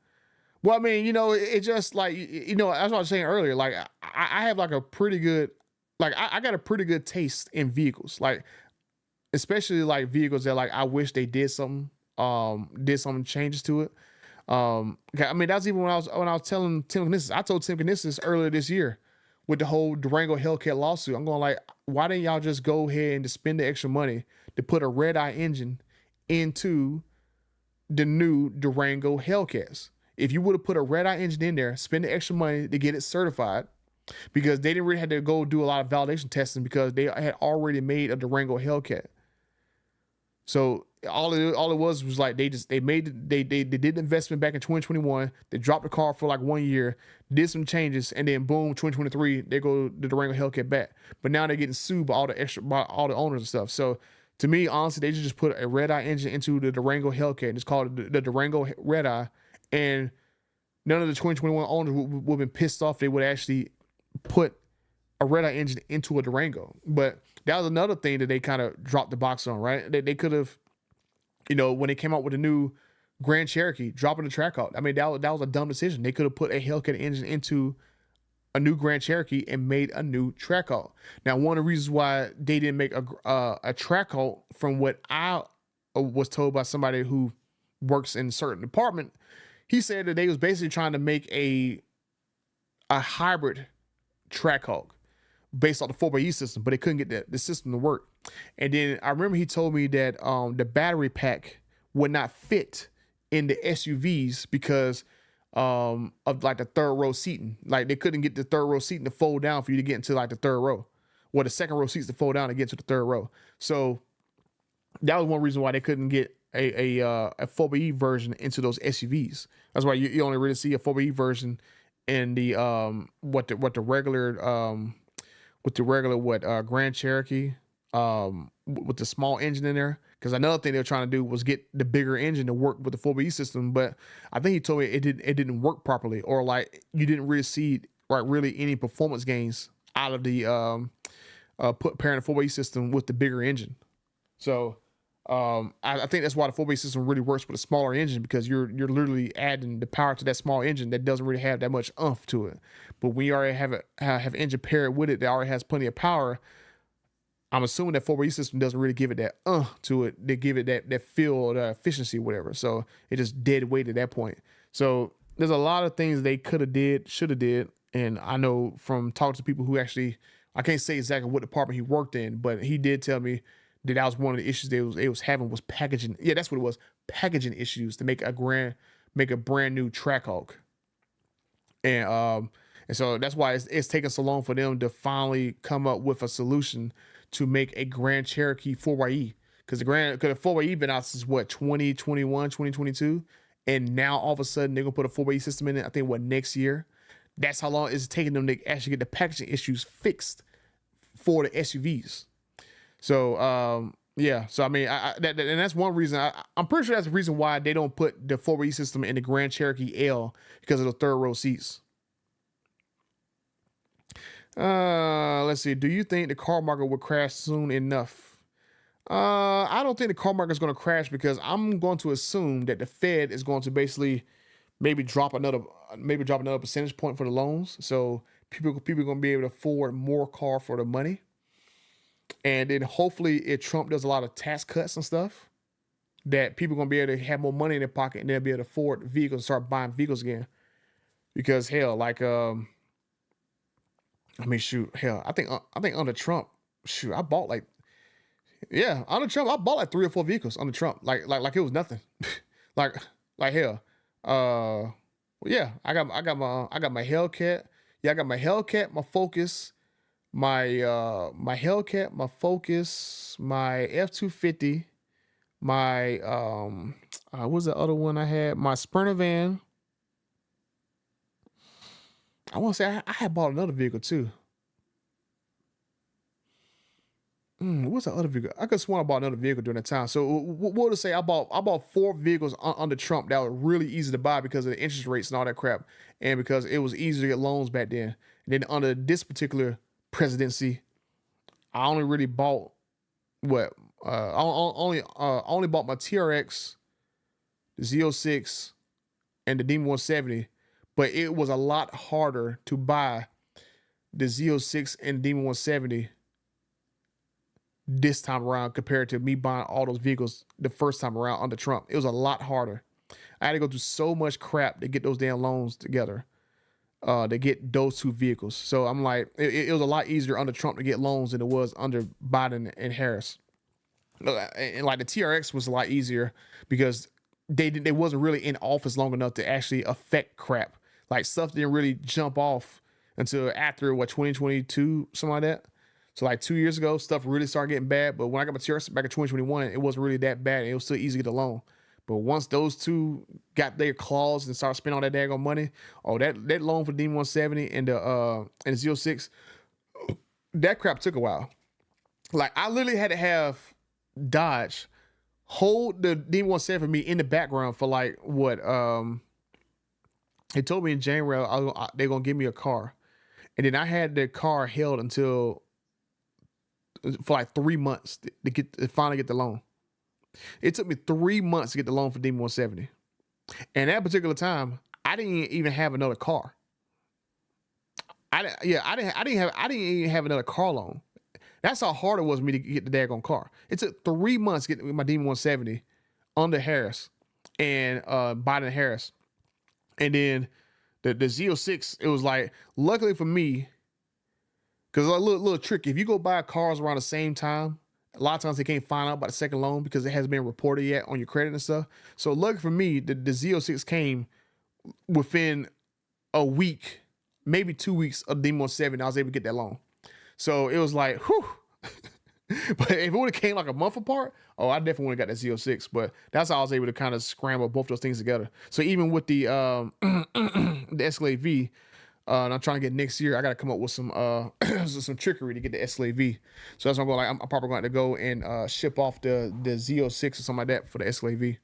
Well, I mean, it just like, that's what I was saying earlier. Like, I have like a pretty good, like, I got a pretty good taste in vehicles, like, especially like vehicles that like I wish they did some changes to it. I mean, that's even when I was telling Tim Knissis. I told Tim Knissis earlier this year with the whole Durango Hellcat lawsuit. I'm going like, why didn't y'all just go ahead and to spend the extra money to put a Redeye engine into the new Durango Hellcats? If you would have put a Redeye engine in there, spend the extra money to get it certified, because they didn't really have to go do a lot of validation testing because they had already made a Durango Hellcat. So all it was like they did the investment back in 2021. They dropped the car for like 1 year, did some changes, and then boom, 2023 they go the Durango Hellcat back. But now they're getting sued by all the owners and stuff. So to me, honestly, they should just put a Redeye engine into the Durango Hellcat and just call it the Durango Redeye, and none of the 2021 owners would have been pissed off. They would actually put a Redeye engine into a Durango. But that was another thing that they kind of dropped the box on, right? They could have, when they came out with a new Grand Cherokee, dropping the track out. I mean, that was a dumb decision. They could have put a Hellcat engine into a new Grand Cherokee and made a new track out. Now, one of the reasons why they didn't make a track out, from what I was told by somebody who works in a certain department, he said that they was basically trying to make a hybrid Trackhawk based on the 4xe system, but they couldn't get the system to work. And then I remember he told me that the battery pack would not fit in the SUVs because of like the third row seating. Like they couldn't get the third row seating to fold down for you to get into like the third row, or the second row seats to fold down to get to the third row. So that was one reason why they couldn't get a 4xe version into those SUVs. That's why you only really see a 4xe version in the regular Grand Cherokee with the small engine in there. Because another thing they were trying to do was get the bigger engine to work with the 4xe system, but I think he told me it didn't work properly, or like you didn't really see like really any performance gains out of the pairing the 4xe system with the bigger engine. So I think that's why the 4xe system really works with a smaller engine, because you're literally adding the power to that small engine that doesn't really have that much oomph to it. But when you already have engine paired with it that already has plenty of power, I'm assuming that 4xe system doesn't really give it that to it. They give it that feel or the efficiency, whatever. So it just dead weight at that point. So there's a lot of things they could have did, should have did. And I know from talking to people who actually, I can't say exactly what department he worked in, but he did tell me that was one of the issues they was having, was packaging. Yeah, that's what it was. Packaging issues to make a brand new Trackhawk. And so that's why it's taking so long for them to finally come up with a solution to make a Grand Cherokee 4xe. Because the 4xe been out since what, 2021, 2022, and now all of a sudden they're gonna put a 4xe system in it. I think next year. That's how long it's taking them to actually get the packaging issues fixed for the SUVs. So yeah, so I mean, and that's one reason. I'm pretty sure that's the reason why they don't put the 4xe system in the Grand Cherokee L, because of the third row seats. Let's see. Do you think the car market will crash soon enough? I don't think the car market is going to crash, because I'm going to assume that the Fed is going to basically maybe drop another percentage point for the loans. So people are going to be able to afford more car for the money. And then hopefully if Trump does a lot of tax cuts and stuff, that people are going to be able to have more money in their pocket, and they'll be able to afford vehicles and start buying vehicles again. Because hell, like, I mean, shoot, hell, I think under Trump, shoot, I bought like 3 or 4 vehicles under Trump, like it was nothing. like hell. Yeah, I got my Hellcat. Yeah, I got my Hellcat, my Focus, my Hellcat, my Focus, my F-250, my what was the other one I had? My Sprinter van. I want to say I had bought another vehicle too. What's the other vehicle? I could have sworn I bought another vehicle during that time. So what would I say? I bought 4 vehicles under Trump that were really easy to buy because of the interest rates and all that crap, and because it was easy to get loans back then. And then under this particular presidency, I only really bought I only bought my TRX, the Z06, and the Demon 170. But it was a lot harder to buy the Z06 and Demon 170 this time around compared to me buying all those vehicles the first time around under Trump. It was a lot harder. I had to go through so much crap to get those damn loans together, to get those 2 vehicles. So I'm like, it was a lot easier under Trump to get loans than it was under Biden and Harris. And like the TRX was a lot easier because they wasn't really in office long enough to actually affect crap. Like stuff didn't really jump off until after 2022, something like that. So like 2 years ago, stuff really started getting bad. But when I got my TRX back in 2021, it wasn't really that bad. It was still easy to get a loan. But once those two got their claws and started spending all that daggone money, oh, that loan for the D170 and the Z06, that crap took a while. Like I literally had to have Dodge hold the D170 for me in the background for like what they told me in January they're gonna give me a car. And then I had the car held until for like 3 months to finally get the loan. It took me 3 months to get the loan for D170. And at that particular time, I didn't even have another car. I didn't even have another car loan. That's how hard it was for me to get the daggone car. It took 3 months to get my D170 under Harris and Biden Harris. And then the Z06, it was like, luckily for me, because a little tricky. If you go buy cars around the same time, a lot of times they can't find out about the second loan because it hasn't been reported yet on your credit and stuff. So luckily for me, the Z06 came within a week, maybe 2 weeks of D170. I was able to get that loan. So it was like, whew. But if it would have came like a month apart, oh, I definitely would have got that Z06. But that's how I was able to kind of scramble both those things together. So even with the the Escalade V, and I'm trying to get next year, I got to come up with some some trickery to get the Escalade V. So that's what I'm going. Like, I'm probably going to go and ship off the Z06 or something like that for the Escalade V.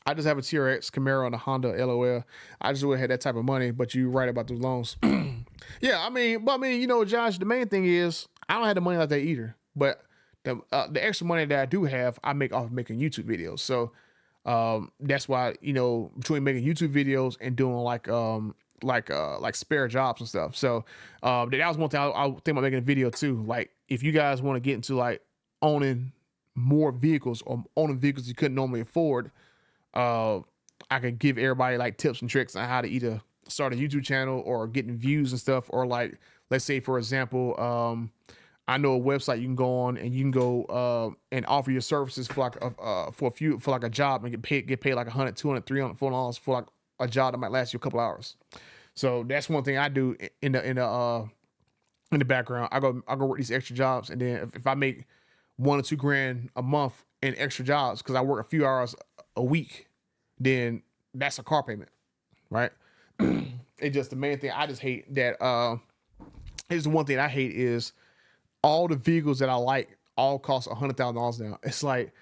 I just have a TRX Camaro and a Honda LOL. I just would have had that type of money, but you're right about those loans. Yeah, I mean, you know, Josh, the main thing is I don't have the money like that either. But the extra money that I do have, I make off of making YouTube videos. So that's why, you know, between making YouTube videos and doing like spare jobs and stuff. So that was one thing I think about making a video too. Like if you guys want to get into like owning more vehicles or owning vehicles you couldn't normally afford, I could give everybody like tips and tricks on how to either start a YouTube channel or getting views and stuff. Or like, let's say for example, I know a website you can go on and you can go and offer your services for like a job and get paid like $100, $200, $300, $400 for like a job that might last you a couple hours. So that's one thing I do in the background. I go work these extra jobs, and then if I make $1 or $2 grand a month in extra jobs because I work a few hours a week, then that's a car payment, right? It's just the main thing I just hate that. It's the one thing I hate is all the vehicles that I like all cost $100,000 now. It's like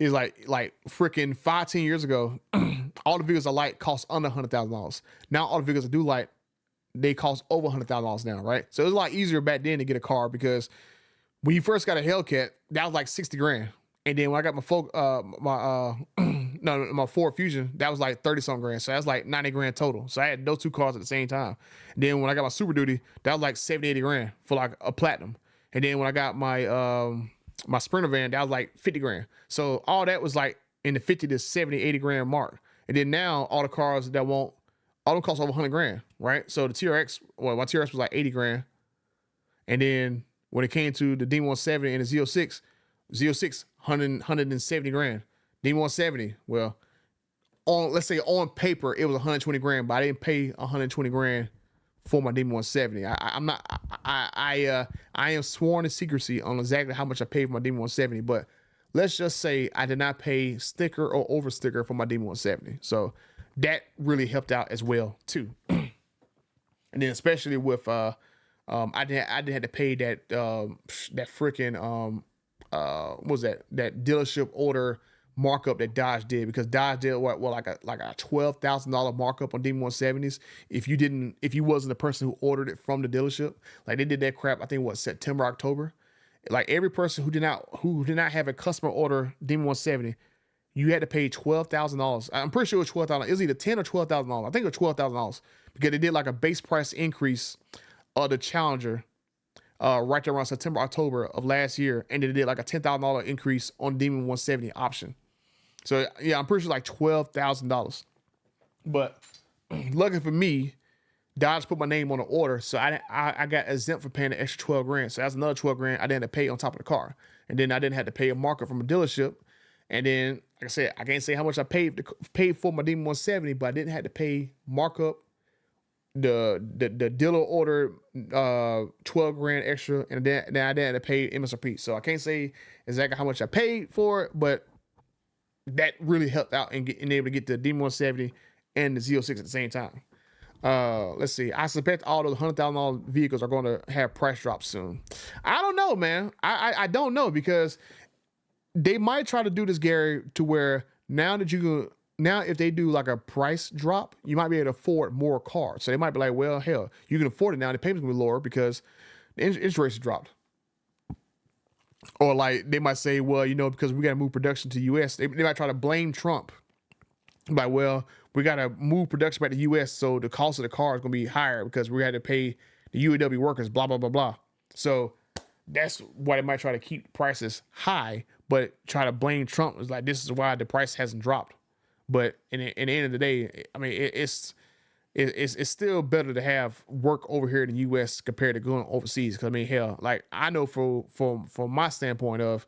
freaking 5-10 years ago, all the vehicles I like cost under $100,000. Now all the vehicles I do like, they cost over $100,000 now, right? So it was a lot easier back then to get a car because when you first got a Hellcat, that was like 60 grand. And then when I got my Ford Fusion, that was like 30 something grand. So that's like 90 grand total. So I had those two cars at the same time. And then when I got my Super Duty, that was like 70, 80 grand for like a Platinum. And then when I got my my Sprinter van, that was like 50 grand. So all that was like in the 50 to 70, 80 grand mark. And then now all the cars all them cost over 100 grand, right? So the TRX, well, my TRX was like 80 grand. And then when it came to the D170 and the Z06, 170 grand. D170, well, let's say on paper it was 120 grand, but I didn't pay 120 grand for my D170. I am sworn to secrecy on exactly how much I paid for my D170, but let's just say I did not pay sticker or over sticker for my D170. So that really helped out as well too. And then especially with I didn't have to pay that freaking what was that dealership order markup that Dodge did, because Dodge did like a $12,000 markup on D170s if you wasn't the person who ordered it from the dealership. Like they did that crap, I think September, October. Like every person who did not have a customer order D170, you had to pay $12,000. I'm pretty sure it was $12,000. It was either $10,000 or $12,000. I think it was $12,000 because they did like a base price increase of the Challenger right there around September, October of last year, and they did like a $10,000 increase on Demon 170 option. So yeah, I'm pretty sure like $12,000. But lucky for me, Dodge put my name on the order, so I got exempt for paying the extra 12 grand. So that's another 12 grand I didn't have to pay on top of the car, and then I didn't have to pay a markup from a dealership. And then, like I said, I can't say how much I paid for my Demon 170, but I didn't have to pay markup the dealer ordered 12 grand extra, and then I had to pay MSRP. So I can't say exactly how much I paid for it, but that really helped out in getting able to get the D170 and the Z06 at the same time. Let's see. I suspect all those $100,000 vehicles are going to have price drops soon. I don't know, man. I don't know, because they might try to do this, Gary, to where now if they do like a price drop, you might be able to afford more cars. So they might be like, well, hell, you can afford it now. The payments will be lower because the interest rates dropped. Or like they might say, well, because we got to move production to US, they might try to blame Trump. Like, well, we got to move production back to US, so the cost of the car is going to be higher because we had to pay the UAW workers, blah, blah, blah, blah. So that's why they might try to keep prices high, but try to blame Trump. It's like, this is why the price hasn't dropped. But in the end of the day, I mean, it's still better to have work over here in the U.S. compared to going overseas. Because I mean, hell, like I know from my standpoint of,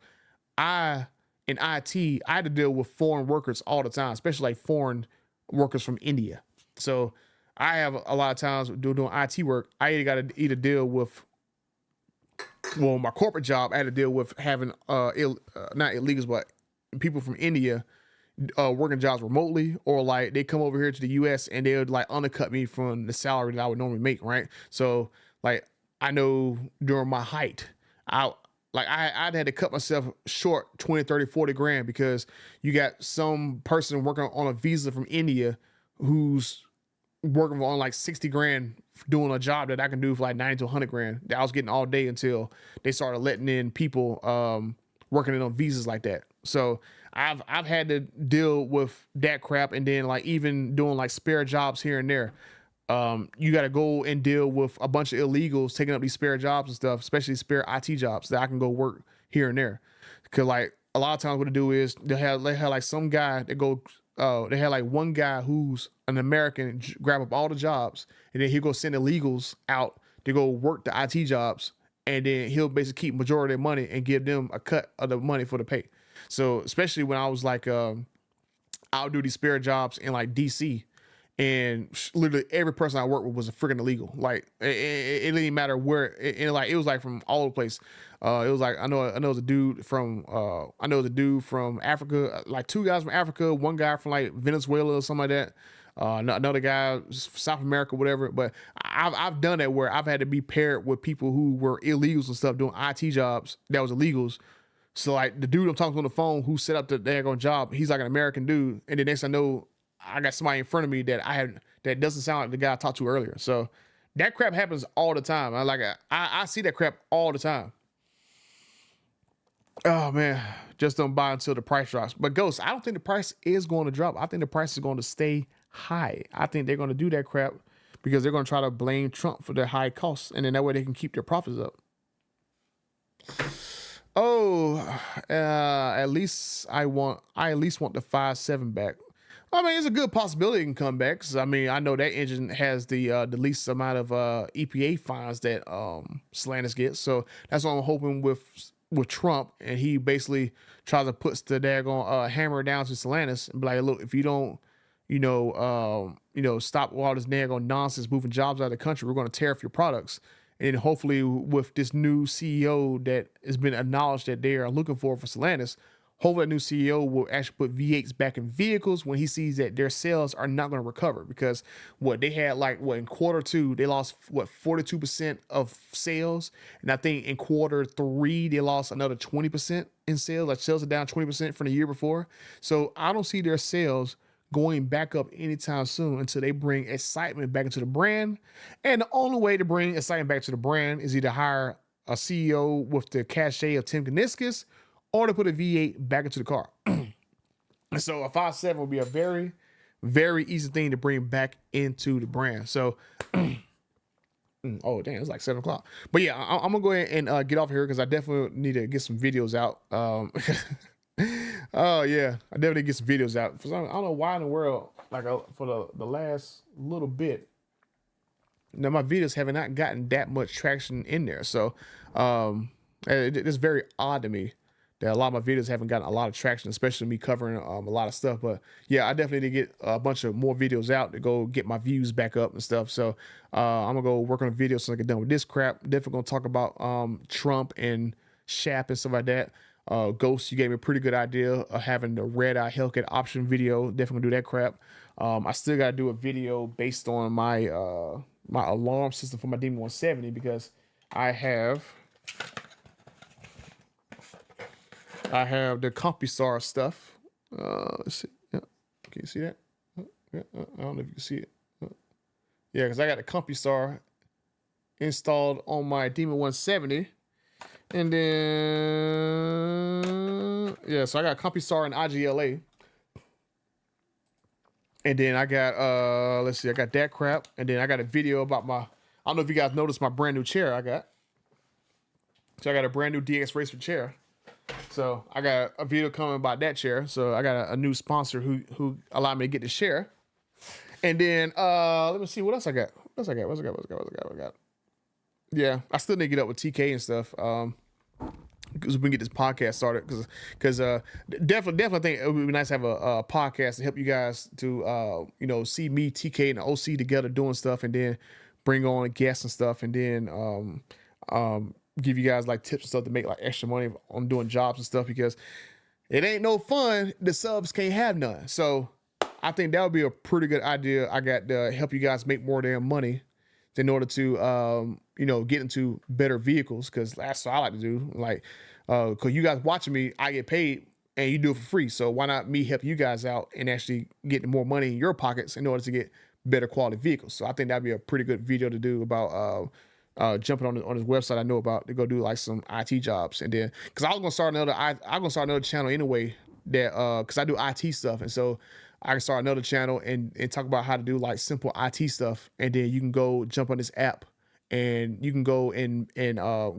in IT, I had to deal with foreign workers all the time, especially like foreign workers from India. So I have a lot of times doing IT work, I either got to deal with, well, my corporate job, I had to deal with having not illegals, but people from India working jobs remotely, or like they come over here to the US and they would like undercut me from the salary that I would normally make, right? So like I know during my height, I'd had to cut myself short 20, 30, 40 grand because you got some person working on a visa from India who's working on like 60 grand doing a job that I can do for like 90 to 100 grand that I was getting all day until they started letting in people working in on visas like that. So I've had to deal with that crap, and then like even doing like spare jobs here and there. You got to go and deal with a bunch of illegals taking up these spare jobs and stuff, especially spare IT jobs that I can go work here and there. Cause like a lot of times what they do is they have like some guy that go, they had like one guy who's an American grab up all the jobs, and then he'll go send illegals out to go work the IT jobs. And then he'll basically keep majority of their money and give them a cut of the money for the pay. So especially when I was like, I'll do these spare jobs in like DC, and literally every person I worked with was a freaking illegal. Like it didn't matter where. It was like from all over the place. It was like I know it was a dude from Africa, like two guys from Africa, one guy from like Venezuela or something like that. Another guy, South America, whatever. But I've done that where I've had to be paired with people who were illegals and stuff doing IT jobs that was illegals. So like the dude I'm talking to on the phone who set up the daggone job, he's like an American dude, and the next I know, I got somebody in front of me that doesn't sound like the guy I talked to earlier. So that crap happens all the time. I see that crap all the time. Oh man, just don't buy until the price drops. But Ghost, I don't think the price is going to drop. I think the price is going to stay high. I think they're going to do that crap because they're going to try to blame Trump for their high costs, and then that way they can keep their profits up. Oh, at least I at least want the 5.7 back. I mean, it's a good possibility it can come back. 'Cause, I mean, I know that engine has the least amount of EPA fines that Stellantis gets, so that's what I'm hoping with Trump, and he basically tries to put the daggone hammer down to Stellantis and be like, look, if you don't, stop all this daggone nonsense moving jobs out of the country, we're going to tariff your products. And hopefully with this new CEO that has been acknowledged that they are looking for Stellantis, hopefully that new CEO will actually put V8s back in vehicles when he sees that their sales are not going to recover, because they had in quarter two, they lost 42% of sales. And I think in quarter three, they lost another 20% in sales. Like sales are down 20% from the year before. So I don't see their sales going back up anytime soon until they bring excitement back into the brand. And the only way to bring excitement back to the brand is either hire a CEO with the cachet of Tim Kuniskis, or to put a V8 back into the car. And so a 5.7 would be a very, very easy thing to bring back into the brand. So, oh, damn, it's like 7 o'clock. But yeah, I'm going to go ahead and get off here because I definitely need to get some videos out. Oh, yeah, I definitely get some videos out. I don't know why in the world, for the last little bit, now my videos have not gotten that much traction in there. So it's very odd to me that a lot of my videos haven't gotten a lot of traction, especially me covering a lot of stuff. But yeah, I definitely need to get a bunch of more videos out to go get my views back up and stuff. So I'm gonna go work on a video so I get done with this crap. Definitely gonna talk about Trump and Shap and stuff like that. Ghost, you gave me a pretty good idea of having the Redeye Hellcat option video. Definitely gonna do that crap. I still gotta do a video based on my my alarm system for my Demon 170 because I have the CompuStar stuff. Let's see. Yeah. Can you see that? Yeah. I don't know if you can see it. Yeah, because I got the CompuStar installed on my Demon 170. And then, yeah, so I got CompuStar and IGLA. And then I got, let's see, I got that crap. And then I got a video about my, I don't know if you guys noticed my brand new chair I got. So I got a brand new DX Racer chair. So I got a video coming about that chair. So I got a new sponsor who allowed me to get the chair. And then let me see what else I got. What else I got? Yeah, I still need to get up with TK and stuff. Because we can get this podcast started. Because definitely think it would be nice to have a podcast to help you guys to see me, TK, and the OC together doing stuff, and then bring on guests and stuff, and then give you guys like tips and stuff to make like extra money on doing jobs and stuff, because it ain't no fun. The subs can't have none. So I think that would be a pretty good idea. I got to help you guys make more damn money in order to, get into better vehicles. Cause that's what I like to do. Like, cause you guys watching me, I get paid and you do it for free. So why not me help you guys out and actually get more money in your pockets in order to get better quality vehicles? So I think that'd be a pretty good video to do about, jumping on this website I know about to go do like some IT jobs. And then, cause I'm gonna start another channel anyway that, cause I do IT stuff. And so I can start another channel and talk about how to do like simple IT stuff. And then you can go jump on this app and you can go and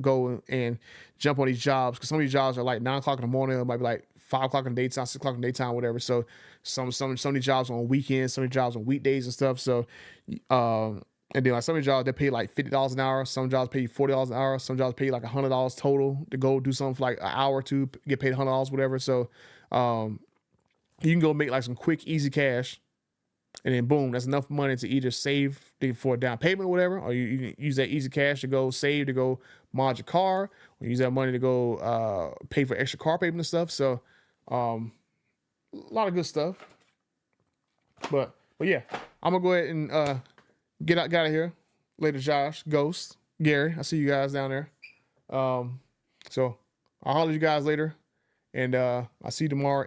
go and jump on these jobs. Cause some of these jobs are like 9 o'clock in the morning. It might be like 5 o'clock in the daytime, 6 o'clock in the daytime, whatever. So some of these jobs on weekends, some of these jobs on weekdays and stuff. So, and then like some of the jobs they pay like $50 an hour. Some jobs pay you $40 an hour. Some jobs pay you like $100 total to go do something for like an hour or two, get paid $100, whatever. So, you can go make like some quick, easy cash, and then boom, that's enough money to either save for a down payment or whatever, or you use that easy cash to go save to go mod your car, or use that money to go pay for extra car payment and stuff. So, a lot of good stuff. But yeah, I'm gonna go ahead and get out of here. Later, Josh, Ghost, Gary. I see you guys down there. So I'll holler at you guys later, and I'll see you tomorrow.